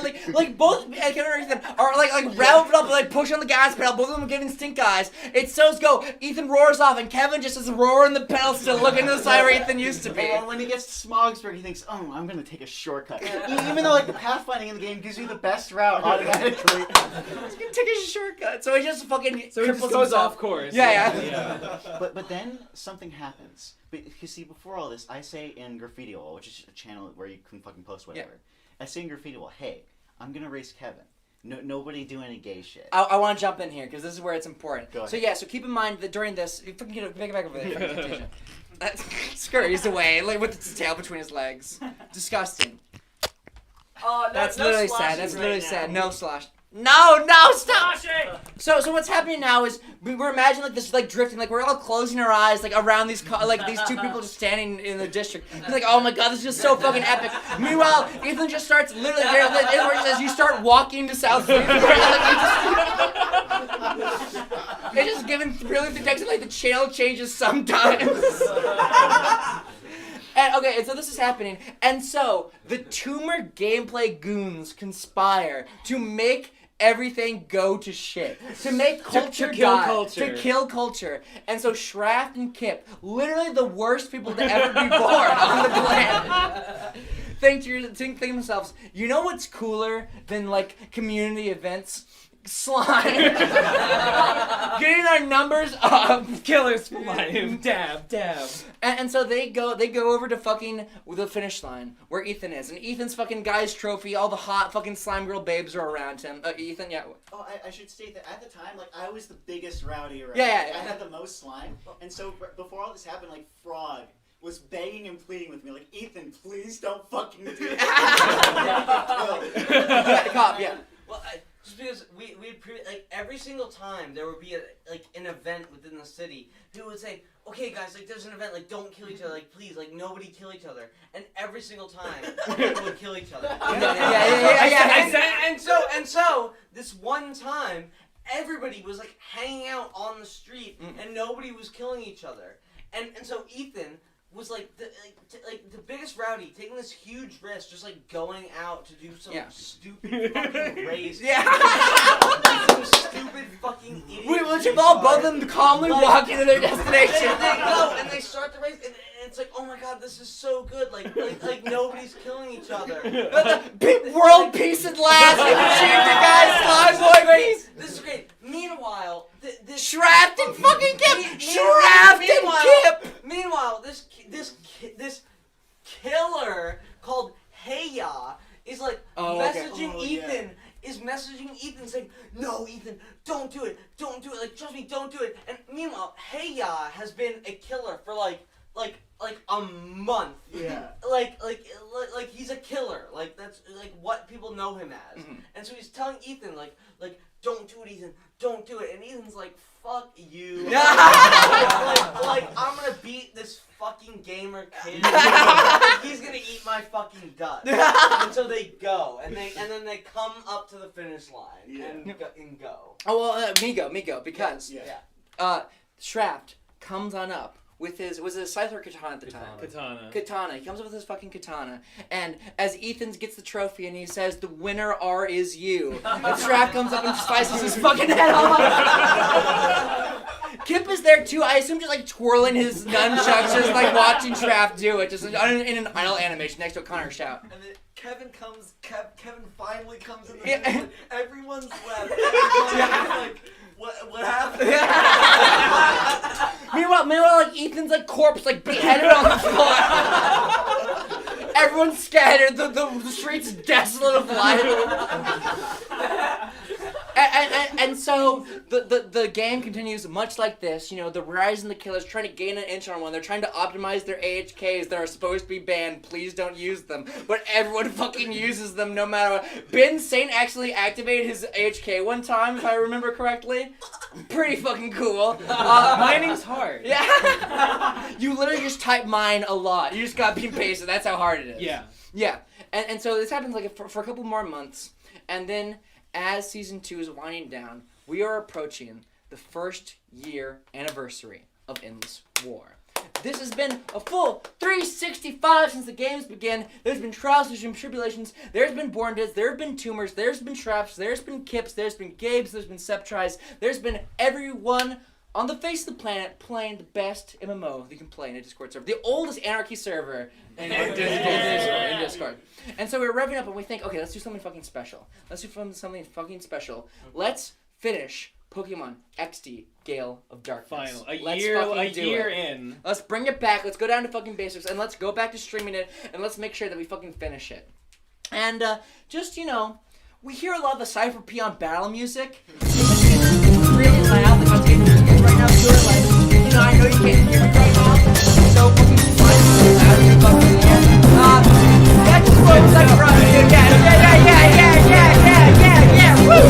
Both Kevin and Ethan are revved up and push on the gas pedal. Both of them are giving stink eyes. It's so's go. Ethan roars off and Kevin just is roaring the pedal still, looking to the side where Ethan used to be. And when he gets to Smogsburg, he thinks, "Oh, I'm gonna take a shortcut." Even though the pathfinding in the game gives you the best route automatically. He's gonna take a shortcut. So he just fucking So he just goes himself. off course. Yeah. But then something happens. But you see, before all this, I say in Graffiti Wall, which is a channel where you can fucking post whatever. I say in Graffiti Wall, "Hey, I'm gonna race Kevin. Nobody do any gay shit." I want to jump in here because this is where it's important. Go ahead. So yeah, so keep in mind that during this, you fucking make it back over there. Fucking temptation. Scurries away with its tail between his legs. Disgusting. That's literally sad. That's literally sad. No slash. No, stop! So what's happening now is we're imagining this drifting, we're all closing our eyes around these these two people just standing in the district. We're oh my god, this is just so fucking epic. Meanwhile, Ethan just starts literally as you start walking to South Street. It's just giving really the text the channel changes sometimes. And so this is happening, and so the Tumor gameplay goons conspire to make everything go to shit, to make culture to kill die, culture. to kill culture. And so Shraft and Kip, literally the worst people to ever be born on the planet, think to themselves, you know what's cooler than community events? Slime. Getting our numbers up. Killer slime. Dab. And so they go over to fucking the finish line where Ethan is, and Ethan's fucking guy's trophy. All the hot fucking slime girl babes are around him. Ethan, yeah. Oh, I should state that at the time, I was the biggest rowdy around. Yeah. I had the most slime, and so before all this happened, Frog was begging and pleading with me, Ethan, please don't fucking do it. Cop, yeah. Well, just because we every single time there would be an event within the city, people would say, "Okay, guys, there's an event, don't kill each other, please, nobody kill each other," and every single time people would kill each other. Yeah. And so this one time, everybody was hanging out on the street, and nobody was killing each other, and so Ethan was the biggest rowdy, taking this huge risk, just going out to do some stupid fucking race. Some stupid fucking idiot. We will involve both of them calmly walking to their destination. And they go and they start the race, and it's oh my god, this is so good. Nobody's killing each other. World peace at last. Achieved it, guys. Slime boy. This is great. Meanwhile, Shraft and fucking Kip. Shraft and Kip. Meanwhile, this killer called Heya is messaging Ethan. Yeah. Is messaging Ethan saying, "No, Ethan, don't do it. Trust me, don't do it." And meanwhile, Heya has been a killer for a month. Yeah. He's a killer. That's what people know him as. Mm-hmm. And so he's telling Ethan don't do it, Ethan. Don't do it. And Ethan's fuck you. I'm gonna beat this fucking gamer kid. He's gonna eat my fucking guts. And so they go, and then they come up to the finish line and go. Oh well, Migo, because Shraft comes on up with was it a scythe or katana at the time? Katana. He comes up with his fucking katana, and as Ethan gets the trophy, and he says, "The winner is you." And Shraft comes up and slices his fucking head off. Kip is there too. I assume just twirling his nunchucks, just watching Shraft do it, just in an idle animation next to a Connor shout. And then Kevin finally comes in the Yeah. room. Everyone's left. Everyone's what happened? Meanwhile, Ethan's corpse beheaded on the floor. Everyone's scattered. The streets desolate of life. And so the game continues much like this. You know, the Rise and the Killers trying to gain an inch on one. They're trying to optimize their AHKs that are supposed to be banned. Please don't use them. But everyone fucking uses them no matter what. Ben Saint actually activated his AHK one time, if I remember correctly. Pretty fucking cool. Mining's hard. Yeah. You literally just type mine a lot. You just got being pasted. That's how hard it is. Yeah. Yeah. And so this happens like for a couple more months. And then as Season 2 is winding down, we are approaching the first year anniversary of Endless War. This has been a full 365 since the games began. There's been trials, there's been tribulations, there's been born deads, there have been tumors, there's been traps, there's been kips, there's been Gabes, there's been Septries, there's been everyone on the face of the planet playing the best MMO that you can play in a Discord server. The oldest anarchy server in Discord. And so we're revving up and we think, okay, let's do something fucking special. Let's do something fucking special. Let's finish Pokemon XD Gale of Darkness. A year in. Let's bring it back. Let's go down to fucking basics and let's go back to streaming it and let's make sure that we fucking finish it. And just, you know, we hear a lot of the Cypher Peon battle music. It's really loud. Like I'm getting it right now. Good. Like, you know, I know you can't hear it right now. So fucking fun. It's loud as you fucking can. That just looks like a run, dude. Yeah. Woo!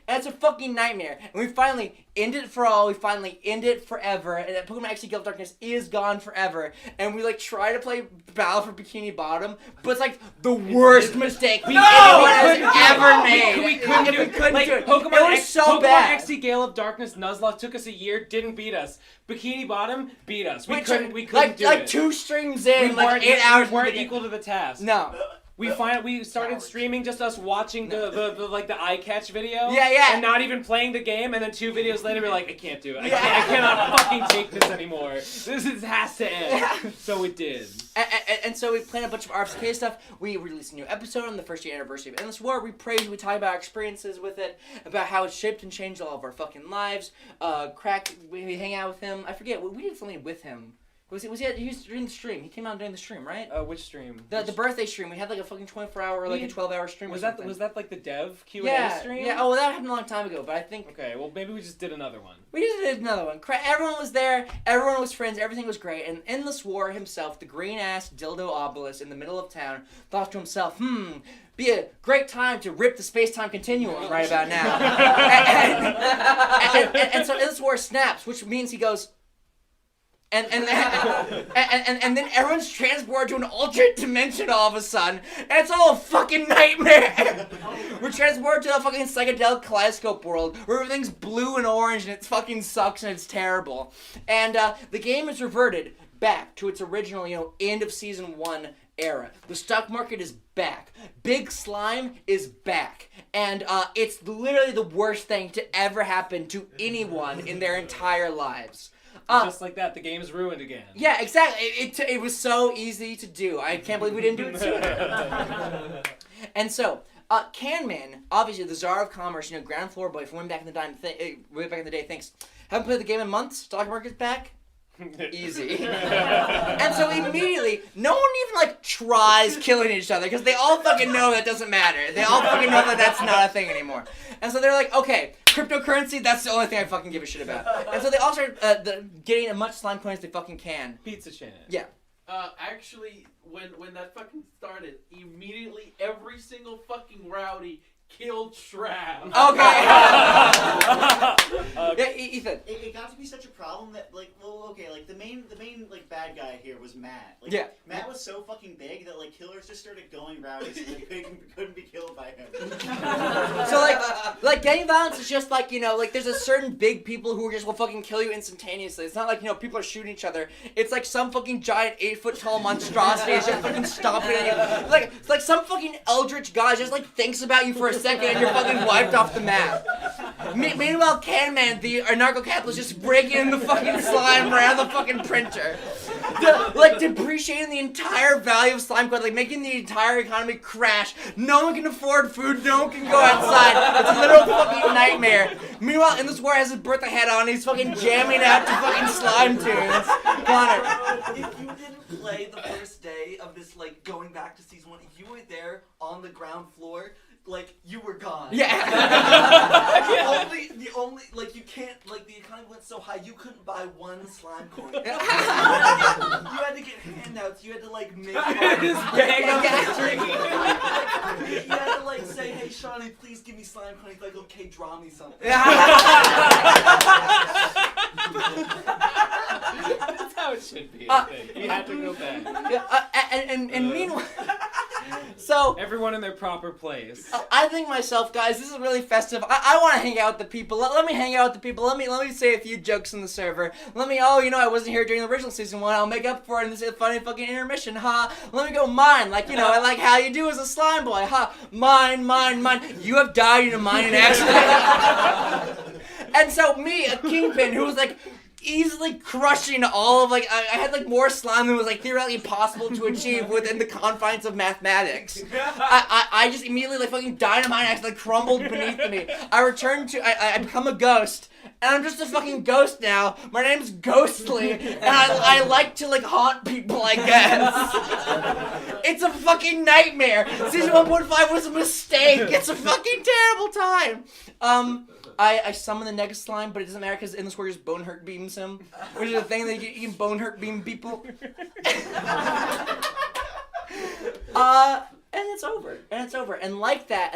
And it's a fucking nightmare. And we finally end it for all. We finally end it forever. And that Pokemon XD Gale of Darkness is gone forever. And we like try to play Battle for Bikini Bottom, but it's like the worst mistake anyone has ever made. We couldn't do it. Like, do it. Pokemon It was so bad. XD Gale of Darkness Nuzlocke took us a year, didn't beat us. Bikini Bottom beat us. We couldn't do it. Like 2 streams in, like 8 hours. We weren't equal to the task. No. We started streaming just us watching the eye catch video. Yeah. And not even playing the game, and then 2 videos later we're like, I can't do it. I cannot fucking take this anymore. This has to end. Yeah. So it did. And so we planned a bunch of RFK stuff. We released a new episode on the first year anniversary of Endless War. We praised, we talked about our experiences with it, about how it shaped and changed all of our fucking lives. Crack, we hang out with him. I forget, we did something with him. He was during the stream. He came out during the stream, right? Which stream? The birthday stream. We had like a fucking 24-hour, like a 12-hour stream. Was that like the dev Q&A stream? Yeah. Oh, well, that happened a long time ago. But I think. Okay. Well, maybe we just did another one. We just did another one. Everyone was there. Everyone was friends. Everything was great. And Endless War himself, the green-ass dildo obelisk in the middle of town, thought to himself, be a great time to rip the space-time continuum right about now. and so Endless War snaps, which means he goes. And then everyone's transported to an alternate dimension all of a sudden, and it's all a fucking nightmare. We're transported to a fucking psychedelic kaleidoscope world where everything's blue and orange and it fucking sucks and it's terrible. And the game is reverted back to its original, end of Season 1 era. The stock market is back. Big Slime is back. And it's literally the worst thing to ever happen to anyone in their entire lives. Just like that, the game's ruined again. Yeah, exactly. It was so easy to do. I can't believe we didn't do it sooner. And so, Canman, obviously the czar of commerce, ground floor boy from way back in the day, thinks, haven't played the game in months, stock market's back? Easy. And so immediately, no one even tries killing each other because they all fucking know that doesn't matter. They all fucking know that that's not a thing anymore. And so they're like, okay, cryptocurrency, that's the only thing I fucking give a shit about. And so they all start getting as much slime coin as they fucking can. Pizza Chan. Yeah. Actually, when that fucking started, immediately every single fucking rowdy killed Shroud. Okay. Yeah, Ethan. It got to be such a problem that the main bad guy here was Matt. Yeah. Matt was so fucking big that killers just started going rowdy so they couldn't be killed by him. So gang violence is just there's a certain big people who just will fucking kill you instantaneously. It's not like people are shooting each other. It's like some fucking giant 8-foot-tall monstrosity is just fucking stomping at you. It's like some fucking eldritch guy just thinks about you for a second and you're fucking wiped off the map. Meanwhile, Canman, the anarcho-capitalist, just breaking in the fucking slime around the fucking printer. Depreciating the entire value of slime coin, making the entire economy crash. No one can afford food, no one can go outside. It's a literal fucking nightmare. Meanwhile, Endless War has his birthday hat on, he's fucking jamming out to fucking slime tunes. Connor. If you didn't play the first day of this, going back to Season 1, if you were there on the ground floor, like you were gone. Yeah. the only like you can't like the economy went so high you couldn't buy one slime coin. you had to get handouts. You had to like make This bag on the street. you had to like say, hey Shawnee, please give me slime coin. He's like, okay, draw me something. That's how it should be. I think. You have to go back. And meanwhile, so everyone in their proper place. I think myself, guys, this is really festive. I want to hang out with the people. Let me hang out with the people. Let me say a few jokes in the server. I wasn't here during the original season 1. I'll make up for it in this funny fucking intermission. Ha! Let me go mine. Like, I like how you do as a slime boy. Ha! Mine. You have died in a mining accident. And so me, a kingpin, who was like easily crushing all of I had like more slime than was like theoretically possible to achieve within the confines of mathematics. I just immediately like fucking dynamite accident crumbled beneath me. I become a ghost. And I'm just a fucking ghost now. My name's Ghostly, and I like to like haunt people, I guess. It's a fucking nightmare. Season 1.5 was a mistake. It's a fucking terrible time. I summon the Nega Slime, but it doesn't matter because in this world just Bone Hurt beams him, which is a thing that you can Bone Hurt beam people. And it's over. And like that,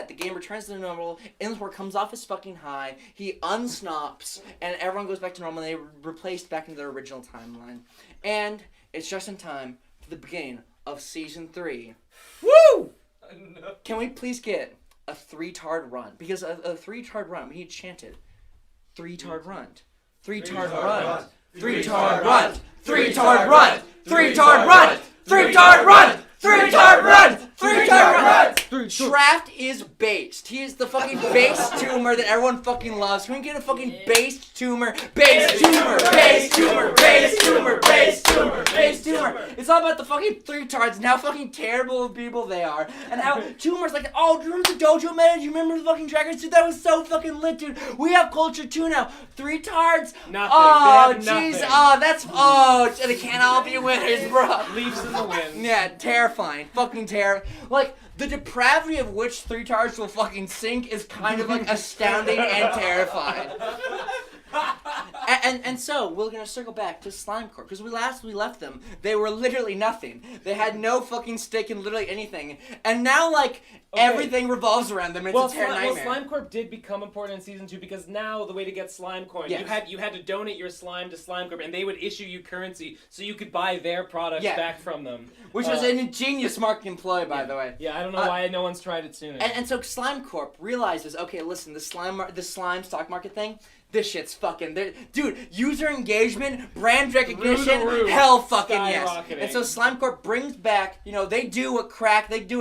the game returns to normal. Innsworth comes off his fucking high. He unsnops, and everyone goes back to normal. And they replaced back into their original timeline. And it's just in time for the beginning of season 3. Woo! No. Can we please get a 3-tard run? Because a 3-tard run, we need chanted. 3-tard run. 3-tard run. 3-tard run. 3-tard run. 3-tard run. 3-tard run. 3-tard run! 3-tard run! Traft is based. He is the fucking base tumor that everyone fucking loves. Can we get a fucking base tumor? Base tumor! Base tumor! Base tumor! Base tumor! Base tumor! It's all about the fucking 3-tards and how fucking terrible of people they are. And how tumors like, oh, do you remember the dojo meta? Do you remember the fucking trackers? Dude, that was so fucking lit, dude. We have culture too now. 3-tards? Nothing. Oh, jeez. Oh, they can't all be winners, bro. Leaves in the wind. Yeah, terrifying. Fucking terrifying. Like, the depravity of which 3-tards will fucking sink is kind of like astounding and terrifying. And so we're gonna circle back to Slime Corp because we left them, they were literally nothing. They had no fucking stake in literally anything, and now everything revolves around them. It's a nightmare. Well, Slime Corp did become important in season 2 because now the way to get slime coins, you had to donate your slime to Slime Corp, and they would issue you currency so you could buy their products back from them, which was an ingenious marketing ploy, by the way. Yeah, I don't know why no one's tried it sooner. And so Slime Corp realizes, okay, listen, the slime stock market thing. This shit's fucking... Dude, user engagement, brand recognition, hell fucking yes. And so Slime Corp brings back, they do what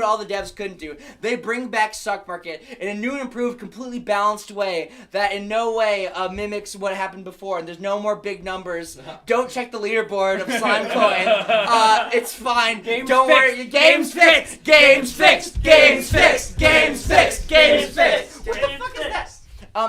all the devs couldn't do. They bring back stock market in a new and improved, completely balanced way that in no way mimics what happened before. And there's no more big numbers. Don't check the leaderboard of Slime Coin. It's fine. Don't worry. Game's fixed. Game's fixed. Game's fixed. Game's fixed. Game's fixed. What the fuck is that?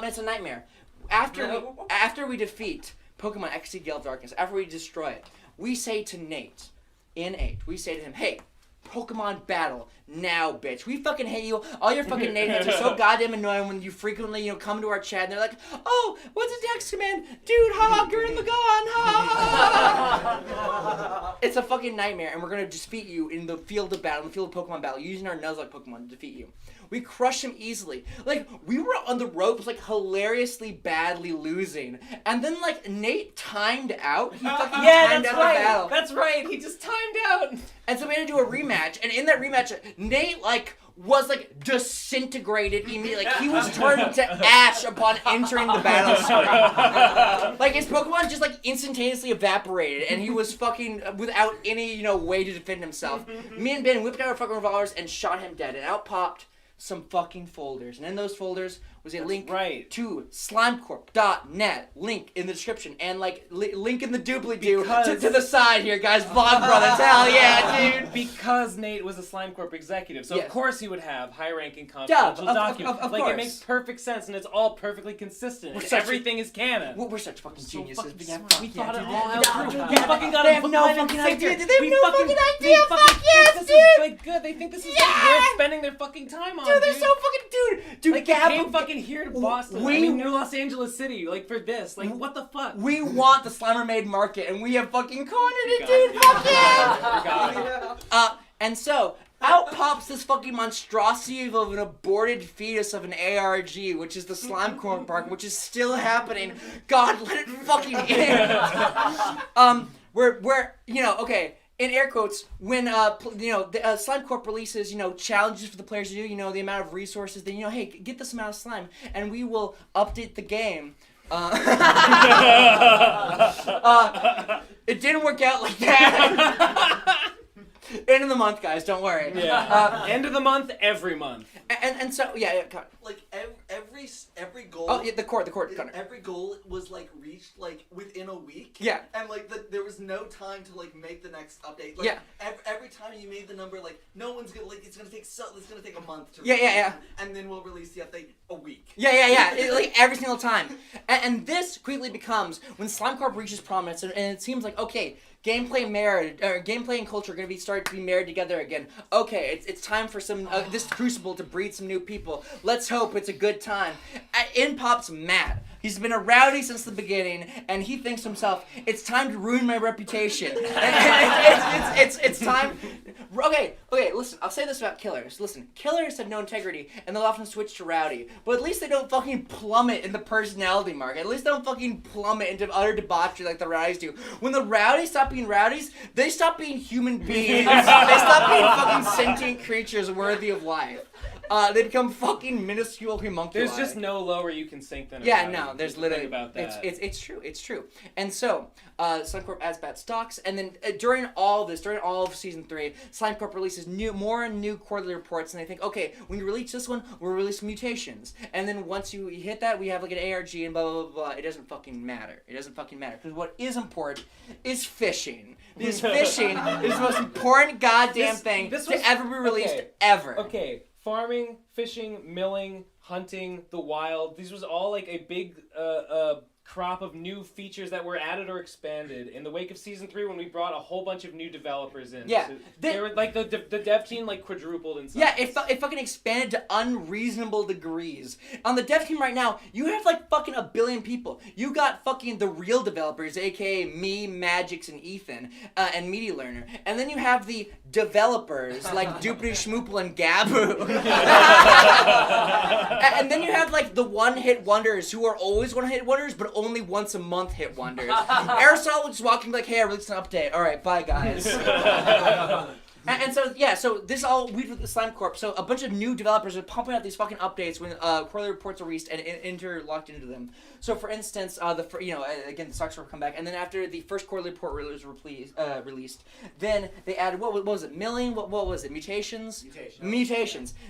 It's a nightmare. After we defeat Pokemon XC Gale of Darkness, after we destroy it, we say to Nate, in 8, we say to him, hey, Pokemon battle now, bitch. We fucking hate you. All your fucking Nate hits are so goddamn annoying when you frequently, come to our chat and they're like, oh, what's a dex command? Dude, ha, you're in the gun, ha. It's a fucking nightmare, and we're gonna defeat you in the field of battle, in the field of Pokemon battle, using our Nuzlocke Pokemon to defeat you. We crush him easily. We were on the ropes, hilariously badly losing. And then, Nate timed out. He fucking timed out the battle. That's right. He just timed out. And so we had to do a rematch. And in that rematch, Nate, was, disintegrated immediately. He was turned to ash upon entering the battle screen. His Pokemon just, instantaneously evaporated. And he was fucking without any, way to defend himself. Me and Ben whipped out our fucking revolvers and shot him dead. And out popped some fucking folders. And in those folders was a That's link right. to slimecorp.net. Link in the description and like link in the doobly-doo to the side here, guys. Vlog brothers, hell yeah, dude. Because Nate was a Slime Corp executive, so Yes. of course he would have high-ranking confidential documents. Of like course. it makes perfect sense, and it's all perfectly consistent. We're And such everything is canon. We're such fucking So geniuses. fucking Yeah, smart. fuck We yeah, thought it dude. all Yeah, out. dude. We fucking got They it have put no right in fucking sector. idea. They have We no fucking idea. we Fuck yes, think this dude. is like good. They think this is like worth spending their fucking time on. Dude, they're so fucking dude. Like Gab- they came fucking here to Boston. we- I mean, New Los Angeles City, like for this. Like what the fuck? We want the Slimer Made market, and we have fucking cornered it, got dude. it. Fuck yeah. We got it. And so out pops this fucking monstrosity of an aborted fetus of an ARG, which is the Slime Corp Park, which is still happening. God, let it fucking end. We're okay. In air quotes, when the Slime Corp releases challenges for the players to do, the amount of resources, then hey, get this amount of slime, and we will update the game. It didn't work out like that. End of the month, guys. Don't worry. Yeah. End of the month, every month. And so yeah. Like every goal. Oh yeah, the court. Every goal was like reached like within a week. Yeah. And like there was no time to like make the next update. Like, Yeah. Every time you made the number, like no one's gonna it's gonna take a month to. Yeah. And then we'll release the update a week. Yeah. Like every single time. And this quickly becomes when Slime Corp reaches prominence, and it seems like okay. Gameplay and culture are going to be starting to be married together again. Okay, it's time for some this crucible to breed some new people. Let's hope it's a good time. In pops Matt. He's been a rowdy since the beginning, and he thinks to himself, "It's time to ruin my reputation." It's time. Okay. Listen, I'll say this about killers. Listen, killers have no integrity, and they'll often switch to rowdy. But at least they don't fucking plummet in the personality market. At least they don't fucking plummet into utter debauchery like the rowdies do. When the rowdies stop being rowdies, they stop being human beings. They stop being fucking sentient creatures worthy of life. They become fucking minuscule homunculi. There's just no lower you can sink than a Yeah, rowdy. no, there's Just literally think about that. It's true. And so Slime Corp adds bad stocks, and then during all of season 3, Slime Corp releases more new quarterly reports, and they think, okay, when you release this one, we'll release mutations, and then once you hit that, we have like an ARG and blah blah blah blah. It doesn't fucking matter. Because what is important is fishing. Because fishing is the most important goddamn thing to ever be released ever. Okay, farming, fishing, milling, hunting, the wild. These was all like a big crop of new features that were added or expanded in the wake of season 3 when we brought a whole bunch of new developers in. Yeah. So they were like the dev team like quadrupled in size. Yeah, it fucking expanded to unreasonable degrees. On the dev team right now, you have like fucking 1 billion people. You got fucking the real developers, aka me, Magix, and Ethan, and Media Learner. And then you have the developers like Doopity Schmoople and Gabu. And then you have like the one-hit wonders who are always one-hit wonders, but only once a month hit wonders. Aerosol was just walking like, hey, I released an update. All right, bye guys. And so this all weed with the Slime Corp. So a bunch of new developers are pumping out these fucking updates when quarterly reports are released and interlocked into them. So for instance, again the stocks will come back, and then after the first quarterly report was released, then they added what was it? Milling? What was it? Mutations.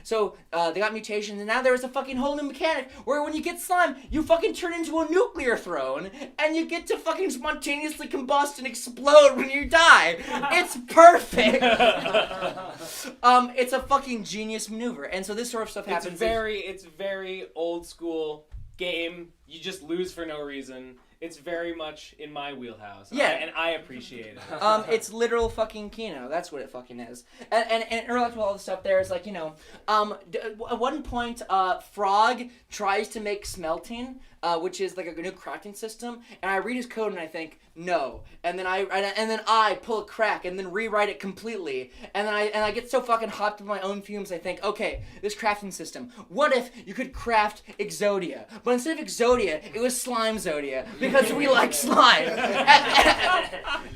So they got mutations, and now there is a fucking whole new mechanic where when you get slime, you fucking turn into a nuclear throne, and you get to fucking spontaneously combust and explode when you die. It's perfect. It's a fucking genius maneuver, and so this sort of stuff happens. It's very old school game. You just lose for no reason. It's very much in my wheelhouse. Yeah. And I appreciate it. It's literal fucking Kino. That's what it fucking is. And interlocked with all the stuff there is like, at one point, Frog tries to make smelting, which is like a new crafting system, and I read his code and I think, no. And then I pull a crack and then rewrite it completely. And then I get so fucking hopped with my own fumes, I think, okay, this crafting system, what if you could craft Exodia? But instead of Exodia, Zodia. It was Slime Zodia because we like slime.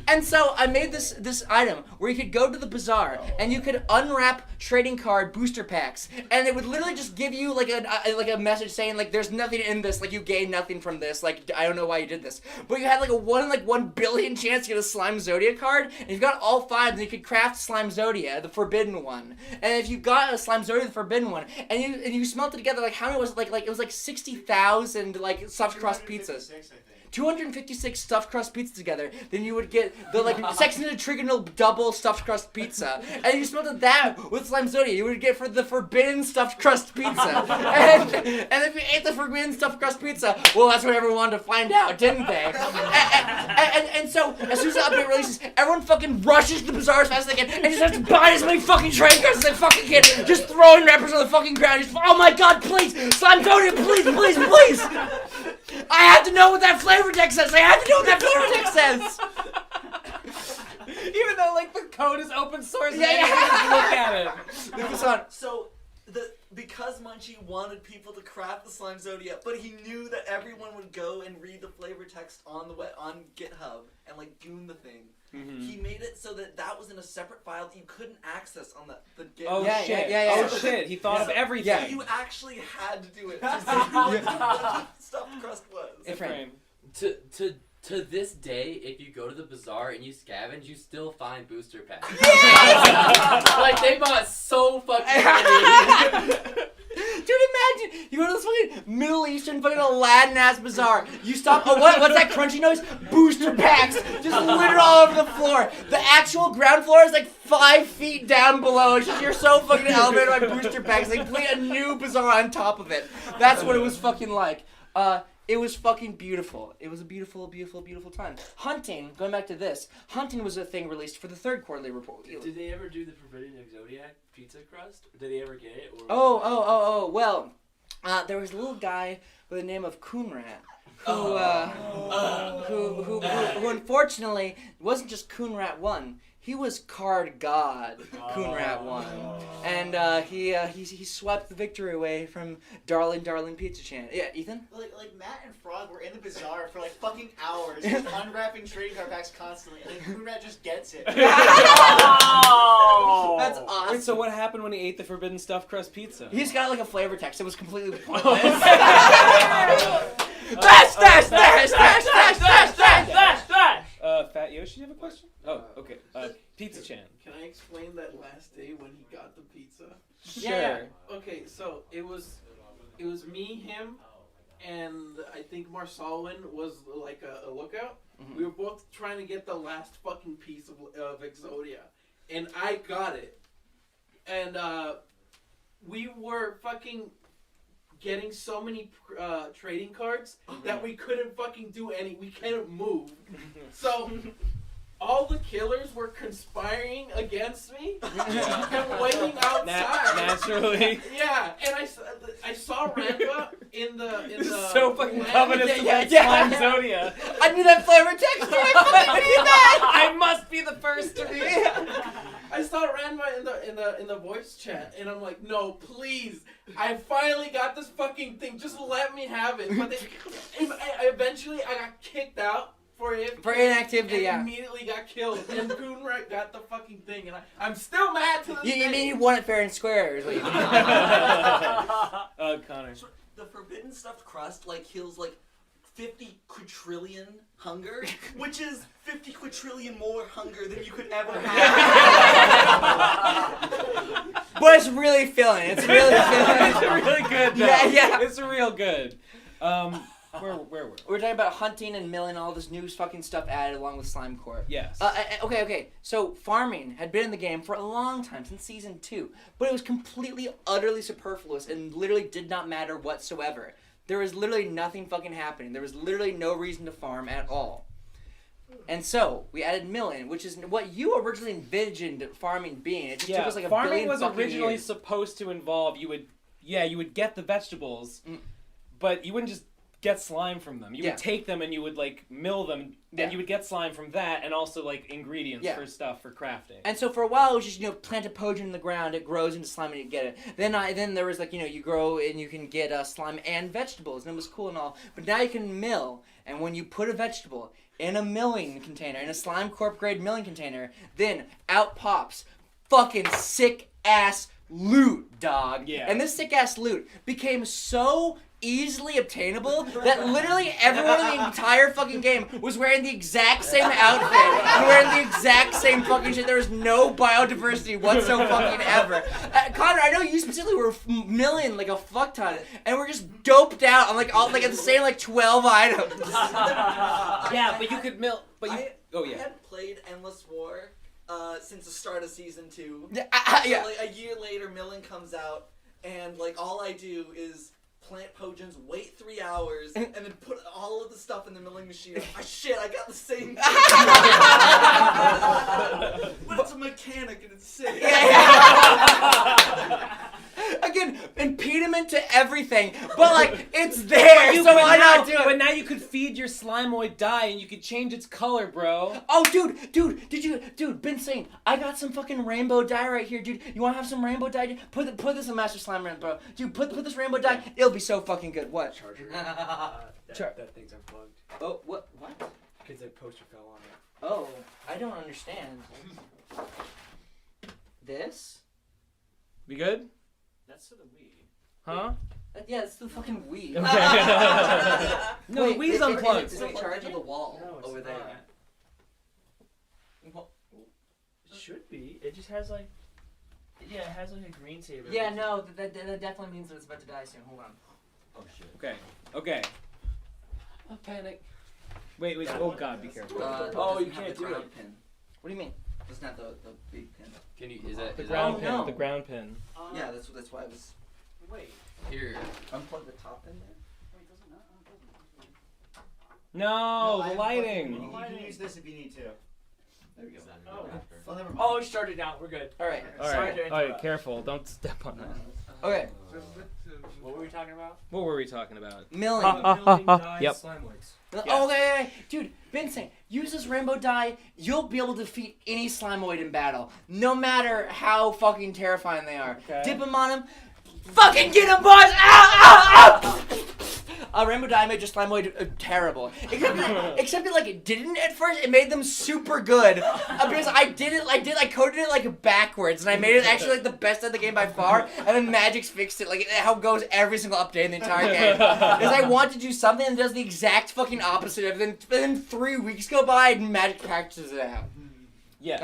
And so I made this item where you could go to the bazaar and you could unwrap trading card booster packs, and it would literally just give you like a message saying like there's nothing in this, like you gain nothing from this, like I don't know why you did this, but you had like a 1 billion chance to get a Slime Zodia card, and if you got all 5, then you could craft Slime Zodia, the forbidden one. And if you got a Slime Zodia, the forbidden one, and you smelt it together, like how many was it? Like it was like 60,000 like stuffed crust pizzas. 256 stuffed crust pizzas together, then you would get the like Sex and the Trigonal double stuffed crust pizza, and you smelled that with Slime Zodia, you would get for the forbidden stuffed crust pizza, and if you ate the forbidden stuffed crust pizza, well, that's what everyone wanted to find out, didn't they? And so as soon as the update releases, everyone fucking rushes to the bazaar as fast as they can, and just starts buying as many fucking trading cards as they fucking can, just throwing wrappers on the fucking ground, just oh my god, please, Slime Zodia, please, please, please. I have to know what that flavor text says. I have to know what that flavor text says. Even though like the code is open source, Yeah, you can just look at it. Look this on. So because Munchie wanted people to craft the Slime Zodia, but he knew that everyone would go and read the flavor text on GitHub and like goon the thing. Mm-hmm. He made it so that was in a separate file that you couldn't access on the GitHub. Oh shit! Yeah. Oh shit! He thought of everything. So you actually had to do it to see what stuffed crust was. Frame. To this day, if you go to the bazaar and you scavenge, you still find booster packs. Like they bought so fucking many. Dude, imagine you go to this fucking Middle Eastern fucking Aladdin ass bazaar. You stop. Oh, what's that crunchy noise? Booster packs just littered all over the floor. The actual ground floor is like 5 feet down below. It's just you're so fucking elevated by booster packs. They complete a new bazaar on top of it. That's what it was fucking like. It was fucking beautiful. It was a beautiful, beautiful, beautiful time. Hunting, going back to this, hunting was a thing released for the 3rd quarterly report. Did they ever do the Forbidden Zodiac pizza crust? Did they ever get it? Or Well, there was a little guy with the name of Coonrat. Who unfortunately wasn't just Coonrat 1. He was Card God, Coonrat 1, and he swept the victory away from Darling Pizza Chan. Yeah, Ethan? Like Matt and Frog were in the bazaar for like fucking hours, just unwrapping trading card packs constantly, and then Coonrat just gets it. Oh! That's awesome. Wait, so what happened when he ate the forbidden stuffed crust pizza? He's got like a flavor text. It was completely pointless. Dash! Fat Yoshi, you have a question? Oh, okay. Pizza Chan. Can I explain that last day when he got the pizza? Sure. Yeah. Okay, so it was me, him, and I think Marsalwin was like a lookout. Mm-hmm. We were both trying to get the last fucking piece of Exodia, and I got it. And we were fucking getting so many trading cards that we couldn't fucking do we couldn't move. So all the killers were conspiring against me and waiting outside. Naturally. Yeah, and I saw Rampa in the so fucking covetous of that Slime Zodia. I knew that flavor text. I fucking knew that. I must be the first to be. I saw Ranma in the voice chat, and I'm like, no, please! I finally got this fucking thing. Just let me have it. But eventually, I got kicked out for inactivity. And immediately got killed, and Coonrat got the fucking thing, and I'm still mad to this day. You mean you won it fair and square? Is what you mean. Connor. So the forbidden stuffed crust kills 50 quadrillion hunger, which is 50 quadrillion more hunger than you could ever have. But it's really filling. It's really filling. It's really good, though. Yeah. It's real good. Where were we? We're talking about hunting and milling, all this new fucking stuff added along with Slime Core. Yes. Okay. So farming had been in the game for a long time, since season 2, but it was completely, utterly superfluous and literally did not matter whatsoever. There was literally nothing fucking happening. There was literally no reason to farm at all. And so we added milling, which is what you originally envisioned farming being. It just took us like a farming billion was fucking originally years. supposed to involve you would get the vegetables, but you wouldn't just get slime from them. You would take them and you would like mill them. Then you would get slime from that, and also like ingredients for stuff for crafting. And so for a while, it was just plant a potion in the ground, it grows into slime, and you get it. Then there was like you grow and you can get slime and vegetables, and it was cool and all. But now you can mill, and when you put a vegetable in a milling container, in a Slime Corp grade milling container, then out pops fucking sick ass loot, dog. Yeah. And this sick ass loot became so easily obtainable that literally everyone in the entire fucking game was wearing the exact same outfit and wearing the exact same fucking shit. There was no biodiversity whatsoever fucking ever. Connor, I know you specifically were milling like a fuck ton, and we're just doped out on like all like at the same like 12 items. Yeah, but you could mill. But you. I hadn't played Endless War since the start of season 2. Yeah, so, like a year later, milling comes out, and like all I do is plant potions, wait 3 hours, and then put all of the stuff in the milling machine. Shit, I got the same thing. But it's a mechanic and it's sick. Again, impediment to everything, but like it's there, so why not do it? But now you could feed your Slimoid dye and you could change its color, bro. Oh, dude, been saying, I got some fucking rainbow dye right here, dude. You want to have some rainbow dye? Put this in Master Slime Run, bro. Dude, put this rainbow dye. It'll be so fucking good. What? Charger. That thing's unplugged. Oh, what? Because that poster fell on it. Oh, I don't understand. This? We good? That's for the Wii. Huh? Yeah, it's the fucking Wii. Okay. No, wait, the Wii's unplugged. It's in charge of the wall over there. It should be. It just has like. Yeah, it has like a green saber. Yeah, no, that definitely means that it's about to die soon. Hold on. Oh shit. Okay. I panic. Wait. Oh god, be careful. You can't do it. Pin. What do you mean? Doesn't have the big pin. Can you? Is that The is ground that, pin. no. The ground pin. Yeah, that's why I was. Wait. Here? Unplug the top in there. No, I the lighting. You can use this if you need to. There we go. Well, never mind. Oh, it started now. We're good. All right. Sorry to All right, interrupt. careful. Don't step on that. Okay. What were we talking about? What were we talking about? Milling. Yep. Okay, dude, Vincent, use this rainbow dye. You'll be able to defeat any Slimoid in battle, no matter how fucking terrifying they are. Okay. Dip them on them. Fucking get them, boys! Ow! Rainbow dye made your Slimoid terrible. Except it like it didn't at first. It made them super good because I coded it like backwards, and I made it actually like the best of the game by far. And then Magic's fixed it like how it goes every single update in the entire game. Because I want to do something and does the exact fucking opposite of it. Then 3 weeks go by and Magic practices it out. Yes.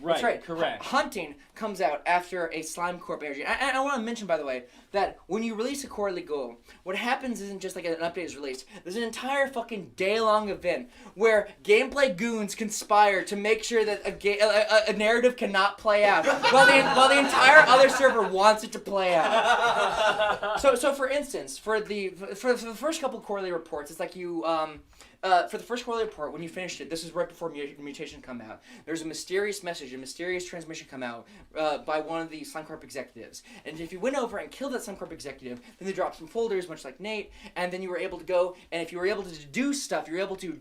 That's right. Correct. Hunting comes out after a Slime Corp energy. And I want to mention, by the way, that when you release a quarterly goal, what happens isn't just like an update is released. There's an entire fucking day-long event where gameplay goons conspire to make sure that a narrative cannot play out, while the entire other server wants it to play out. So for instance, for the first couple quarterly reports, it's like you. For the first quarterly report, when you finished it, this is right before mutation come out. There's a mysterious message, a mysterious transmission come out by one of the Slime Corp executives. And if you went over and killed that Slime Corp executive, then they dropped some folders, much like Nate, and then you were able to go, and if you were able to do stuff, you were able to,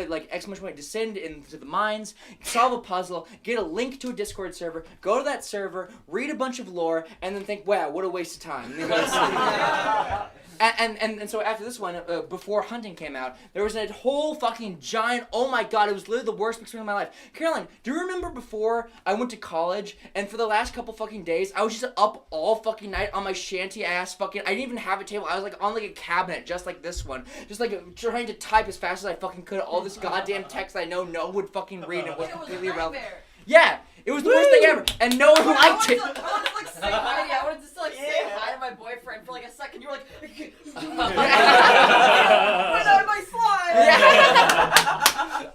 like, exclamation point, descend into the mines, solve a puzzle, get a link to a Discord server, go to that server, read a bunch of lore, and then think, wow, what a waste of time. And then go to sleep. And so after this one, before Hunting came out, there was a whole fucking giant, oh my god, it was literally the worst experience of my life. Caroline, do you remember before I went to college, and for the last couple fucking days, I was just up all fucking night on my shanty ass fucking, I didn't even have a table, I was like on like a cabinet, just like this one, just like trying to type as fast as I fucking could all this goddamn text that I know no one would fucking read, and it was completely irrelevant. Yeah! It was the worst thing ever, and no one liked it. I wanted to like say hi. I wanted to just like say hi to my boyfriend for like a second. You were like, "Get out of my slime!"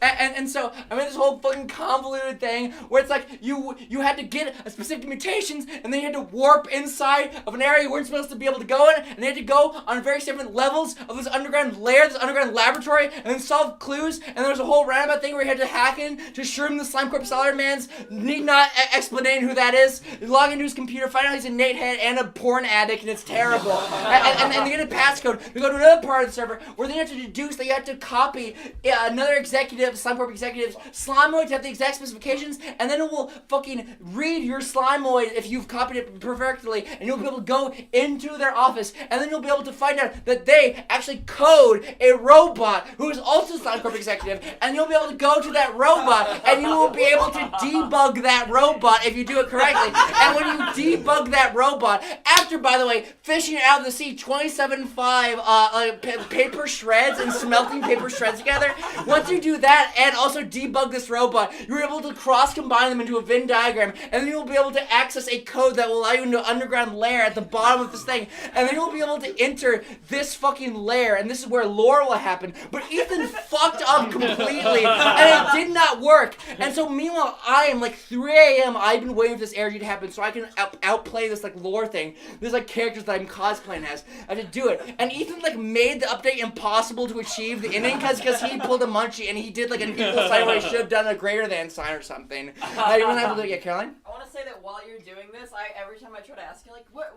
Yeah. And so I made this whole fucking convoluted thing where it's like you had to get a specific mutations, and then you had to warp inside of an area you weren't supposed to be able to go in, and you had to go on various different levels of this underground lair, this underground laboratory, and then solve clues. And there was a whole roundabout thing where you had to hack in to Shroom the Slime Corp Solid Man's need not explain who that is. You log into his computer, find out he's a Nate head and a porn addict, and it's terrible. and they get a passcode. They go to another part of the server where they have to deduce that you have to copy another executive, Slime Corp executive's Slimoid to have the exact specifications, and then it will fucking read your Slimoid if you've copied it perfectly, and you'll be able to go into their office, and then you'll be able to find out that they actually code a robot who is also Slime Corp executive, and you'll be able to go to that robot, and you will be able to debug that robot if you do it correctly. And when you debug that robot, after, by the way, fishing out of the sea 27.5 paper shreds and smelting paper shreds together, once you do that and also debug this robot, you're able to cross-combine them into a Venn diagram, and then you'll be able to access a code that will allow you into an underground lair at the bottom of this thing, and then you'll be able to enter this fucking lair, and this is where lore will happen. But Ethan fucked up completely, and it did not work. And so meanwhile, I am like 3 a.m. I've been waiting for this ARG to happen so I can outplay this like lore thing. There's like characters that I'm cosplaying as. I had to do it. And Ethan like made the update impossible to achieve the ending because he pulled a munchie and he did like an equal sign where he should have done a greater than sign or something. You wasn't able to do it yet, Caroline? I want to say that while you're doing this, every time I try to ask you like, what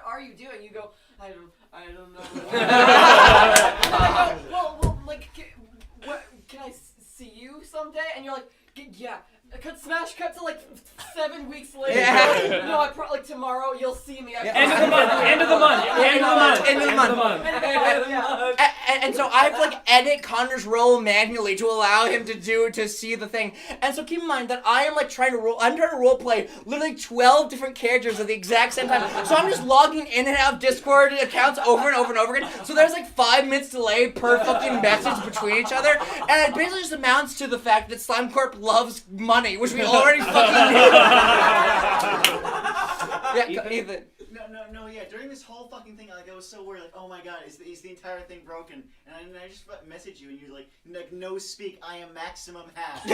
are you doing? You go, I don't know. And I go, well, like, can I see you someday? And you're like, yeah. Cut to like 7 weeks later. Yeah. No, I probably like tomorrow you'll see me. End of the month. And so I have to like edit Connor's roll manually to allow him to see the thing. And so keep in mind that I am like trying to role play literally 12 different characters at the exact same time. So I'm just logging in and out of Discord accounts over and over and over again. So there's like 5 minutes delay per fucking message between each other. And it basically just amounts to the fact that Slime Corp loves money, which we already fucking knew. Yeah, Ethan. No, yeah. During this whole fucking thing, like I was so worried, like, oh my god, is the entire thing broken? And I just messaged you, and you're like, no speak, I am maximum half.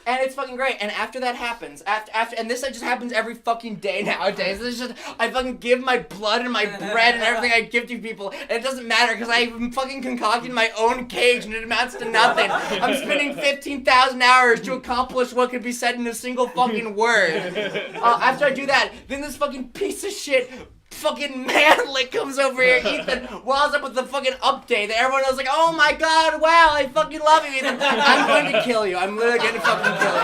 And it's fucking great. And after that happens, and this just happens every fucking day nowadays. This is just, I fucking give my blood and my bread and everything I give to people, and it doesn't matter because I'm fucking concocting my own cage, and it amounts to nothing. I'm spending 15,000 hours to accomplish what could be said in a single fucking word. After I do that, then this fucking piece of shit fucking manlet comes over here, Ethan, walls up with the fucking update that everyone knows, like, oh my god, wow, I fucking love you, Ethan. I'm going to kill you. I'm literally going to fucking kill you.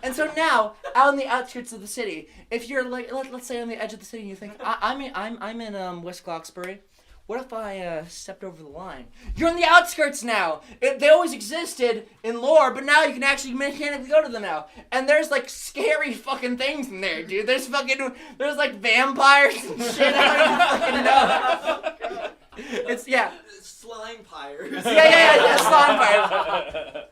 And so now, out on the outskirts of the city, if you're like, let's say on the edge of the city, and you think, I'm in West Glocksbury. What if I stepped over the line? You're on the outskirts now. They always existed in lore, but now you can actually mechanically go to them now. And there's like scary fucking things in there, dude. There's like vampires and shit. I don't even fucking know. It's slime pyres. Yeah, slime pyres.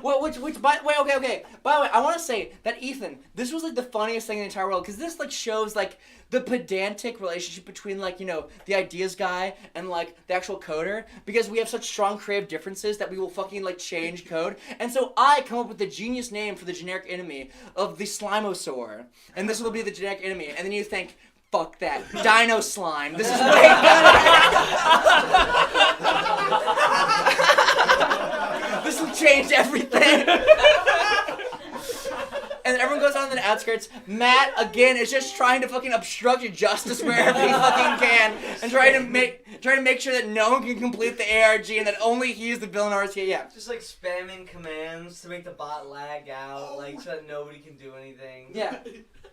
Well, okay. By the way, I want to say that Ethan, this was like the funniest thing in the entire world because this like shows like the pedantic relationship between like, you know, the ideas guy and like the actual coder, because we have such strong creative differences that we will fucking like change code. And so I come up with the genius name for the generic enemy of the Slimosaur, and this will be the generic enemy. And then you think, fuck that, Dino Slime. This is way better. This will change everything. And everyone goes on the outskirts. Matt, again, is just trying to fucking obstruct justice wherever he fucking can, and trying to make sure that no one can complete the ARG and that only he is the villain RSK. Yeah. Just like spamming commands to make the bot lag out, like so that nobody can do anything. Yeah.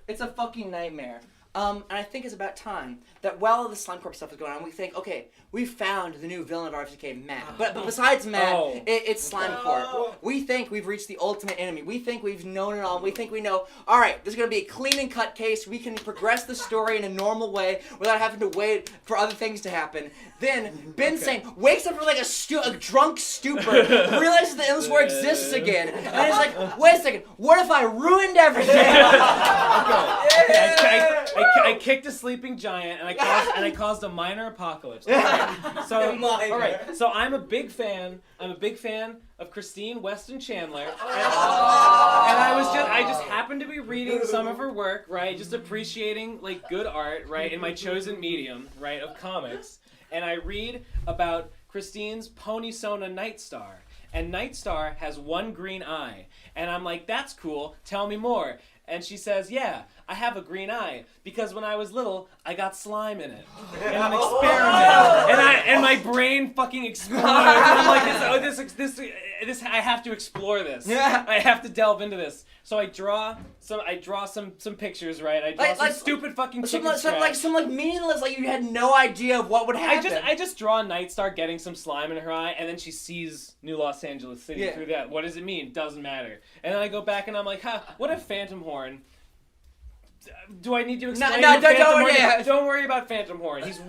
It's a fucking nightmare. And I think it's about time that while all the Slime Corp stuff is going on, we think, okay, we found the new villain of RFK, Matt. But besides Matt, it's Slime Corp. We think we've reached the ultimate enemy. We think we've known it all. We think we know, all right, this is going to be a clean and cut case. We can progress the story in a normal way without having to wait for other things to happen. Then Ben Sane wakes up from like a drunk stupor, realizes the Endless War exists again, and he's like, wait a second, what if I ruined everything? I I kicked a sleeping giant and I caused a minor apocalypse. All right, so I'm a big fan of Christine Weston Chandler, and I just happened to be reading some of her work, right? Just appreciating like good art, right, in my chosen medium, right, of comics, and I read about Christine's Pony Sona Nightstar. And Nightstar has one green eye. And I'm like, that's cool. Tell me more. And she says, yeah, I have a green eye because when I was little, I got slime in it. In an experiment. And my brain fucking exploded. I'm like, this, I have to explore this. Yeah. I have to delve into this. So I draw some pictures, right? I draw some stupid fucking chicken scratch. Some meaningless, like you had no idea of what would happen. I just draw Nightstar getting some slime in her eye, and then she sees New Los Angeles City through that. What does it mean? Doesn't matter. And then I go back and I'm like, what if Phantom Horn? Do I need to explain? Don't worry about Phantom Horn. He's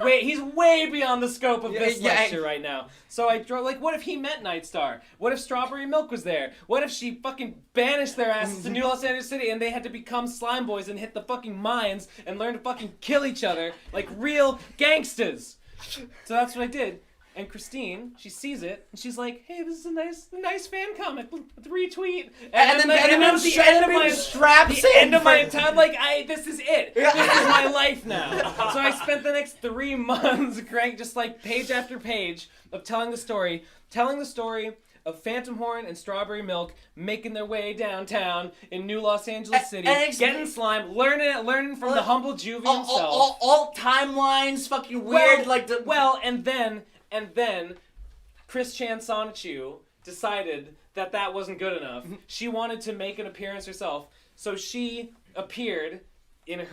way beyond the scope of this lecture right now. So I draw what if he met Nightstar? What if Strawberry Milk was there? What if she fucking banished their asses to New Los Angeles City and they had to become slime boys and hit the fucking mines and learn to fucking kill each other like real gangsters? So that's what I did. And Christine, she sees it, and she's like, hey, this is a nice fan comic. Retweet. And then the end of my time, like, this is it. This is my life now. So I spent the next 3 months, just like page after page of telling the story of Phantom Horn and Strawberry Milk making their way downtown in New Los Angeles City, getting slime, learning from the humble Juvie himself. All timelines, fucking weird, and then Chris Chan Sonichu decided that wasn't good enough. She wanted to make an appearance herself, so she appeared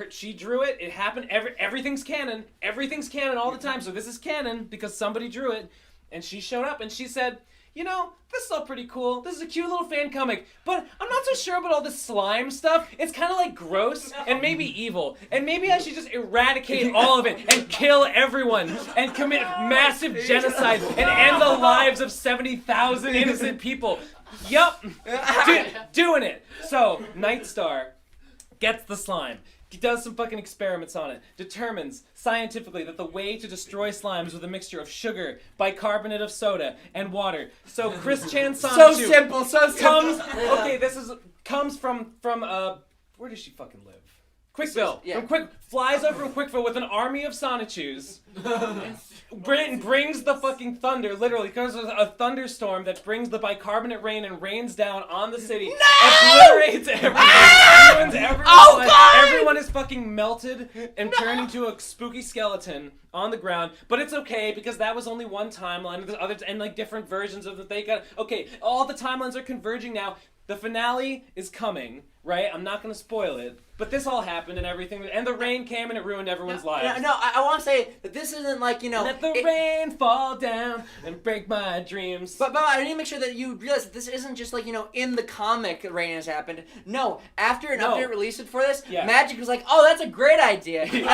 she drew it. It happened. Everything's canon. Everything's canon all the time. So this is canon because somebody drew it, and she showed up and she said, you know, this is all pretty cool. This is a cute little fan comic, but I'm not so sure about all this slime stuff. It's kind of like gross and maybe evil, and maybe I should just eradicate all of it and kill everyone and commit massive genocide and end the lives of 70,000 innocent people. Yup, doing it. So Nightstar gets the slime. He does some fucking experiments on it, determines scientifically that the way to destroy slimes with a mixture of sugar, bicarbonate of soda, and water. So Chris Chan Sonichu comes from where does she fucking live? Quickville. Flies over from Quickville with an army of Sonichus. Brings the fucking thunder, literally, because there's a thunderstorm that brings the bicarbonate rain and rains down on the city. Obliterates everyone. Ruins everyone's life. Everyone is fucking melted and turned into a spooky skeleton on the ground. But it's okay because that was only one timeline. There's others and like different versions of that they got. Okay, all the timelines are converging now. The finale is coming, right? I'm not going to spoil it, but this all happened and everything, and the rain came and it ruined everyone's lives. No, I want to say that this isn't like, Let the rain fall down and break my dreams. But I need to make sure that you realize that this isn't just like, in the comic rain has happened. No, after an update released for this, Magic was like, oh, that's a great idea. And then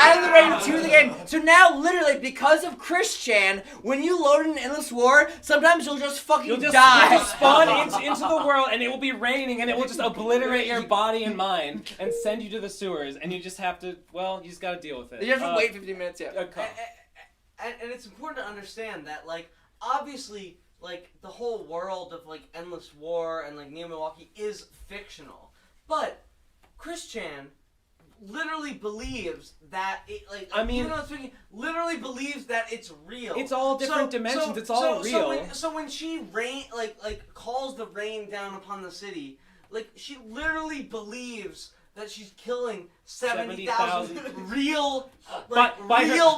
added the rain to the game. So now, literally, because of Chris Chan, when you load in Endless War, sometimes you'll just fucking die. You'll just spawn into the world and it will be raining and it will just obliterate your body and mind and send you to the sewers, and you just have to, you just gotta deal with it. You have to wait 15 minutes, And it's important to understand that, like, obviously, like, the whole world of, like, Endless War and, like, Neo Milwaukee is fictional. But Chris Chan literally believes that literally believes that it's real. It's all different dimensions. It's all real. So when she calls the rain down upon the city, like, she literally believes that she's killing 70,000 real,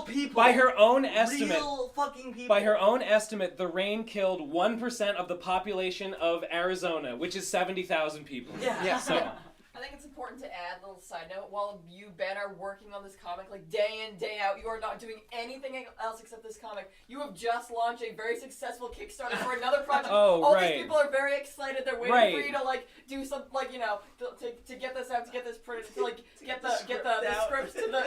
people. By her own estimate, real fucking people. By her own estimate, the rain killed 1% of the population of Arizona, which is 70,000 people. Yeah. So. I think it's important to add a little side note. While you, Ben, are working on this comic, like, day in, day out, you are not doing anything else except this comic. You have just launched a very successful Kickstarter for another project. All these people are very excited. They're waiting for you to, like, do some, like, to get this out, to get this printed, to, like, get the scripts to the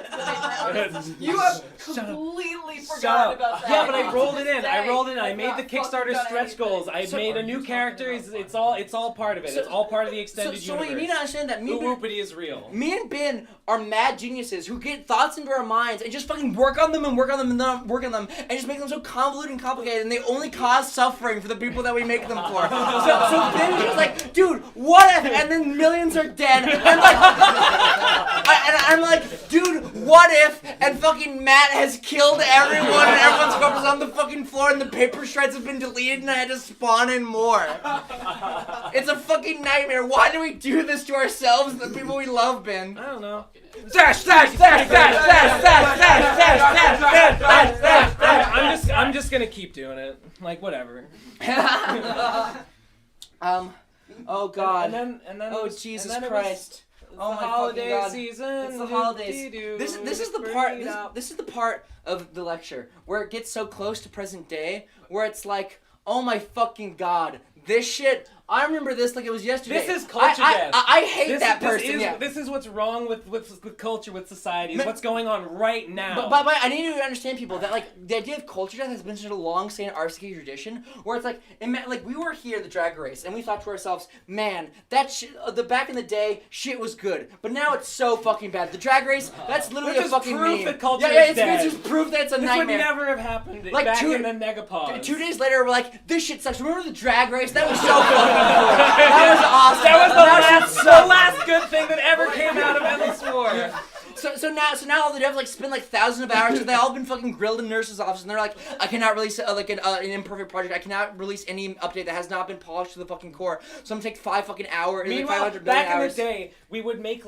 paper. You have completely forgotten about that. Yeah, but I rolled it in. I rolled it in. I I've made not the fucking Kickstarter done stretch anything. goals. I made a new character. It's all part of it. It's all part of the extended So universe. you need to understand that Whoopity is real. me and Ben are mad geniuses who get thoughts into our minds and just fucking work on them and work on them and then work on them and just make them so convoluted and complicated, and they only cause suffering for the people that we make them for. So Ben's just like, dude, what if? And then millions are dead. And like, I'm like, dude, what if? And fucking Matt has killed everyone, and everyone's corpse on the fucking floor, and the paper shreds have been deleted, and I had to spawn in more. It's a fucking nightmare. Why do we do this to ourselves and the people we love, Ben? I don't know. I'm just gonna keep doing it. Like whatever. Oh God. And then Oh Jesus Christ. Oh my holiday fucking God. season. It's the holidays. This is the part. This is the part of the lecture where it gets so close to present day, where it's like, oh my fucking God, this shit. I remember this like it was yesterday. This is culture death. I hate that person. This is what's wrong with culture, with society. Is what's going on right now. But I need to understand people that like the idea of culture death has been such a long-standing RCK tradition, where it's like we were here at the drag race and we thought to ourselves, man, that shit, the back in the day shit was good, but now it's so fucking bad. The drag race, that's literally a fucking proof meme. that culture it's is dead. just proof that it's a nightmare. This would never have happened Like back in the Negapause. 2 days later, we're like, this shit sucks. Remember the drag race? That was so fucking cool. That was awesome. That was the last good thing that ever came out of Endless War. So now all the devs like spend like thousands of hours, so they all been fucking grilled in nurses' office, and they're like, I cannot release an imperfect project. I cannot release any update that has not been polished to the fucking core. So I'm gonna take 5 fucking hours. Meanwhile, 500 billion back in hours. the day, we would make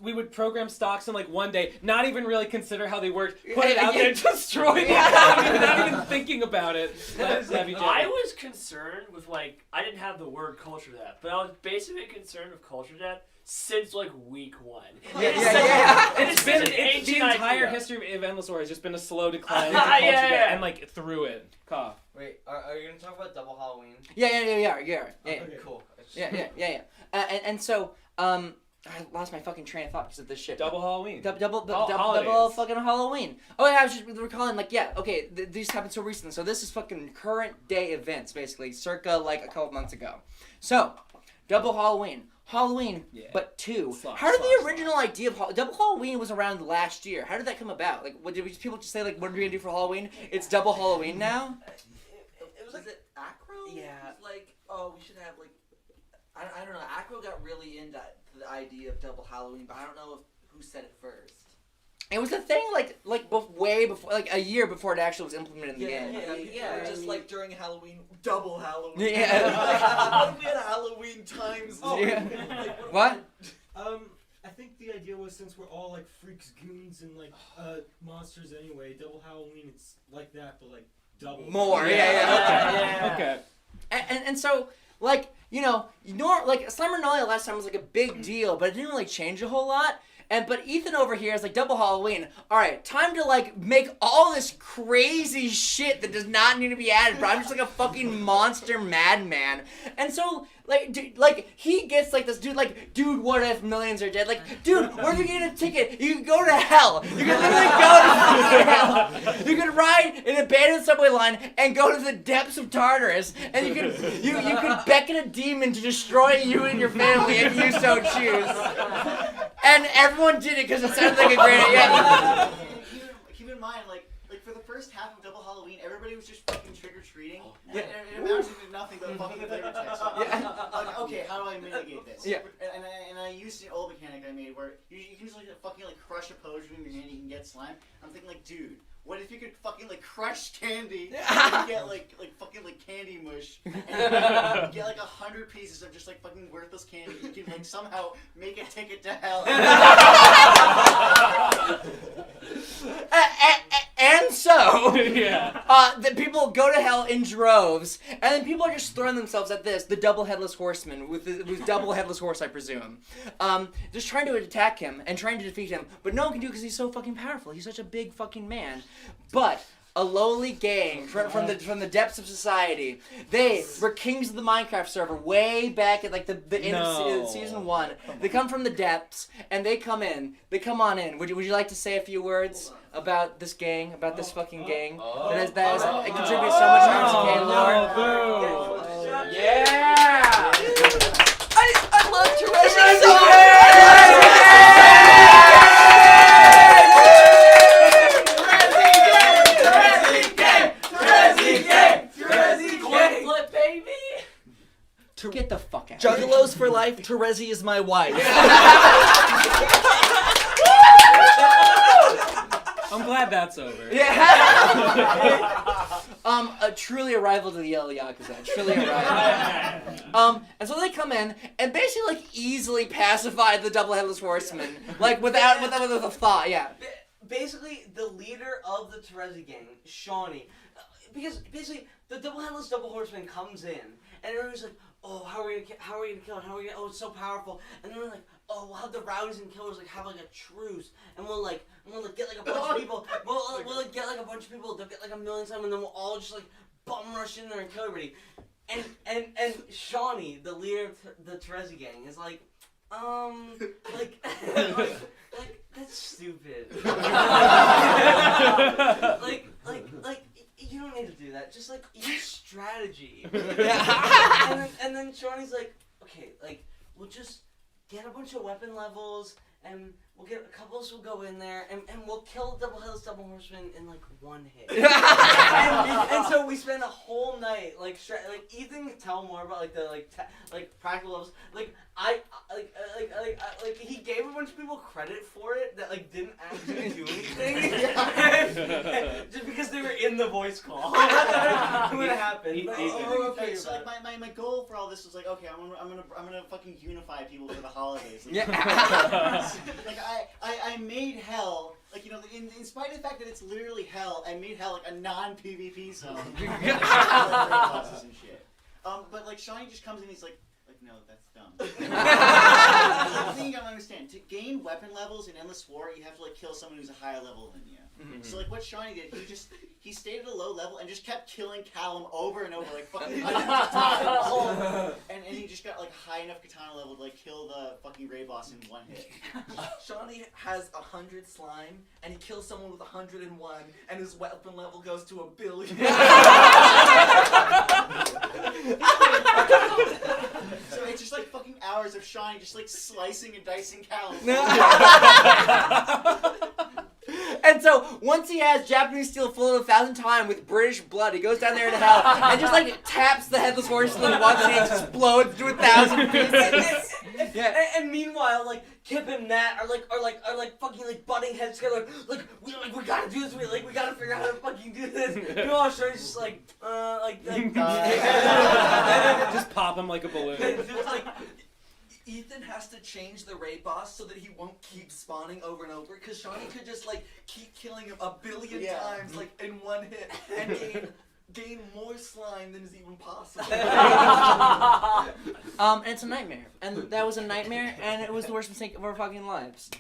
we would program stocks in like one day, not even really consider how they worked, put it out there, destroy the economy without even thinking about it. I was concerned with like I didn't have the word culture death, but I was basically concerned with culture death since like week 1. It's been the entire history of Endless War has just been a slow decline into culture death, and like through it. Cough. Wait, are you gonna talk about Double Halloween? Yeah. Okay, cool. Yeah. And so I lost my fucking train of thought because of this shit. Double Halloween. Double fucking Halloween. Oh yeah, I was just recalling like these happened so recently. So this is fucking current day events basically, circa like a couple months ago. So Double Halloween, but 2. How did the original idea of Double Halloween was around last year? How did that come about? Like, what did people just say like, what are we gonna do for Halloween? It's Double Halloween now. It was like Acro. Yeah. It was like, oh, we should have like, I don't know. Acro got really into the idea of Double Halloween, but I don't know who said it first. It was a thing way before, like a year before it actually was implemented in the game. Yeah. Just like during Halloween, Double Halloween. Yeah. What if we had Halloween times? What? I think the idea was since we're all like freaks, goons, and like monsters anyway, Double Halloween, it's like that, but like double. More. Okay. And so like like Summer Nolia last time was like a big deal, but it didn't really change a whole lot. But Ethan over here is like Double Halloween. All right, time to like make all this crazy shit that does not need to be added. But I'm just like a fucking monster madman. And so like he gets like this dude what if millions are dead? Like dude, where do you get a ticket? You can go to hell. You can literally go to fucking hell. You can ride an abandoned subway line and go to the depths of Tartarus, and you can beckon a demon to destroy you and your family if you so choose. And everyone did it because it sounded like a great idea. Keep in mind, like for the first half of Double Halloween, everybody was just fucking trick-or-treating. And it amounted to nothing but fucking flavor text. Like, okay, how do I mitigate this? Yeah. And I used the old mechanic I made where you can just like fucking like crush a potion in your hand and you can get slime. I'm thinking like, dude, what if you could fucking like crush candy and get like fucking like candy mush and get like 100 pieces of just like fucking worthless candy? You can like somehow make a ticket to hell. And so, the people go to hell in droves, and then people are just throwing themselves at the double headless horseman with double headless horse, I presume, just trying to attack him and trying to defeat him, but no one can do it because he's so fucking powerful. He's such a big fucking man. But a lowly gang from the depths of society. They were kings of the Minecraft server way back at like the end of season 1. They come from the depths and they come on in. Would you like to say a few words about this gang, about this fucking gang that has contributed so much to RCK lore? Yeah! I love Teresa so Flip, baby. Get the fuck out. Juggalos for life. Terezi is my wife. I'm glad that's over. Truly a rival to the Yellow Yakuza. Truly a rival. And so they come in and basically like easily pacify the double headless horseman, like without a thought. Yeah. Basically, the leader of the Terezi gang, Shawnee, because basically the double headless double horseman comes in and everyone's like, oh, how are we gonna kill him? Oh, it's so powerful. And then we're like, oh, we'll have the rowdies and killers like have like a truce, and we'll get like a bunch of people. We'll like get like a bunch of people. They'll get like 1 million times, and then we'll all just like bum rush in there and kill everybody. And Shawnee, the leader of the Terezi gang, is like, like that's stupid. like. You don't need to do that. Just like use strategy. and then Shawnee's like, okay, like we'll just get a bunch of weapon levels and we'll get a couple of us will go in there and we'll kill double headless double horseman in like 1 hit. and so we spend a whole night like Ethan can tell more about like the like practical levels. Like he gave a bunch of people credit for it that like didn't actually do anything. Just because they were in the voice call. It would have happened. Okay, so like my goal for all this was like, okay, I'm gonna fucking unify people for the holidays. Like, like I made hell, like, you know, in spite of the fact that it's literally hell, I made hell like a non-PvP zone. Classes and shit. But like Shawnee just comes in, he's like, no, that's dumb. The thing you gotta understand, to gain weapon levels in Endless War, you have to like kill someone who's a higher level than you. So like what Shawnee did, he stayed at a low level and just kept killing Callum over and over like fucking hundreds of times. And he just got like high enough katana level to like kill the fucking raid boss in 1 hit. Shawnee has 100 slime, and he kills someone with 101, and his weapon level goes to 1 billion. So it's just like fucking hours of Shawnee just like slicing and dicing Callum. And so once he has Japanese steel full of 1,000 times with British blood, he goes down there into hell and just like taps the headless horseman once and he explodes to 1,000 pieces. And meanwhile, like Kip and Nat are like fucking like butting heads together. Like we gotta do this. We gotta figure out how to fucking do this. You know, Shorty's just just pop him like a balloon. Just like, Ethan has to change the raid boss so that he won't keep spawning over and over, because Shawnee could just like keep killing him 1 billion times like in 1 hit and gain more slime than is even possible. And it's a nightmare. And that was a nightmare, and it was the worst mistake of our fucking lives.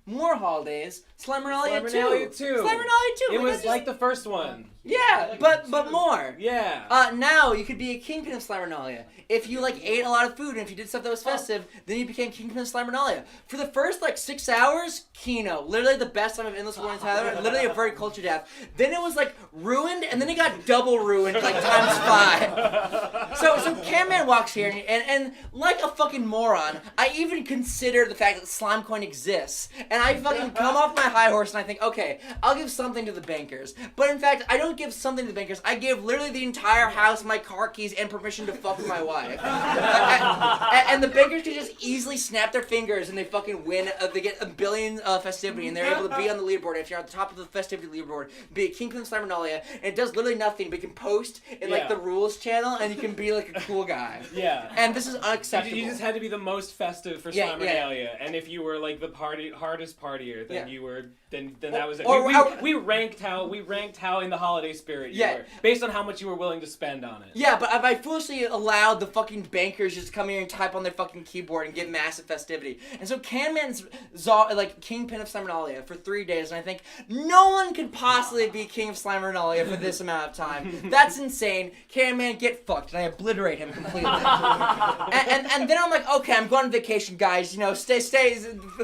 More holidays. Slimernalia 2. Slimernalia 2. Slimernalia 2. It was like the first one. Yeah, but more. Yeah. Now you could be a kingpin of Slimernalia. If you like ate a lot of food and if you did stuff that was festive, then you became kingpin of Slimernalia. For the first like 6 hours, Kino, literally the best time of Endless War in Tyler, literally a very culture death. Then it was like ruined, and then it got double ruined like times 5. So Camman walks here and like a fucking moron, I even consider the fact that Slimecoin exists, and I fucking come off my high horse and I think, okay, I'll give something to the bankers. But in fact, I don't give something to the bankers. I give literally the entire house, my car keys, and permission to fuck with my wife. And the bankers can just easily snap their fingers and they fucking win. They get 1 billion festivity, and they're able to be on the leaderboard. If you're at the top of the festivity leaderboard, be a kingpin of Slimernalia, and it does literally nothing, but you can post in like the rules channel, and you can be be like a cool guy. Yeah. And this is unacceptable. You just had to be the most festive for Yeah, Slimernalia, and if you were like the hardest partier, then you were then that was it. Or- We ranked how in the holiday spirit you were based on how much you were willing to spend on it. Yeah, but if I foolishly allowed the fucking bankers just to come here and type on their fucking keyboard and get massive festivity. And so Canman's like Kingpin of Slimernalia for 3 days, and I think no one could possibly be King of Slimernalia for this amount of time. That's insane. Canman, get fucked, and I obliterate him completely. and then I'm like, okay, I'm going on vacation, guys. You know, stay,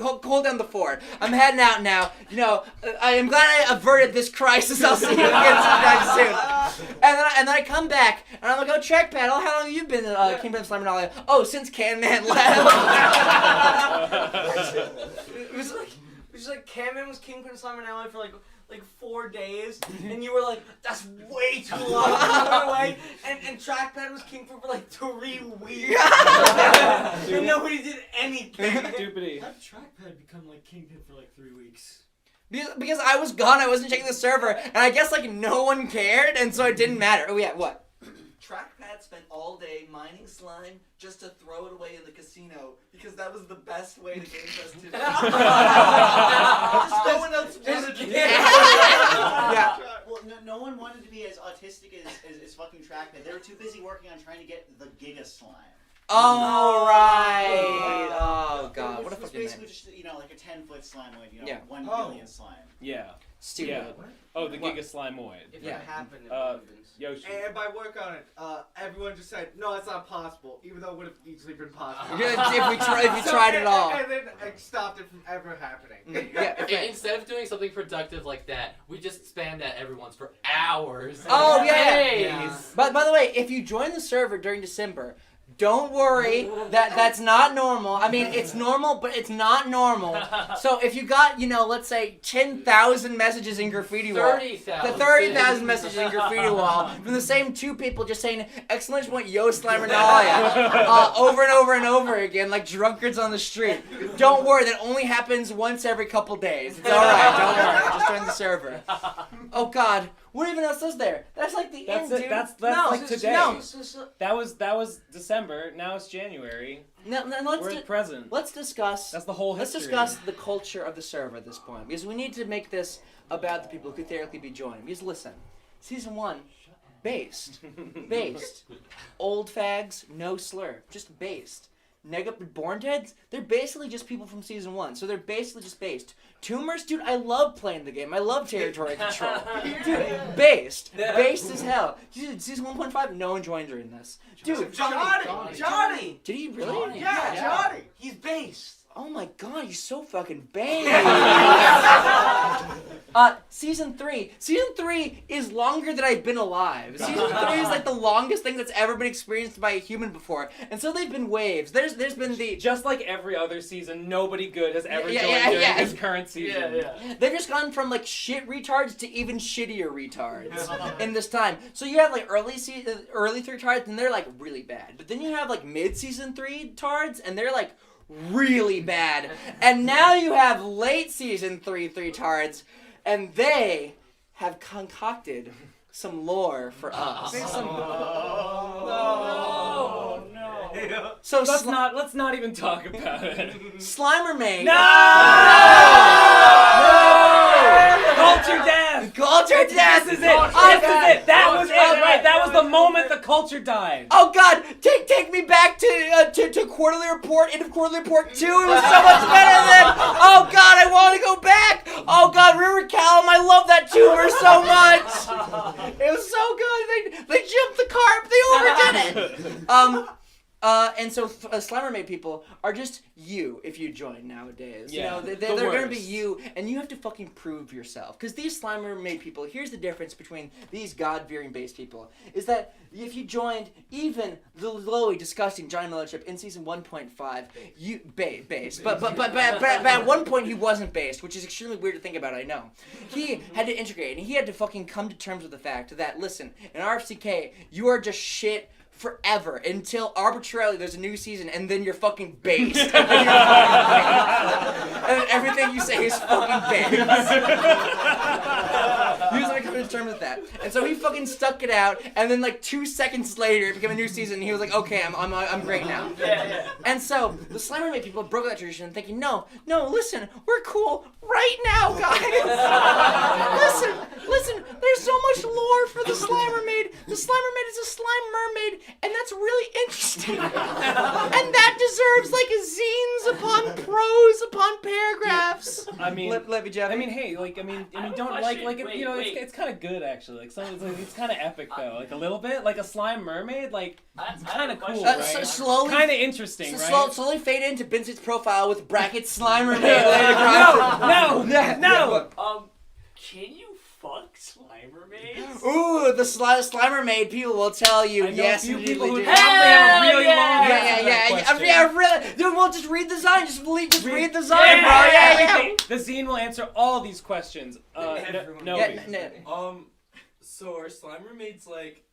hold down the fort. I'm heading out now. You know, I am glad I averted this crisis. I'll see you again sometime soon. And then I come back, and I'm like, oh, Track Paddle, how long have you been Kingpin of Slimernalia? Oh, since Canman left. It was like Canman was Kingpin of Slimernalia for like 4 days, and you were like, that's way too long. Away. And Trackpad was Kingpin for like 3 weeks. And nobody did anything. Stupidity. How did Trackpad become like Kingpin for like 3 weeks? Because I was gone, I wasn't checking the server, and I guess like no one cared, and so it didn't matter. Oh yeah, what? Trackpad spent all day mining slime just to throw it away in the casino because that was the best way to gain festivity. Just no one else wanted to. Yeah. Well, no one wanted to be as autistic as fucking Trackpad. They were too busy working on trying to get the Giga Slime. Oh, right. Oh, God. What a It was fucking basically name. just, like a 10-foot slimoid, 1 Oh. billion slime. Yeah. Stupid. Yeah. Oh, the Giga Slimoid. If it happened, it Uh, would've been- Yoshi. And by work on it, everyone just said, no, it's not possible, even though it would have easily been possible. Yeah, if you tried it all. And then I stopped it from ever happening. Instead of doing something productive like that, we just spammed at everyone's for hours. Oh, yeah. Days. But by the way, if you join the server during December, don't worry, that's not normal. I mean, it's normal, but it's not normal. So if you got, let's say 10,000 messages in graffiti wall. 30,000. 30,000 messages in graffiti wall from the same 2 people just saying exclamation point yo Slimernalia over and over and over again like drunkards on the street. Don't worry, that only happens once every couple days. It's alright, don't worry. Just join the server. Oh god. What even else is there? That's like the That's end, it. dude. That's no, like today. No. That was December. Now it's January. No, We're at present. Let's discuss. That's the whole Let's history. discuss the culture of the server at this point because we need to make this about the people who could theoretically be joined. Because listen, season 1, based, old fags, no slur, just based. Born Deads, they're basically just people from season 1, so they're basically just based. Tumors, dude, I love playing the game. I love territory control. Dude, based as hell. Dude, season 1.5, no one joined during this. Dude, Johnny! Did he really? Yeah, Johnny! He's based. Oh my god, he's so fucking banged. Season 3. Season 3 is longer than I've been alive. Season 3 is like the longest thing that's ever been experienced by a human before. And so they've been waves. There's been the... Just like every other season, nobody good has ever Yeah, joined yeah, during yeah. this current season. Yeah. They've just gone from like shit retards to even shittier retards in this time. So you have like early 3 retards and they're like really bad. But then you have like mid-season 3 tards and they're like really bad. And now you have late season 3 tards and they have concocted some lore for us. So let's not even talk about it. Slimer made. No! Culture death! Culture death! This is it! That was it, right? That was the moment the culture died. Oh god, take me back to Quarterly Report, end of Quarterly Report 2. It was so much better than. Oh god, I want to go back. Oh god, River Callum, I love that tumor so much. It was so good. They jumped the carp. They overdid it. And so Slimer made people are just you if you join nowadays. Yeah, they're the gonna be worst. you, and you have to fucking prove yourself. Because these Slimer made people, here's the difference between these God-fearing based people, is that if you joined even the lowy, disgusting Johnny Miller Chip in season 1.5, you based. But at one point he wasn't based, which is extremely weird to think about. I know. He had to integrate, and he had to fucking come to terms with the fact that listen, in RFCK you are just shit forever until arbitrarily there's a new season and then you're fucking based. And everything you say is fucking based. He was like, to terms with that. And so he fucking stuck it out, and then like 2 seconds later, it became a new season, and he was like, okay, I'm great now. Yeah. And so the Slimermaid people broke that tradition, thinking, no, listen, we're cool right now, guys. listen, there's so much lore for the Slimermaid. The Slimermaid is a slime mermaid, and that's really interesting. And that deserves like zines upon prose upon paragraphs. I mean, let me, Jeff. I mean, hey, like, don't like it, Wait, you know, wait. it's kind of good actually. Like, it's kind of epic though, like a little bit, like a slime mermaid, like it's kind of cool, right? Slowly, kind of interesting, right? Slowly fade into Vincent's profile with brackets Slimermaid laid across. No. Can you fuck Slimermaids? Ooh, the Slimermaid people will tell you I know yes. a few indeed people they who do. probably have a really long answer to that Yeah, question. really. Dude, we'll just read the zine. Just read the zine, bro. Yeah. The zine will answer all these questions. So are Slimermaids like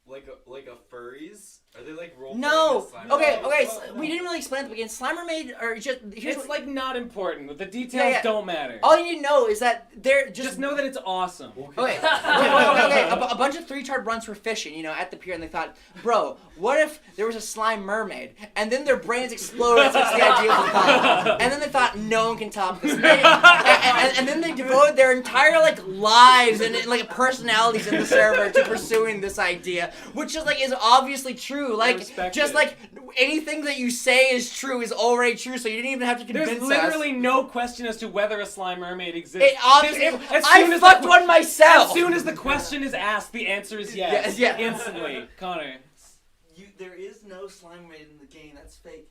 a furries? Are they like role No. playing Okay. We didn't really explain at the beginning. Slimermaid are just. It's like not important. The details don't matter. All you need to know is that they're just know that it's awesome. Okay. A bunch of three-tard runts were fishing, at the pier, and they thought, bro, what if there was a slime mermaid? And then their brains exploded since the idea was thought. And then they thought, no one can top this. And then they devoted their entire lives and personalities in the server to pursuing this idea, which is obviously true. Anything that you say is true is already true, so you didn't even have to convince us. There's literally no question as to whether a slime mermaid exists. I fucked one myself. As soon as the question is asked, the answer is yes. Yeah. Instantly. Connor. There is no slime maid in the game. That's fake.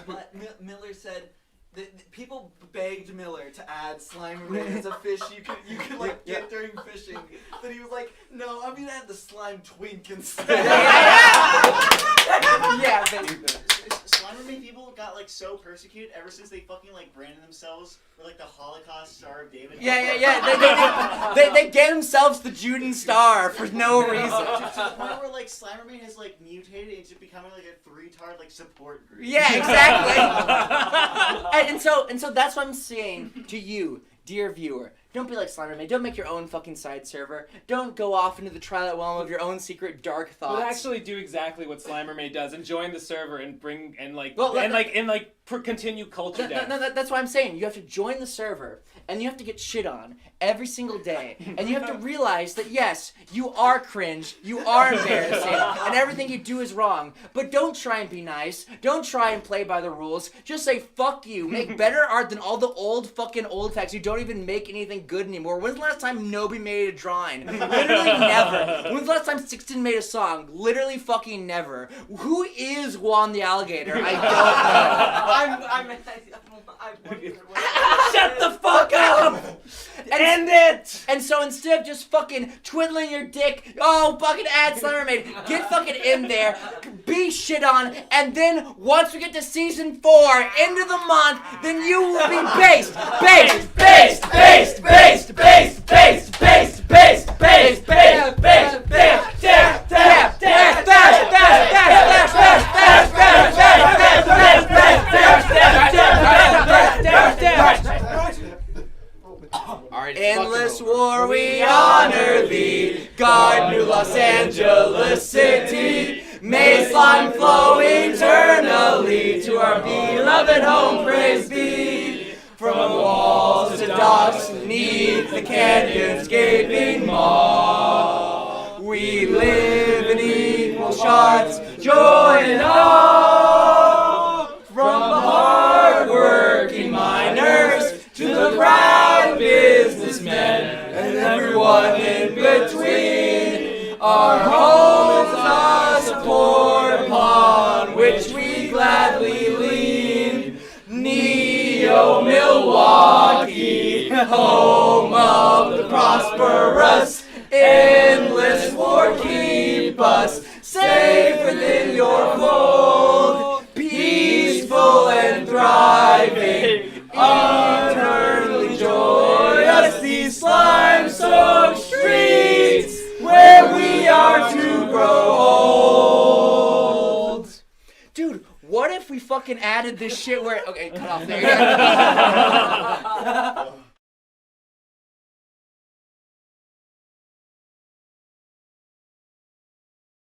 But Miller said that people begged Miller to add slime maid as a fish you could get during fishing. But he was like, no, I'm gonna add the slime twink instead. Yeah, Slimermaid people got so persecuted ever since they fucking branded themselves with the Holocaust Star of David. Yeah. They gave themselves the Juden Star for no reason. To the point where Slimermaid has mutated into becoming a three-tard support group. Yeah, exactly. and so that's what I'm saying to you, dear viewer. Don't be like Slimermaid. Don't make your own fucking side server. Don't go off into the twilight realm of your own secret dark thoughts. But actually do exactly what Slimermaid does and join the server and bring continue culture death. No, that's what I'm saying. You have to join the server and you have to get shit on every single day. And you have to realize that yes, you are cringe, you are embarrassing, and everything you do is wrong. But don't try and be nice. Don't try and play by the rules. Just say fuck you. Make better art than all the old facts who don't even make anything good anymore. When's the last time Nobi made a drawing? Literally never. When's the last time Sixten made a song? Literally fucking never. Who is Juan the Alligator? I don't know. Shut the fuck up! End it! And so instead of just fucking twiddling your dick, fucking add Slimermaid, get fucking in there, be shit on, and then once we get to season 4, end of the month, then you will be based. Endless war, we honor thee. Guard New Los Angeles City. May slime flow eternally to our beloved home, praise be. From walls to docks, neath the canyon's gaping maw, we live in equal shards, joy and awe. From the hard-working miners to the proud businessmen and everyone in between, our home is a support upon which we gladly lean. Neo Milwaukee, home of the prosperous, endless war keep us safe within your fold, peaceful and thriving, eternally joyous these slime-soaked streets where we are to grow old. Dude, what if we fucking added this shit where... Okay, cut off there.